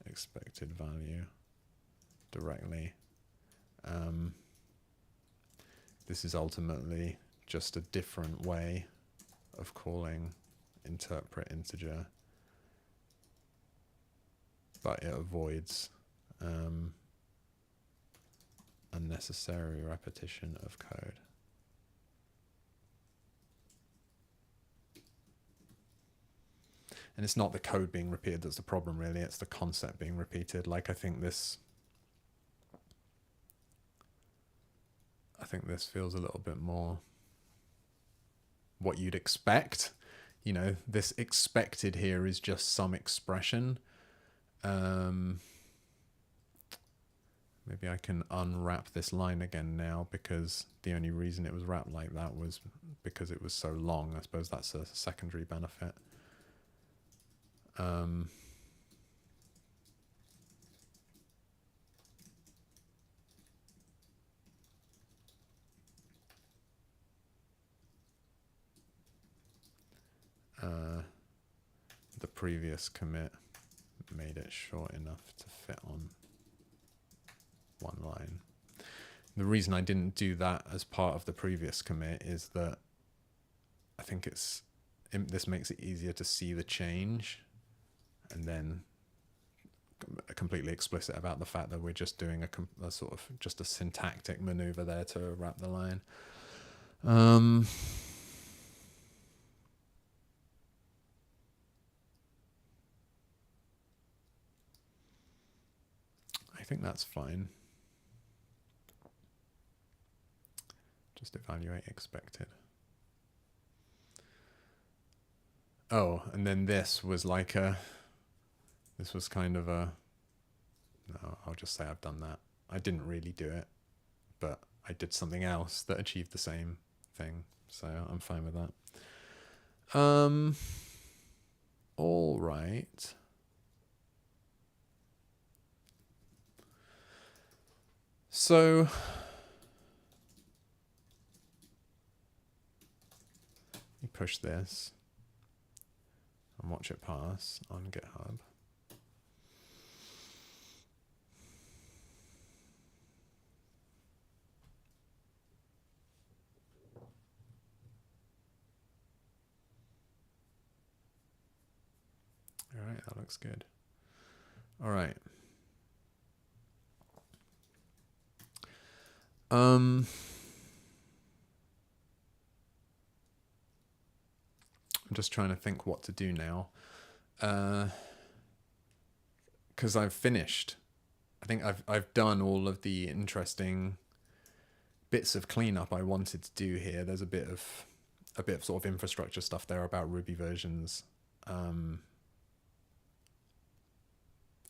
expected value directly. This is ultimately just a different way of calling interpret integer, but it avoids unnecessary repetition of code. And it's not the code being repeated that's the problem, really. It's the concept being repeated. Like, I think this feels a little bit more what you'd expect. You know, this expected here is just some expression. Maybe I can unwrap this line again now, because the only reason it was wrapped like that was because it was so long. I suppose that's a secondary benefit. The previous commit made it short enough to fit on one line. The reason I didn't do that as part of the previous commit is that I think this makes it easier to see the change, and then completely explicit about the fact that we're just doing a sort of just a syntactic maneuver there to wrap the line. I think that's fine. Just evaluate expected. Oh, and then this was like this was kind of a No, I'll just say I've done that. I didn't really do it, but I did something else that achieved the same thing. So I'm fine with that. All right. So you push this and watch it pass on GitHub. All right, that looks good. All right. I'm just trying to think what to do now. Because I've finished. I think I've done all of the interesting bits of cleanup I wanted to do here. There's a bit of sort of infrastructure stuff there about Ruby versions.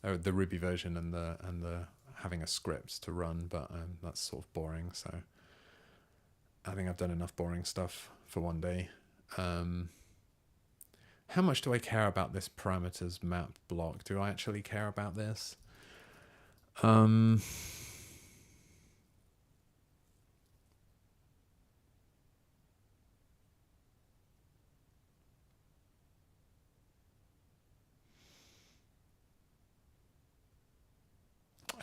The Ruby version and the having a script to run, but that's sort of boring. So I think I've done enough boring stuff for one day. How much do I care about this parameters map block? Do I actually care about this? I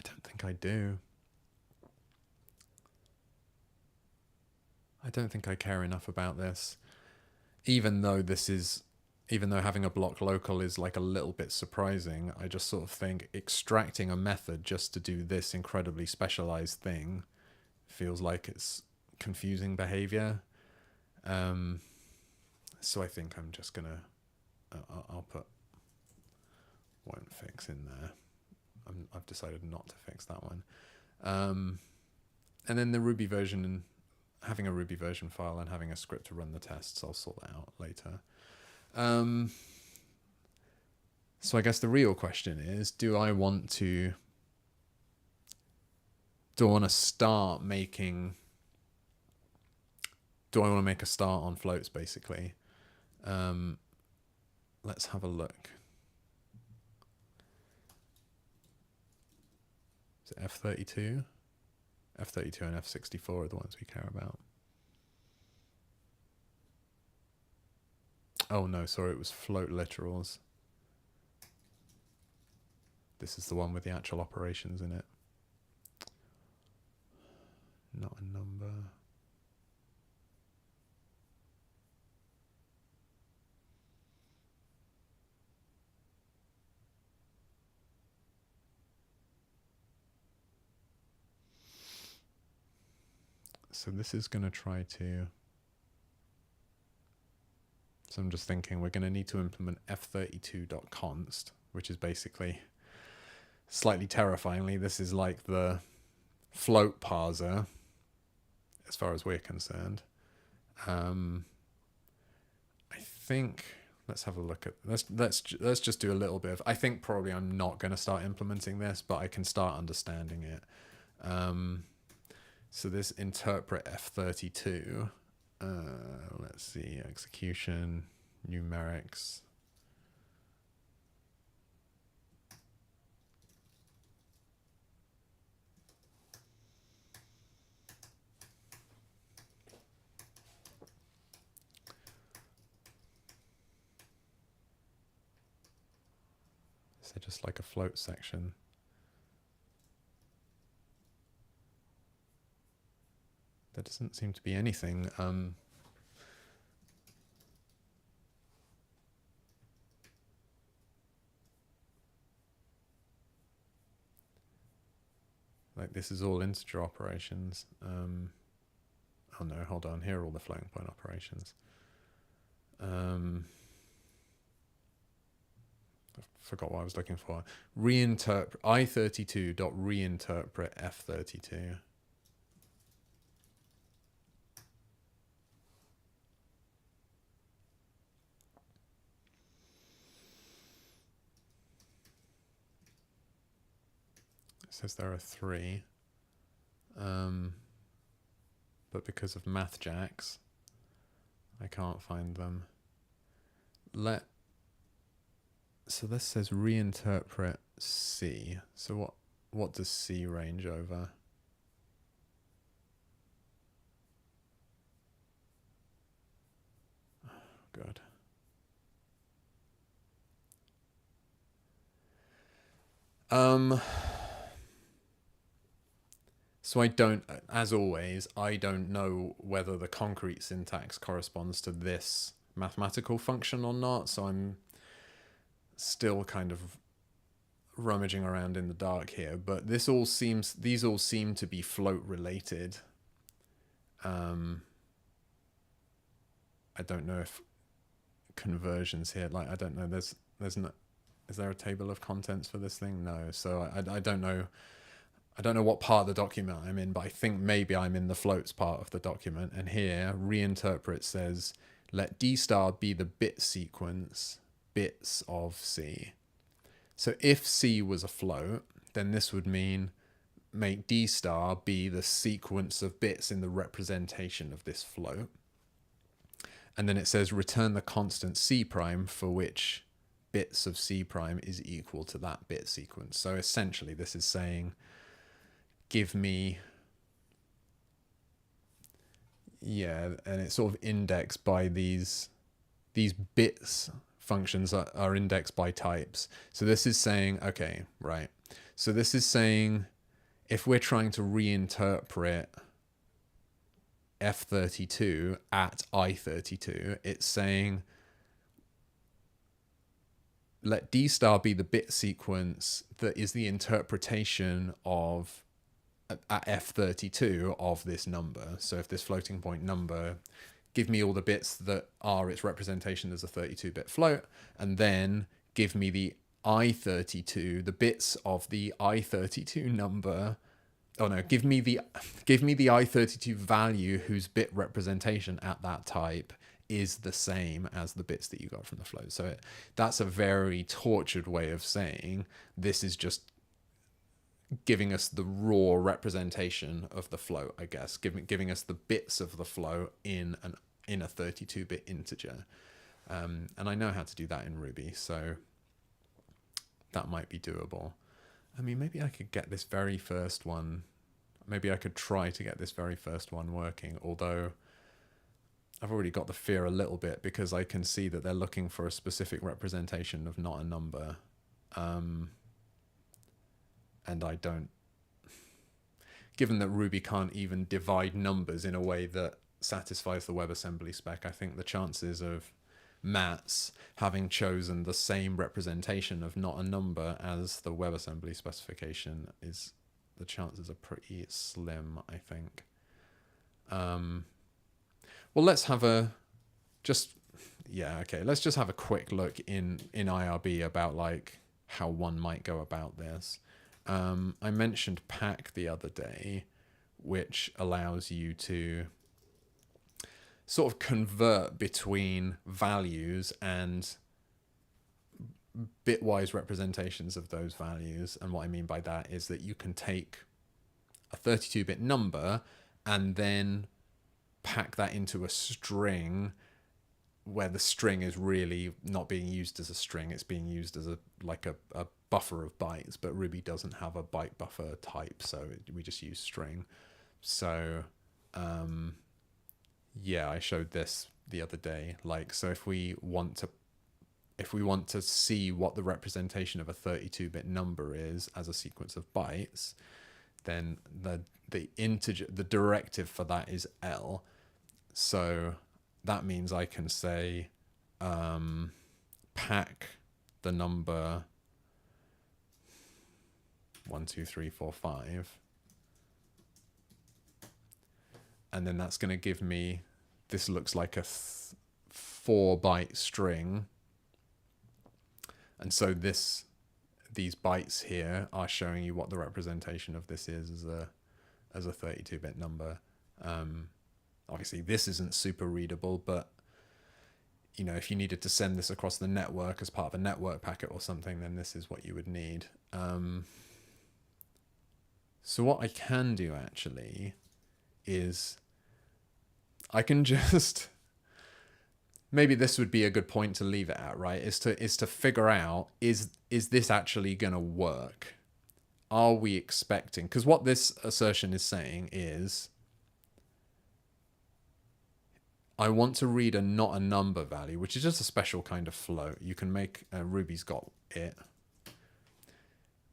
don't think I do. I don't think I care enough about this, even though having a block local is like a little bit surprising. I just sort of think extracting a method just to do this incredibly specialized thing feels like it's confusing behavior. So I think I'm just gonna, I'll put won't fix in there. I've decided not to fix that one. And then the Ruby version, and having a Ruby version file and having a script to run the tests, I'll sort that out later. So I guess the real question is, do I want to start making, do I want to make a start on floats basically? Let's have a look. Is it F32? F32 and F64 are the ones we care about. Oh no, sorry, it was float literals. This is the one with the actual operations in it. Not a number. So this is going to try to... So I'm just thinking we're going to need to implement f32.const, which is basically, slightly terrifyingly, this is like the float parser, as far as we're concerned. I think, let's have a look at, let's just do a little bit of, I think probably I'm not going to start implementing this, but I can start understanding it. So this interpret f32, let's see, execution, numerics. So just like a float section. There doesn't seem to be anything. Like this is all integer operations. Oh no, hold on. Here are all the floating point operations. I forgot what I was looking for. Reinterpret i32.reinterpret f32. says there are 3. But because of MathJax, I can't find them. So this says reinterpret C. So what does C range over? Oh, God. So I don't, as always, I don't know whether the concrete syntax corresponds to this mathematical function or not. So I'm still kind of rummaging around in the dark here. But these all seem to be float related. I don't know if conversions here, like I don't know. There's no. Is there a table of contents for this thing? No. So I don't know. I don't know what part of the document I'm in, but I think maybe I'm in the floats part of the document. And here, reinterpret says, let D star be the bit sequence, bits of C. So if C was a float, then this would mean make D star be the sequence of bits in the representation of this float. And then it says return the constant C prime for which bits of C prime is equal to that bit sequence. So essentially this is saying, give me, and it's sort of indexed by these bits functions are indexed by types. So this is saying, okay, right. So this is saying if we're trying to reinterpret F32 at I32, it's saying let D star be the bit sequence that is the interpretation of at F32 of this number. So if this floating point number, give me all the bits that are its representation as a 32-bit float, and then give me the I32, the bits of the I32 number. Oh no, give me the I32 value whose bit representation at that type is the same as the bits that you got from the float. So that's a very tortured way of saying this is just giving us the raw representation of the float, I guess, giving us the bits of the float in a 32-bit integer. And I know how to do that in Ruby, so that might be doable. I mean, maybe I could get this very first one. Maybe I could try to get this very first one working, although I've already got the fear a little bit because I can see that they're looking for a specific representation of not a number. And I don't, given that Ruby can't even divide numbers in a way that satisfies the WebAssembly spec, I think the chances of Mats having chosen the same representation of not a number as the WebAssembly specification the chances are pretty slim, I think. Well, let's have let's just have a quick look in IRB about like how one might go about this. I mentioned Pack the other day, which allows you to sort of convert between values and bitwise representations of those values. And what I mean by that is that you can take a 32-bit number and then pack that into a string where the string is really not being used as a string, it's being used as a buffer of bytes, but Ruby doesn't have a byte buffer type, so we just use string. So I showed this the other day. Like, so if we want to see what the representation of a 32-bit number is as a sequence of bytes, then the integer, the directive for that is L. So that means I can say pack the number 1, 2, 3, 4, 5, and then that's going to give me, this looks like a 4-byte string, and so these bytes here are showing you what the representation of this is as a 32-bit number. Obviously this isn't super readable, but you know, if you needed to send this across the network as part of a network packet or something, then this is what you would need. So what I can do actually is I can just, maybe this would be a good point to leave it at, right? Is to figure out, is this actually going to work? Are we expecting, because what this assertion is saying is, I want to read a not a number value, which is just a special kind of float. You can make, Ruby's got it.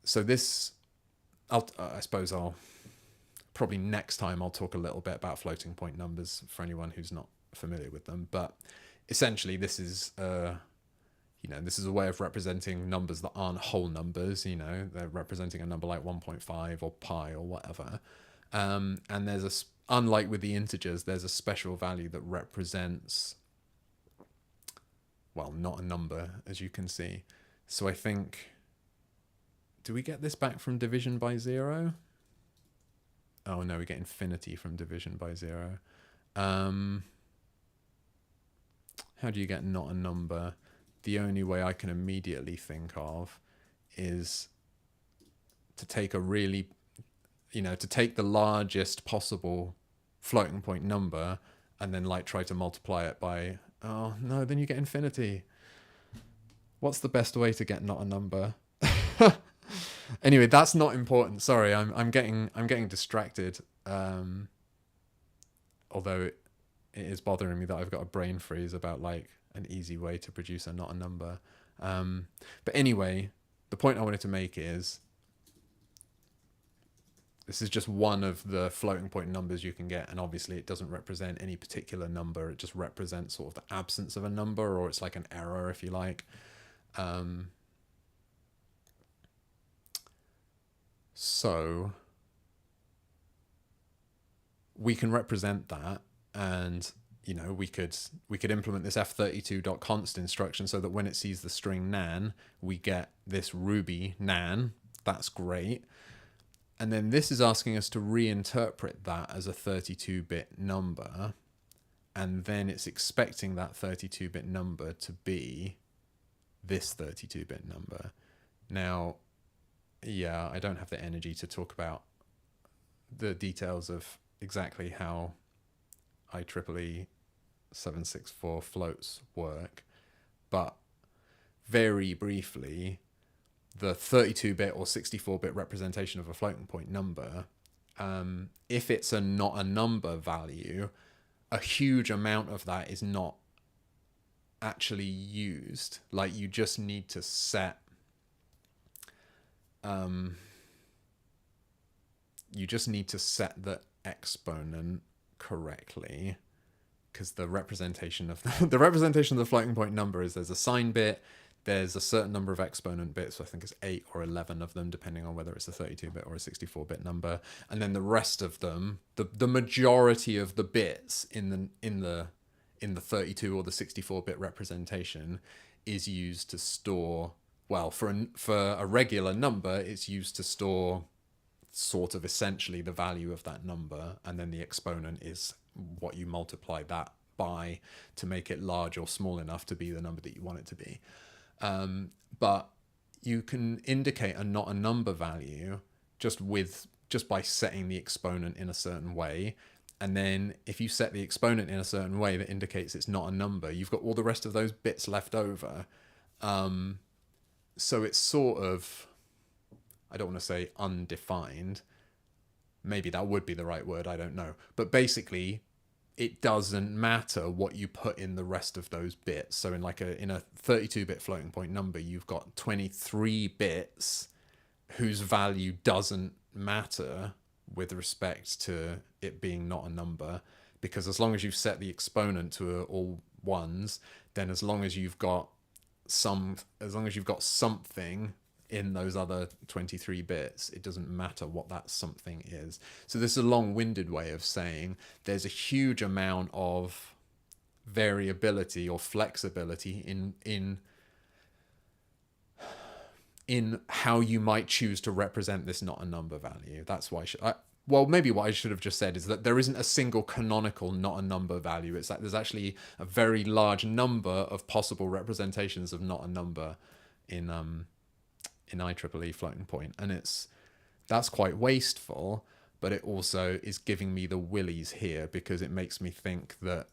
So this, I suppose I'll, probably next time I'll talk a little bit about floating point numbers for anyone who's not familiar with them. But essentially this is, this is a way of representing numbers that aren't whole numbers. They're representing a number like 1.5 or pi or whatever. And there's unlike with the integers, there's a special value that represents, well, not a number, as you can see. So I think, do we get this back from division by 0? Oh no, we get infinity from division by 0. How do you get not a number? The only way I can immediately think of is to take a really, to take the largest possible floating point number and then like try to multiply it by, oh no, then you get infinity. What's the best way to get not a number? Anyway, that's not important. Sorry, I'm getting distracted. Although it is bothering me that I've got a brain freeze about like an easy way to produce a not a number. But anyway, the point I wanted to make is, this is just one of the floating point numbers you can get, and obviously it doesn't represent any particular number. It just represents sort of the absence of a number, or it's like an error, if you like. So we can represent that, and we could implement this f32.const instruction so that when it sees the string nan, we get this Ruby nan. That's great. And then this is asking us to reinterpret that as a 32-bit number, and then it's expecting that 32-bit number to be this 32-bit number. Now, yeah, I don't have the energy to talk about the details of exactly how IEEE 764 floats work, but very briefly, the 32-bit or 64-bit representation of a floating point number, if it's not a number value, a huge amount of that is not actually used. Like, you just need to set the exponent correctly, because the representation of the floating point number is, there's a sign bit, there's a certain number of exponent bits, so I think it's 8 or 11 of them, depending on whether it's a 32-bit or a 64-bit number, and then the rest of them, the majority of the bits in the 32 or the 64-bit representation is used to store, well, for a regular number, it's used to store sort of essentially the value of that number, and then the exponent is what you multiply that by to make it large or small enough to be the number that you want it to be. But you can indicate a not a number value just by setting the exponent in a certain way. And then if you set the exponent in a certain way that indicates it's not a number, you've got all the rest of those bits left over. So it's sort of, I don't want to say undefined. Maybe that would be the right word, I don't know. But basically, it doesn't matter what you put in the rest of those bits. So in a 32-bit floating point number, you've got 23 bits whose value doesn't matter with respect to it being not a number, because as long as you've set the exponent to all ones, then as long as you've got something in those other 23 bits, it doesn't matter what that something is. So this is a long-winded way of saying there's a huge amount of variability or flexibility in how you might choose to represent this not a number value. That's why maybe what I should have just said is that there isn't a single canonical not a number value. It's like there's actually a very large number of possible representations of not a number in IEEE floating point, and it's That's quite wasteful, but it also is giving me the willies here because it makes me think that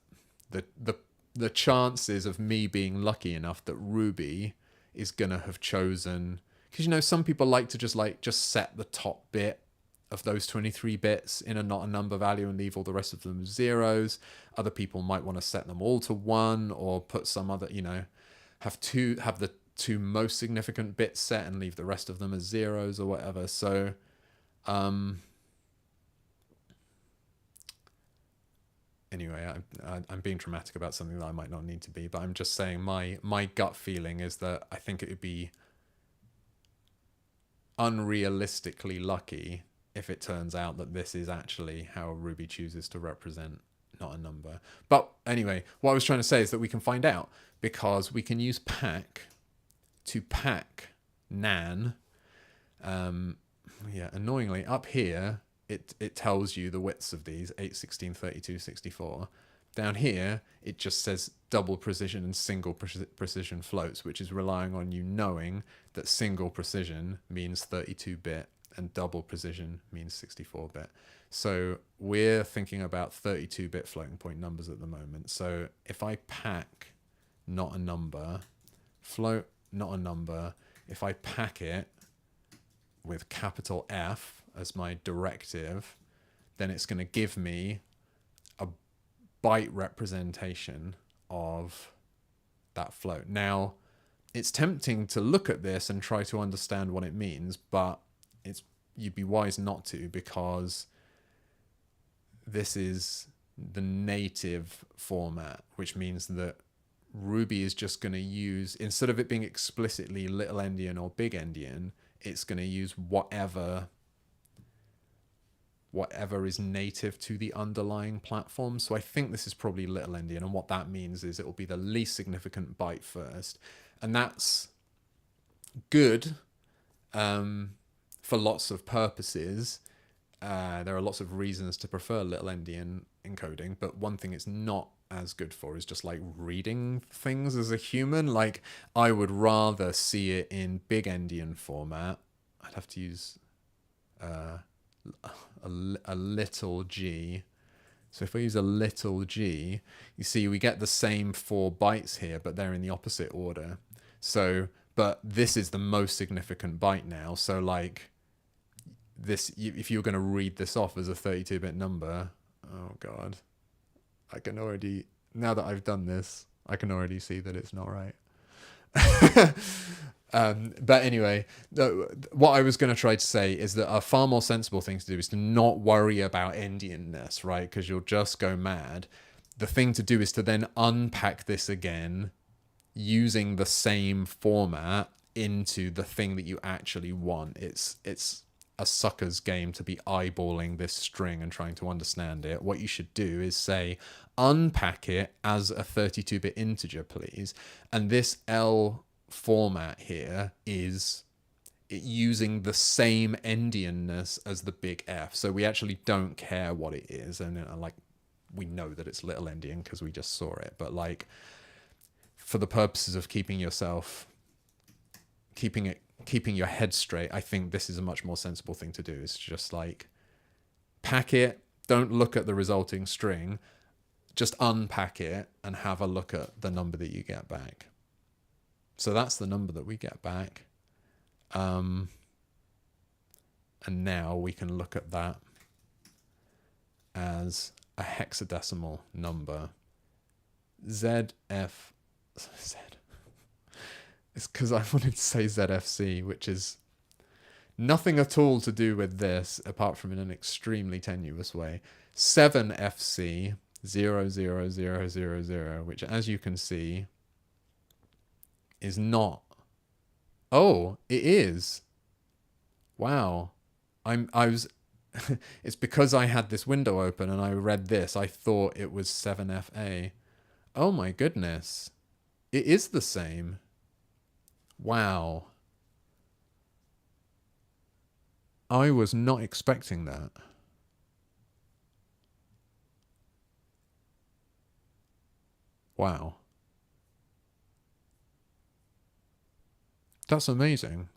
the the the chances of me being lucky enough that Ruby is gonna have chosen, because some people like to just set the top bit of those 23 bits in a not a number value and leave all the rest of them as zeros. Other people might want to set them all to 1 or put some other, have the two most significant bits set and leave the rest of them as zeros or whatever. So anyway, I'm being dramatic about something that I might not need to be, but I'm just saying my gut feeling is that I think it would be unrealistically lucky if it turns out that this is actually how Ruby chooses to represent not a number. But anyway, what I was trying to say is that we can find out because we can use pack to pack nan. Annoyingly, up here, it tells you the widths of these, 8, 16, 32, 64. Down here, it just says double precision and single precision floats, which is relying on you knowing that single precision means 32-bit and double precision means 64-bit. So we're thinking about 32-bit floating point numbers at the moment. So if I pack not a number, float not a number, if I pack it with capital F as my directive, then it's going to give me a byte representation of that float. Now, it's tempting to look at this and try to understand what it means, but you'd be wise not to, because this is the native format, which means that Ruby is just going to use, instead of it being explicitly little endian or big endian, it's going to use whatever is native to the underlying platform. So I think this is probably little endian, and what that means is it will be the least significant byte first, and that's good for lots of purposes. There are lots of reasons to prefer little endian encoding, but one thing it's not as good for is just like reading things as a human. Like, I would rather see it in big endian format. I'd have to use a little g. So if I use a little g, you see we get the same 4 bytes here, but they're in the opposite order. So, but this is the most significant byte now. So like this, if you're going to read this off as a 32-bit number, oh God, I can already, now that I've done this, I can already see that it's not right. But anyway, what I was going to try to say is that a far more sensible thing to do is to not worry about endianness, right? Because you'll just go mad. The thing to do is to then unpack this again using the same format into the thing that you actually want. It's a sucker's game to be eyeballing this string and trying to understand it. What you should do is say, unpack it as a 32-bit integer, please. And this L format here is using the same endianness as the big F. So we actually don't care what it is. And like, we know that it's little endian because we just saw it. But like, for the purposes of keeping your head straight, I think this is a much more sensible thing to do. It's just like, pack it, don't look at the resulting string, just unpack it and have a look at the number that you get back. So that's the number that we get back. And now we can look at that as a hexadecimal number. Z. It's because I wanted to say ZFC, which is nothing at all to do with this, apart from in an extremely tenuous way. 7FC 00000, which, as you can see, is not. Oh, it is. Wow. I was. It's because I had this window open and I read this. I thought it was 7FA. Oh my goodness. It is the same. Wow. I was not expecting that. Wow. That's amazing.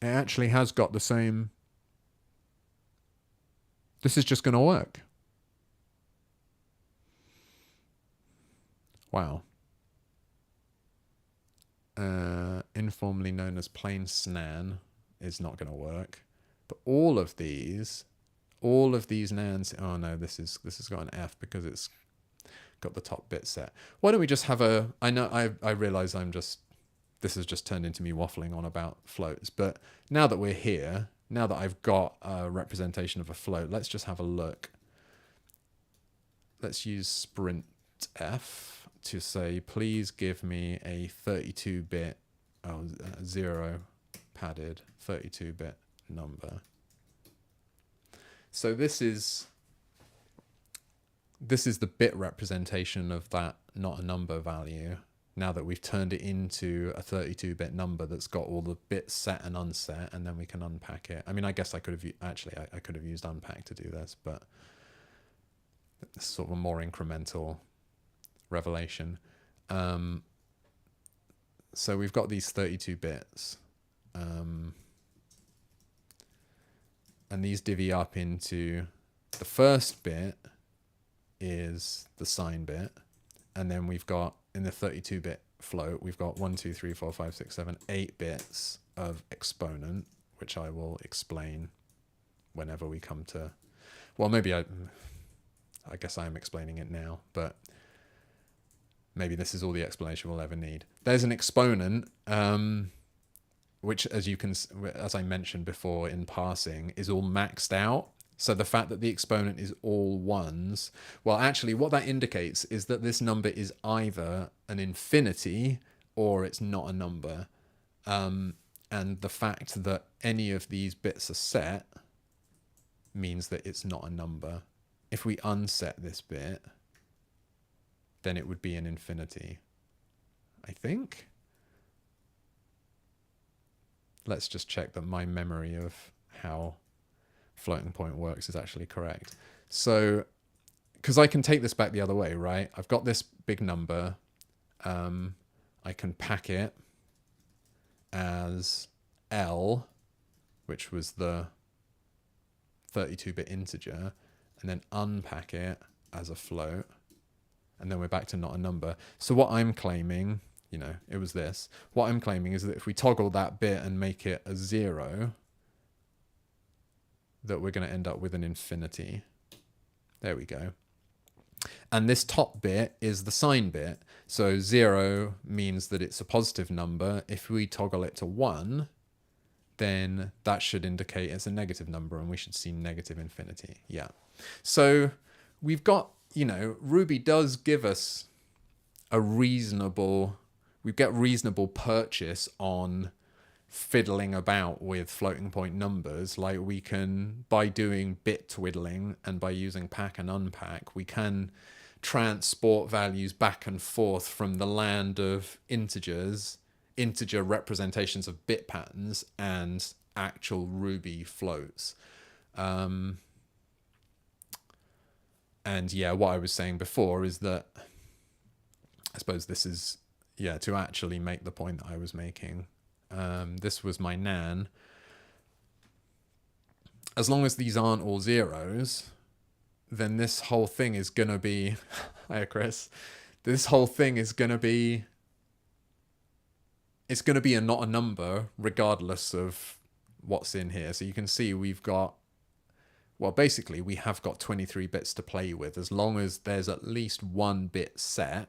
It actually has got the same. This is just going to work. Wow. Informally known as plain SNAN is not going to work. But all of these NANs, oh no, this has got an F because it's got the top bit set. Why don't we just have a, I realize this has just turned into me waffling on about floats, but now that we're here, now that I've got a representation of a float, let's just have a look. Let's use sprintf to say, please give me a 32-bit, zero padded 32-bit number. So this is the bit representation of that not a number value. Now that we've turned it into a 32-bit number that's got all the bits set and unset, and then we can unpack it. I mean, I guess I could have I could have used unpack to do this, but it's sort of a more incremental revelation. So we've got these 32 bits, and these divvy up into the first bit is the sign bit, and then we've got in the 32-bit float, we've got 1, 2, 3, 4, 5, 6, 7, 8 bits of exponent, which I will explain whenever we come to, well, maybe I guess I'm explaining it now, but maybe this is all the explanation we'll ever need. There's an exponent, which, as I mentioned before in passing, is all maxed out. So the fact that the exponent is all ones, well, actually what that indicates is that this number is either an infinity or it's not a number. And the fact that any of these bits are set means that it's not a number. If we unset this bit, then it would be an infinity, I think. Let's just check that my memory of how floating point works is actually correct. So, because I can take this back the other way, right? I've got this big number. I can pack it as L, which was the 32-bit integer, and then unpack it as a float. And then we're back to not a number. So what I'm claiming, it was this. What I'm claiming is that if we toggle that bit and make it a 0, that we're going to end up with an infinity. There we go. And this top bit is the sign bit. So 0 means that it's a positive number. If we toggle it to 1, then that should indicate it's a negative number, and we should see negative infinity. Yeah. So we've got, Ruby does give us we get reasonable purchase on fiddling about with floating point numbers. Like, we can, by doing bit twiddling and by using pack and unpack, we can transport values back and forth from the land of integer representations of bit patterns, and actual Ruby floats. And yeah, what I was saying before is that I suppose this is, to actually make the point that I was making. This was my NaN. As long as these aren't all zeros, then this whole thing is going to be... Hiya, Chris. This whole thing is going to be... It's going to be not a number, regardless of what's in here. So you can see we've got... Well, basically, we have got 23 bits to play with. As long as there's at least one bit set,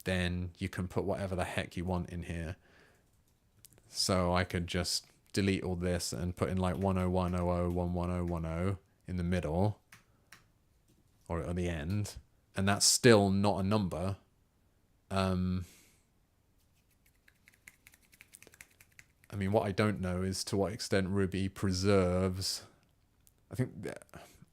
then you can put whatever the heck you want in here. So I could just delete all this and put in like 101001110 in the middle, or at the end, and that's still not a number. I mean, what I don't know is to what extent Ruby preserves...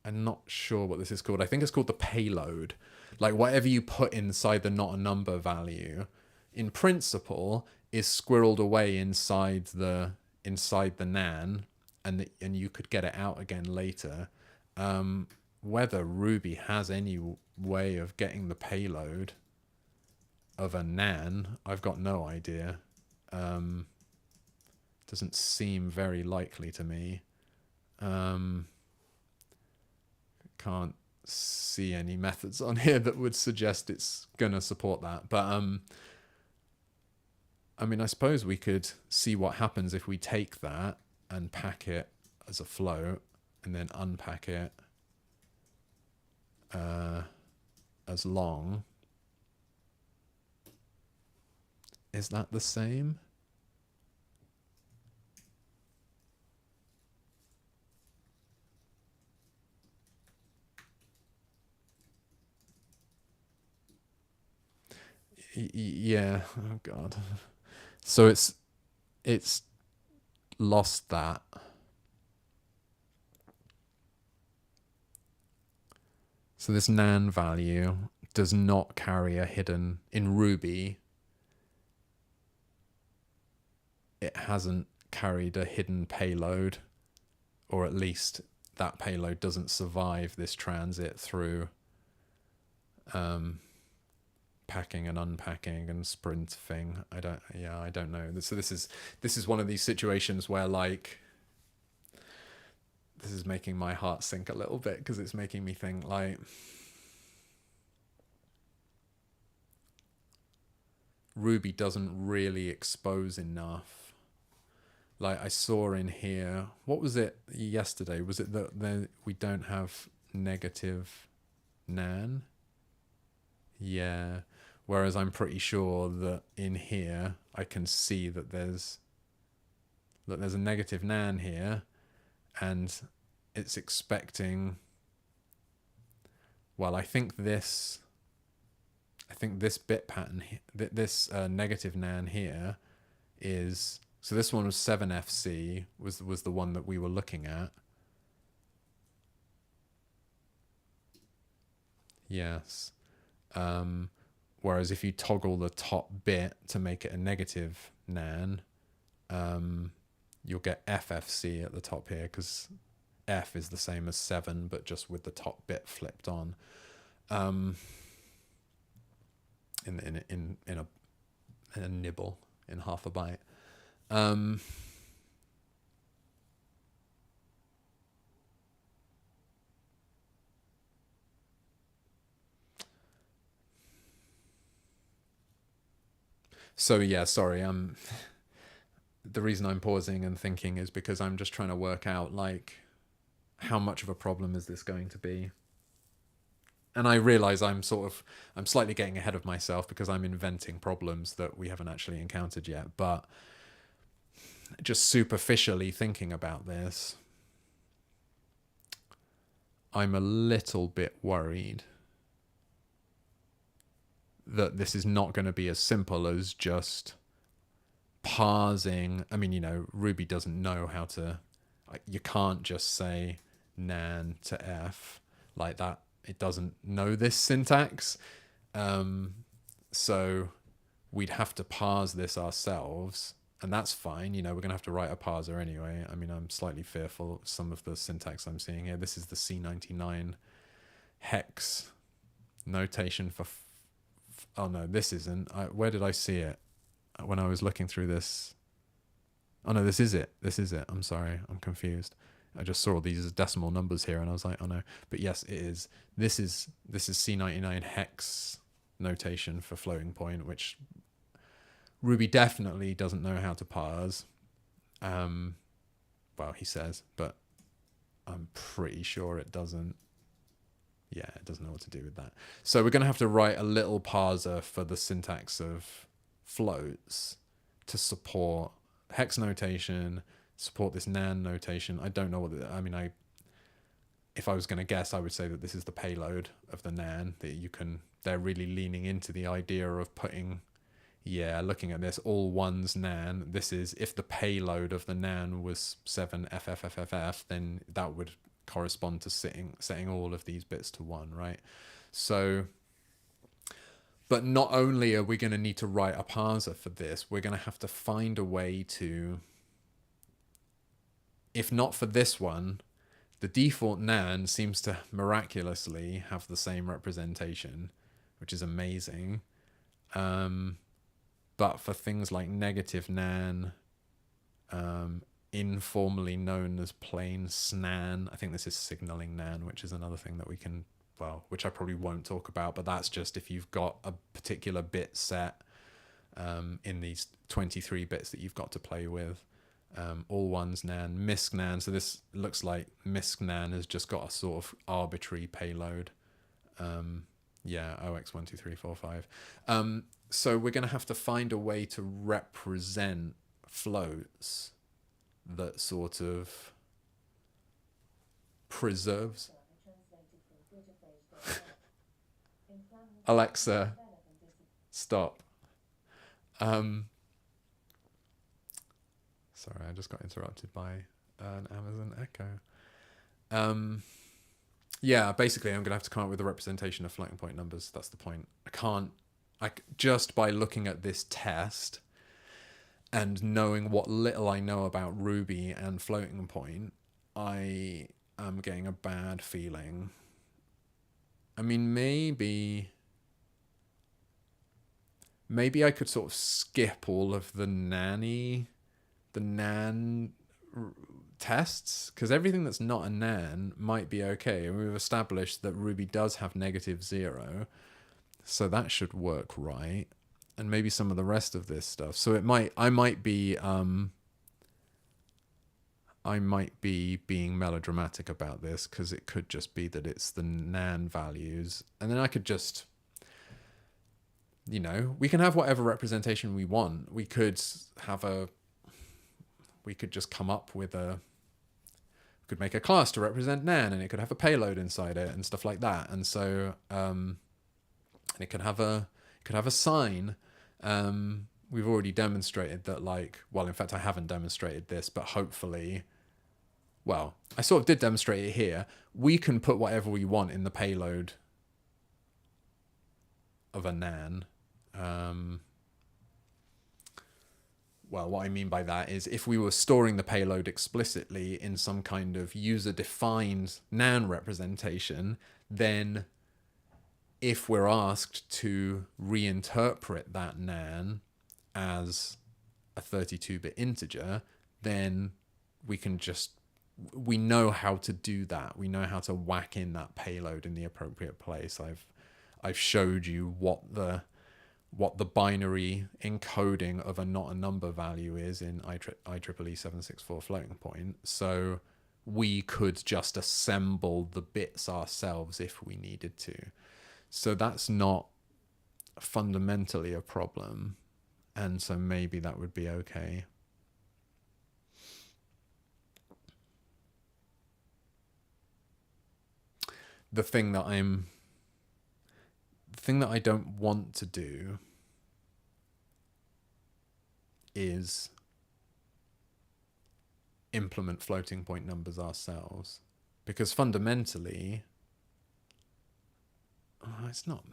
I'm not sure what this is called. I think it's called the payload. Like, whatever you put inside the not a number value, in principle, is squirreled away inside the NaN, and you could get it out again later. Whether Ruby has any way of getting the payload of a NaN, I've got no idea. Doesn't seem very likely to me. Can't see any methods on here that would suggest it's gonna support that. But I mean, I suppose we could see what happens if we take that and pack it as a float and then unpack it as long. Is that the same? Yeah. Oh God. So it's lost that. So this nan value does not carry a hidden, in Ruby, it hasn't carried a hidden payload, or at least that payload doesn't survive this transit through packing and unpacking and sprinting. I don't know. So this is one of these situations where, like, this is making my heart sink a little bit, because it's making me think, like, Ruby doesn't really expose enough. Like, I saw in here, what was it yesterday? Was it that we don't have negative nan? Yeah. Whereas I'm pretty sure that in here I can see that there's a negative nan here, and it's expecting, well, I think this bit pattern, this negative nan here is, so this one was 7FC was the one that we were looking at. Yes. Whereas if you toggle the top bit to make it a negative nan, you'll get FFC at the top here, because F is the same as 7, but just with the top bit flipped on. In a nibble, in half a byte. So yeah, sorry. The reason I'm pausing and thinking is because I'm just trying to work out, like, how much of a problem is this going to be? And I realize I'm slightly getting ahead of myself, because I'm inventing problems that we haven't actually encountered yet. But just superficially thinking about this, I'm a little bit worried that this is not going to be as simple as just parsing. I mean, Ruby doesn't know how to, you can't just say nan to F like that. It doesn't know this syntax. So we'd have to parse this ourselves, and that's fine. We're going to have to write a parser anyway. I mean, I'm slightly fearful of some of the syntax I'm seeing here. This is the C99 hex notation for oh no, this isn't. Where did I see it when I was looking through this? Oh no, this is it. I'm sorry, I'm confused. I just saw all these decimal numbers here, and I was like, oh no. But yes, it is. This is C99 hex notation for floating point, which Ruby definitely doesn't know how to parse. Well, he says, but I'm pretty sure it doesn't. Yeah, it doesn't know what to do with that. So we're going to have to write a little parser for the syntax of floats to support hex notation, support this nan notation. I don't know what if I was going to guess, I would say that this is the payload of the nan, that they're really leaning into the idea of putting, looking at this, all ones nan. This is, if the payload of the nan was 7FFFFF, then that would correspond to setting all of these bits to 1, right? So, but not only are we going to need to write a parser for this, we're going to have to find a way to, if not for this one, the default nan seems to miraculously have the same representation, which is amazing. But for things like negative nan informally known as plain SNAN. I think this is signaling NAN, which is another thing that we can, well, which I probably won't talk about, but that's just if you've got a particular bit set in these 23 bits that you've got to play with. All ones NAN, MISC NAN. So this looks like MISC NAN has just got a sort of arbitrary payload. Yeah, OX12345. So we're going to have to find a way to represent floats that sort of preserves. Alexa, stop. Sorry, I just got interrupted by an Amazon Echo. Yeah, basically I'm going to have to come up with a representation of floating point numbers. That's the point. Just by looking at this test and knowing what little I know about Ruby and floating point, I am getting a bad feeling. I mean, maybe I could sort of skip all of the NAN tests, because everything that's not a NAN might be okay. And we've established that Ruby does have -0, so that should work right. And maybe some of the rest of this stuff. So I might be being melodramatic about this, because it could just be that it's the NAN values, and then I could just, we can have whatever representation we want. We could just come up with could make a class to represent NAN, and it could have a payload inside it and stuff like that. And so, and it could have a sign. We've already demonstrated that, in fact, I haven't demonstrated this, but hopefully, well, I sort of did demonstrate it here. We can put whatever we want in the payload of a NAN. Well, what I mean by that is if we were storing the payload explicitly in some kind of user-defined NAN representation, then if we're asked to reinterpret that NAN as a 32-bit integer, then we know how to do that. We know how to whack in that payload in the appropriate place. I've showed you what the binary encoding of a not a number value is in IEEE 764 floating point. So we could just assemble the bits ourselves if we needed to. So that's not fundamentally a problem. And so maybe that would be okay. The thing that I don't want to do is implement floating point numbers ourselves, because fundamentally, it's not.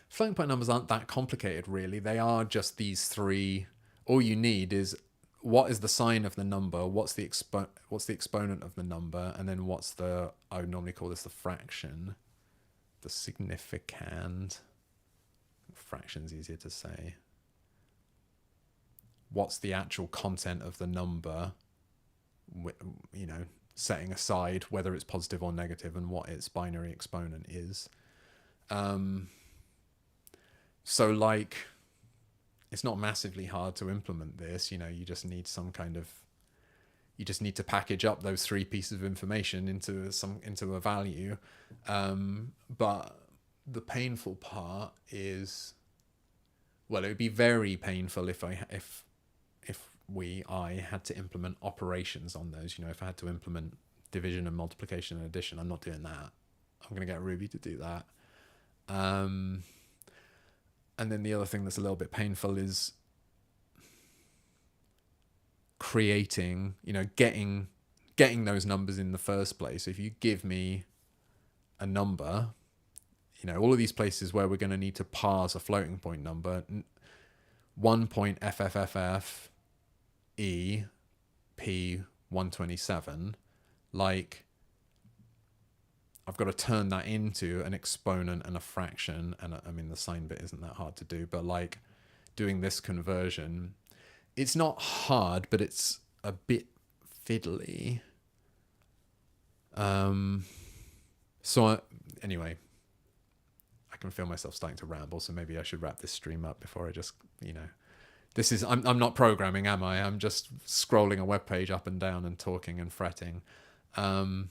Floating point numbers aren't that complicated, really. They are just these three. All you need is what is the sign of the number, what's the exponent of the number, and then what's I would normally call this the fraction, the significand. Fraction's easier to say. What's the actual content of the number, setting aside whether it's positive or negative, and what its binary exponent is. So it's not massively hard to implement this. You just need you just need to package up those three pieces of information into a value. But the painful part is, well, it would be very painful if I had to implement operations on those. If I had to implement division and multiplication and addition, I'm not doing that. I'm going to get Ruby to do that. And then the other thing that's a little bit painful is creating, getting those numbers in the first place. If you give me a number, all of these places where we're going to need to parse a floating point number, 1.FFFF E P127, I've got to turn that into an exponent and a fraction. And I mean, the sign bit isn't that hard to do, but doing this conversion, it's not hard, but it's a bit fiddly. Anyway, I can feel myself starting to ramble, so maybe I should wrap this stream up before I just, I'm not programming, am I? I'm just scrolling a web page up and down and talking and fretting. But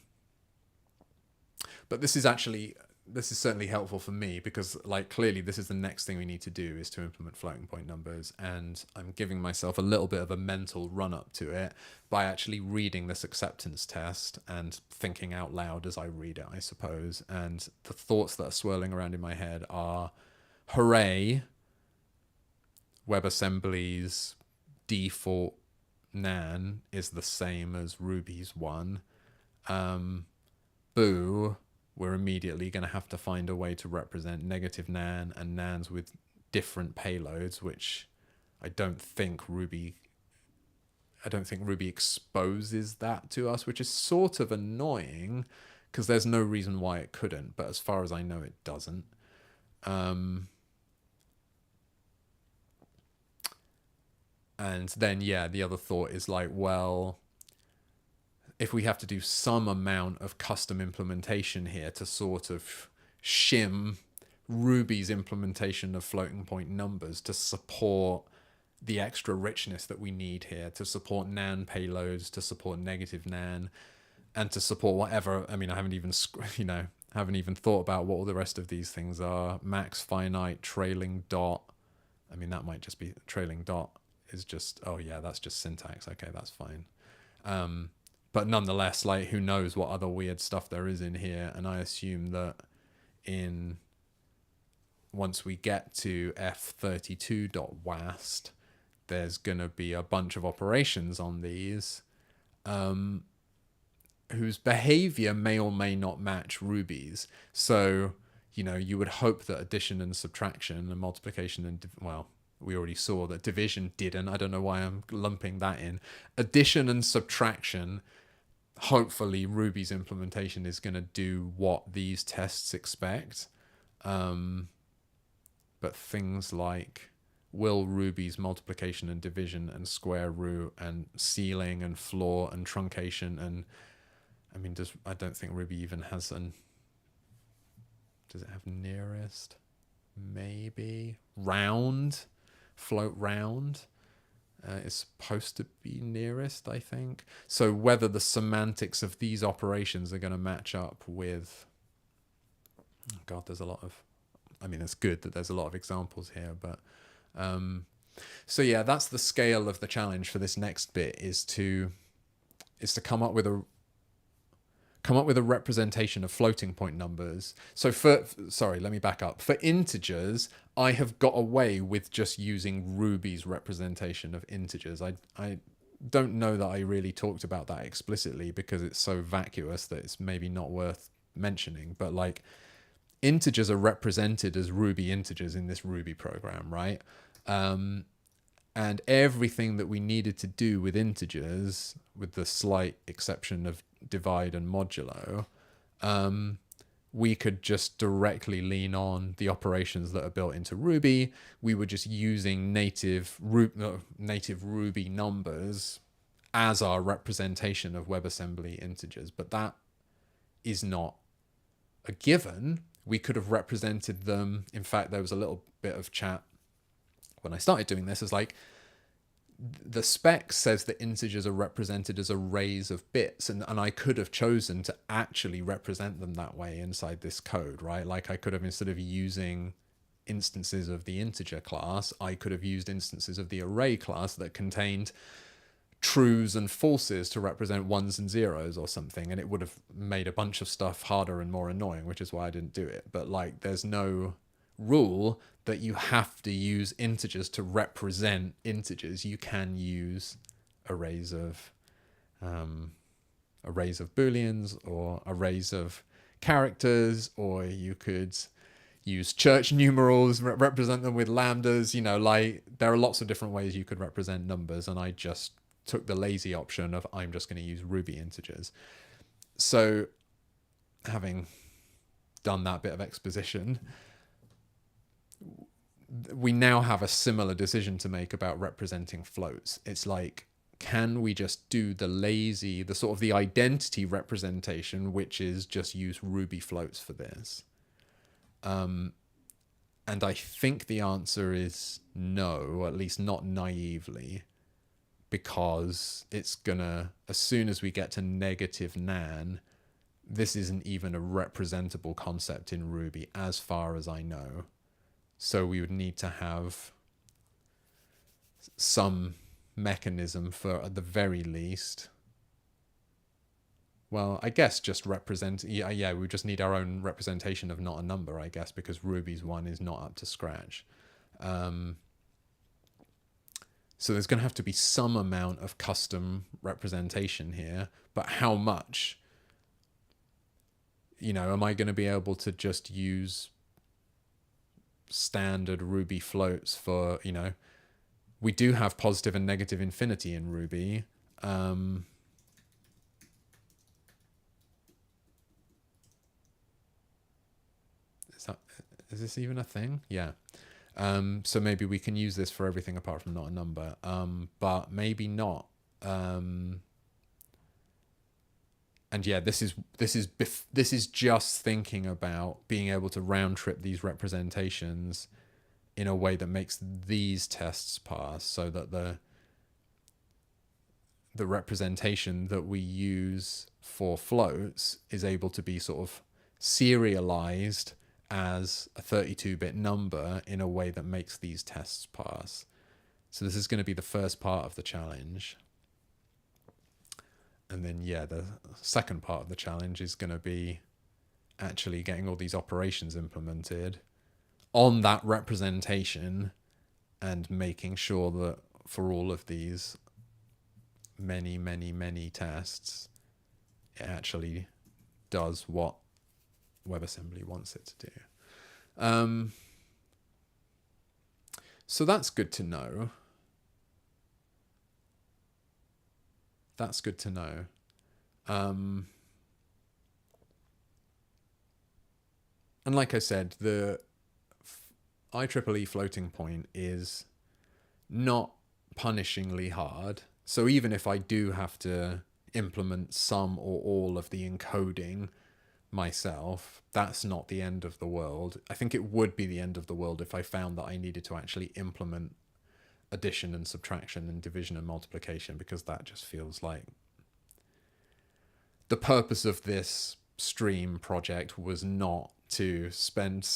this is certainly helpful for me because, like, clearly this is the next thing we need to do, is to implement floating point numbers, and I'm giving myself a little bit of a mental run up to it by actually reading this acceptance test and thinking out loud as I read it, I suppose. And the thoughts that are swirling around in my head are, hooray, WebAssembly's default nan is the same as Ruby's one. Boo, we're immediately going to have to find a way to represent negative nan and nans with different payloads, which I don't think Ruby exposes that to us, which is sort of annoying because there's no reason why it couldn't, but as far as I know, it doesn't. And then, the other thought is like, well, if we have to do some amount of custom implementation here to sort of shim Ruby's implementation of floating point numbers to support the extra richness that we need here, to support nan payloads, to support negative nan, and to support whatever. I mean, I haven't even thought about what all the rest of these things are. Max finite, trailing dot. I mean, that might just be trailing dot is just, that's just syntax. Okay, that's fine. But nonetheless, like, who knows what other weird stuff there is in here. And I assume that once we get to f32.wast, there's going to be a bunch of operations on these whose behavior may or may not match Ruby's. So, you would hope that addition and subtraction and multiplication and, we already saw that division didn't. I don't know why I'm lumping that in. Addition and subtraction, hopefully Ruby's implementation is going to do what these tests expect. But things like, will Ruby's multiplication and division and square root and ceiling and floor and truncation and, I don't think Ruby even has does it have nearest? Maybe. Round? Float round is supposed to be nearest, I think. So whether the semantics of these operations are going to match up with, there's a lot of, it's good that there's a lot of examples here, but that's the scale of the challenge for this next bit, is to come up with a representation of floating point numbers. So let me back up. For integers, I have got away with just using Ruby's representation of integers. I don't know that I really talked about that explicitly because it's so vacuous that it's maybe not worth mentioning. But like, integers are represented as Ruby integers in this Ruby program, right? And everything that we needed to do with integers, with the slight exception of divide and modulo, we could just directly lean on the operations that are built into Ruby. We were just using native Ruby numbers as our representation of WebAssembly integers, but that is not a given. We could have represented them. In fact, there was a little bit of chat when I started doing this, is like, the spec says that integers are represented as arrays of bits, and I could have chosen to actually represent them that way inside this code, right? Like, I could have, instead of using instances of the integer class, I could have used instances of the array class that contained trues and falses to represent ones and zeros or something, and it would have made a bunch of stuff harder and more annoying, which is why I didn't do it. But like, there's no rule that you have to use integers to represent integers. You can use arrays of booleans or arrays of characters, or you could use church numerals, represent them with lambdas. Like, there are lots of different ways you could represent numbers, and I just took the lazy option of, I'm just going to use Ruby integers. So, having done that bit of exposition, we now have a similar decision to make about representing floats. It's like, can we just do the sort of the identity representation, which is just use Ruby floats for this? And I think the answer is no, or at least not naively, because it's gonna, as soon as we get to negative nan, this isn't even a representable concept in Ruby as far as I know. So we would need to have some mechanism for, at the very least, well, I guess just represent, yeah, we just need our own representation of not a number, I guess, because Ruby's one is not up to scratch. So there's going to have to be some amount of custom representation here, but how much? You know, am I going to be able to just use standard Ruby floats for, you know, we do have positive and negative infinity in Ruby. Is this even a thing? Yeah. So maybe we can use this for everything apart from not a number, but maybe not. And yeah, this is just thinking about being able to round trip these representations in a way that makes these tests pass, so that the representation that we use for floats is able to be sort of serialized as a 32-bit number in a way that makes these tests pass. So this is going to be the first part of the challenge. And then, yeah, the second part of the challenge is going to be actually getting all these operations implemented on that representation and making sure that for all of these many tests, it actually does what WebAssembly wants it to do. So that's good to know. That's good to know. And like I said, the IEEE floating point is not punishingly hard. So even if I do have to implement some or all of the encoding myself, that's not the end of the world. I think it would be the end of the world if I found that I needed to actually implement addition and subtraction and division and multiplication, because that just feels like the purpose of this stream project was not to spend,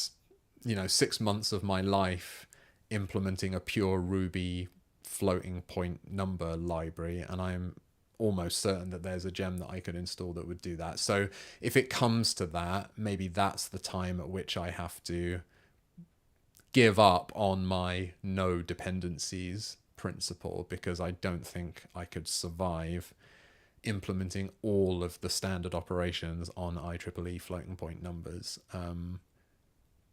6 months of my life implementing a pure Ruby floating point number library, and I'm almost certain that there's a gem that I could install that would do that. So if it comes to that, maybe that's the time at which I have to give up on my no dependencies principle, because I don't think I could survive implementing all of the standard operations on IEEE floating point numbers.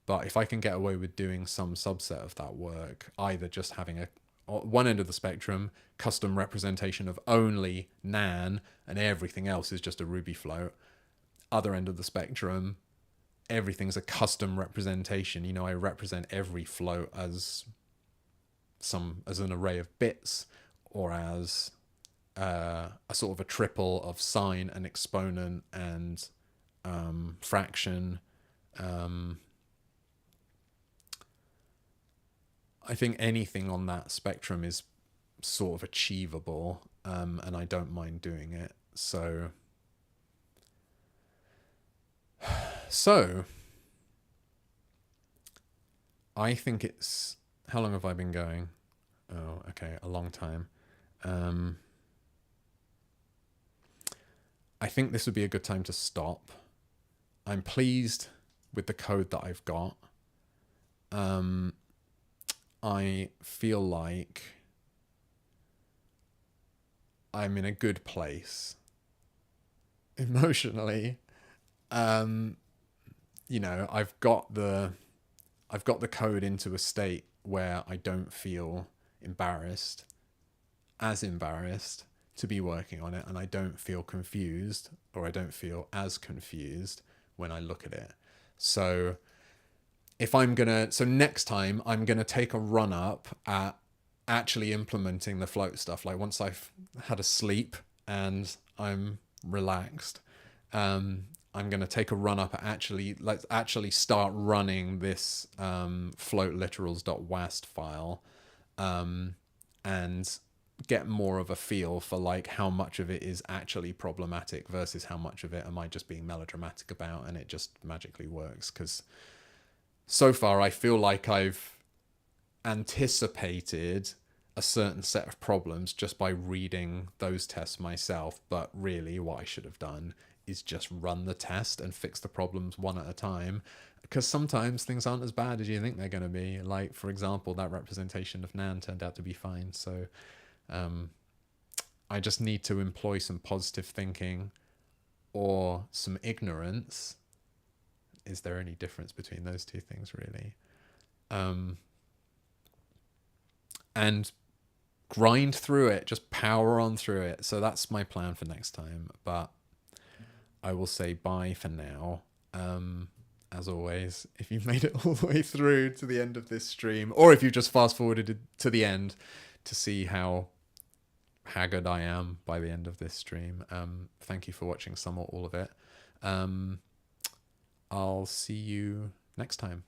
But if I can get away with doing some subset of that work, either just having one end of the spectrum, custom representation of only nan and everything else is just a Ruby float. Other end of the spectrum, everything's a custom representation. I represent every float as an array of bits, or as a sort of a triple of sign and exponent and fraction. I think anything on that spectrum is sort of achievable, and I don't mind doing it. So I think it's, how long have I been going? Oh, okay, a long time. I think this would be a good time to stop. I'm pleased with the code that I've got. I feel like I'm in a good place emotionally. I've got the code into a state where I don't feel embarrassed to be working on it, and I don't feel confused, or I don't feel as confused when I look at it. So next time I'm gonna take a run up at actually implementing the float stuff, like once I've had a sleep and I'm relaxed, I'm going to take a run up at let's actually start running this float literals.wast file, and get more of a feel for like how much of it is actually problematic versus how much of it am I just being melodramatic about and it just magically works. Because so far I feel like I've anticipated a certain set of problems just by reading those tests myself, but really what I should have done is just run the test and fix the problems one at a time, because sometimes things aren't as bad as you think they're going to be. Like, for example, that representation of Nan turned out to be fine. So I just need to employ some positive thinking or some ignorance. Is there any difference between those two things, really? And grind through it, just power on through it. So that's my plan for next time. But I will say bye for now. As always, if you've made it all the way through to the end of this stream, or if you just fast forwarded to the end to see how haggard I am by the end of this stream, thank you for watching some or all of it. I'll see you next time.